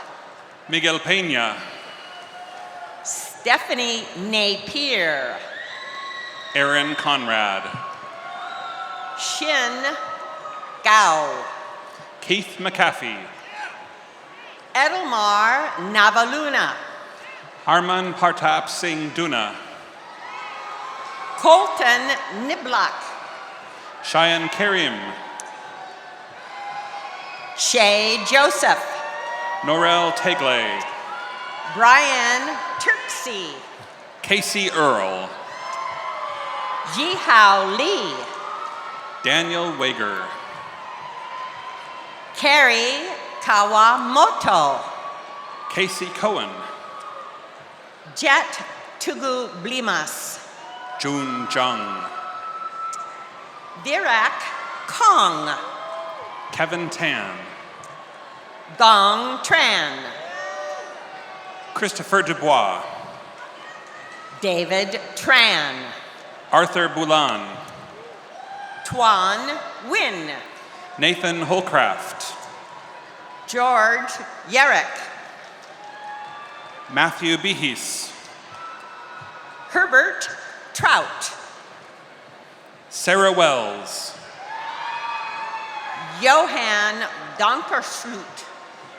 Miguel Peña. Stephanie Napier. Aaron Conrad. Shin Gao. Keith McAfee. Edelmar Navaluna. Harman Partap Singh Duna. Colton Niblak. Cheyenne Karim. Shay Joseph. Norel Tegle. Brian Turksey. Casey Earl. Yihao Lee. Daniel Wager. Carrie Kawamoto. Casey Cohen. Jet Tugu Blimas. Jun Jung. Virak Kong. Kevin Tan. Gong Tran. Christopher Dubois. David Tran. Arthur Boulan. Tuan Win. Nathan Holcraft. George Yerrick. Matthew Behis. Herbert Trout. Sarah Wells. Johan Donkersloot.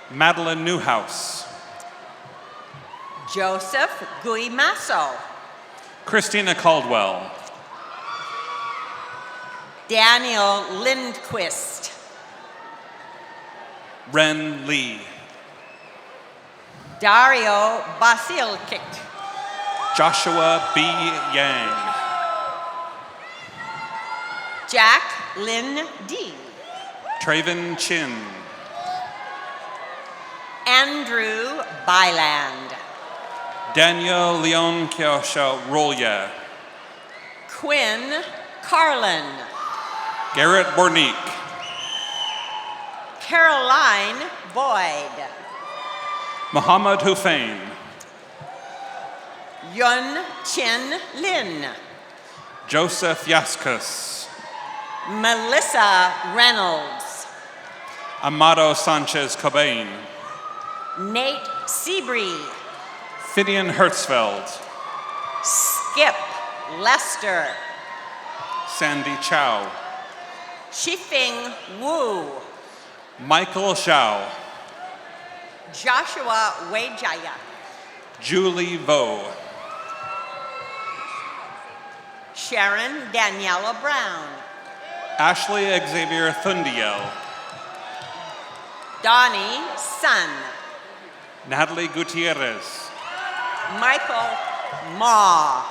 Madeline Newhouse. Joseph Guimasso. Christina Caldwell. Daniel Lindquist. Ren Lee. Dario Basilkic. Joshua B. Yang. Jack Lynn D. Traven Chin. Andrew Byland. Daniel Leon Kiosha Rolya. Quinn Carlin. Garrett Bornick. Caroline Boyd. Muhammad Hussein. Yun Chin Lin. Joseph Yaskus. Melissa Reynolds. Amado Sanchez Cobain. Nate Seabree. Fidian Hertzfeld. Skip Lester. Sandy Chow. Shifing Wu. Michael Zhao. Joshua Wejaya. Julie Vo. Sharon Daniela Brown. Ashley Xavier Thundiel. Donnie Sun. Natalie Gutierrez. Michael Ma.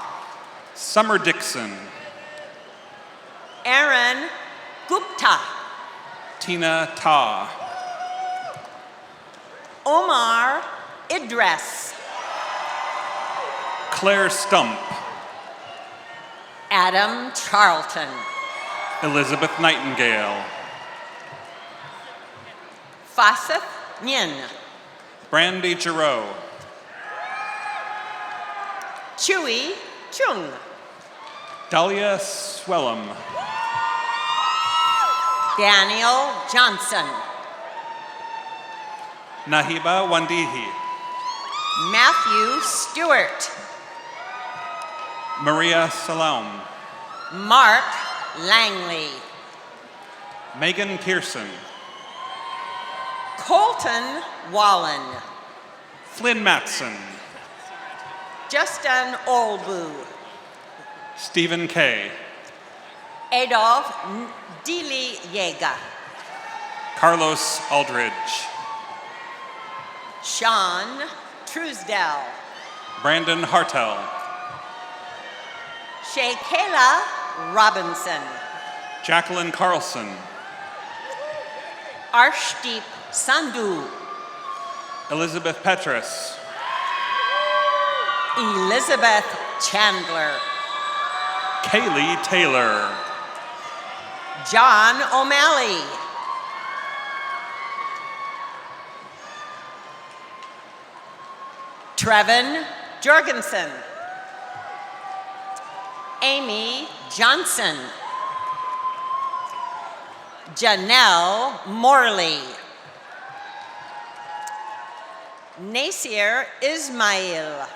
Summer Dixon. Aaron Gupta. Tina Ta. Omar Idris. Claire Stump. Adam Charlton. Elizabeth Nightingale. Fasith Nyin. Brandy Giroux. Chui Chung. Dahlia Swellum. Daniel Johnson. Nahiba Wandihi. Matthew Stewart. Maria Salam. Mark Langley. Megan Pearson. Colton Wallen. Flynn Matson. Justin Olbu. Stephen Kay. Adolf Dili Yega. Carlos Aldridge. Sean Truesdell. Brandon Hartel. Shakela Robinson. Jacqueline Carlson. Arshdeep Sandhu. Elizabeth Petrus. Elizabeth Chandler. Kaylee Taylor. John O'Malley. Trevin Jorgensen. Amy Johnson. Janelle Morley. Nasir Ismail.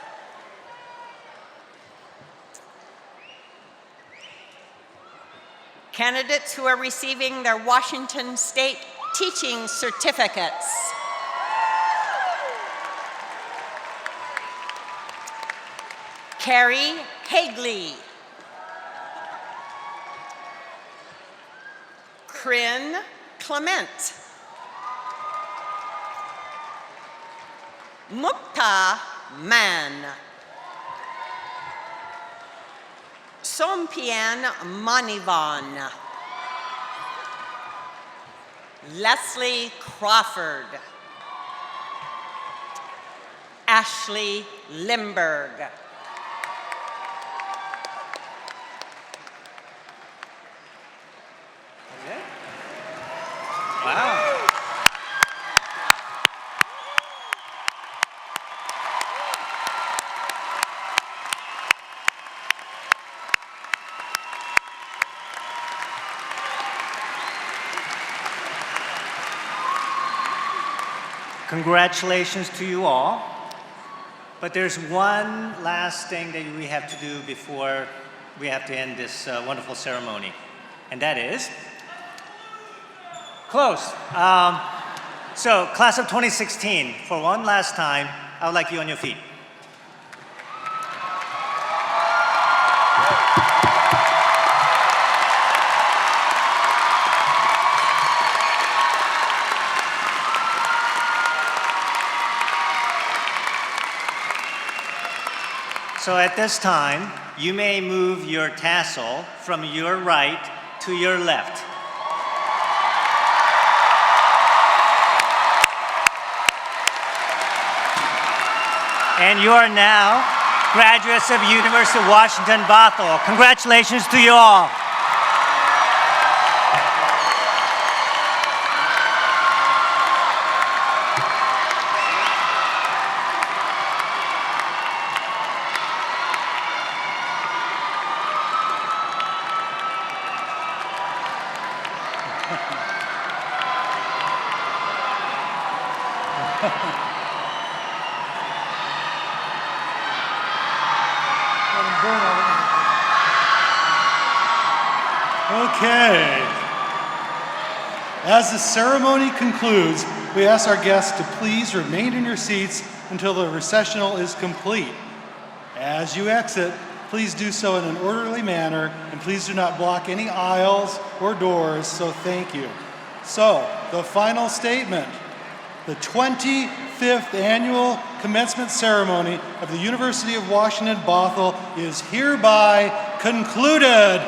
Candidates who are receiving their Washington State teaching certificates. Carrie Hagley. Kryn Clement. Mukta Man. Sompian Manivan. Leslie Crawford. Ashley Limberg. Wow. Congratulations to you all. But there's one last thing that we have to do before we have to end this wonderful ceremony. And that is close. So, class of 2016, for one last time, I would like you on your feet. So at this time, you may move your tassel from your right to your left. And you are now graduates of University of Washington, Bothell. Congratulations to you all. Okay. As the ceremony concludes, we ask our guests to please remain in your seats until the recessional is complete. As you exit, please do so in an orderly manner, and please do not block any aisles or doors, so thank you. So, the final statement. The 25th Annual Commencement Ceremony of the University of Washington, Bothell is hereby concluded.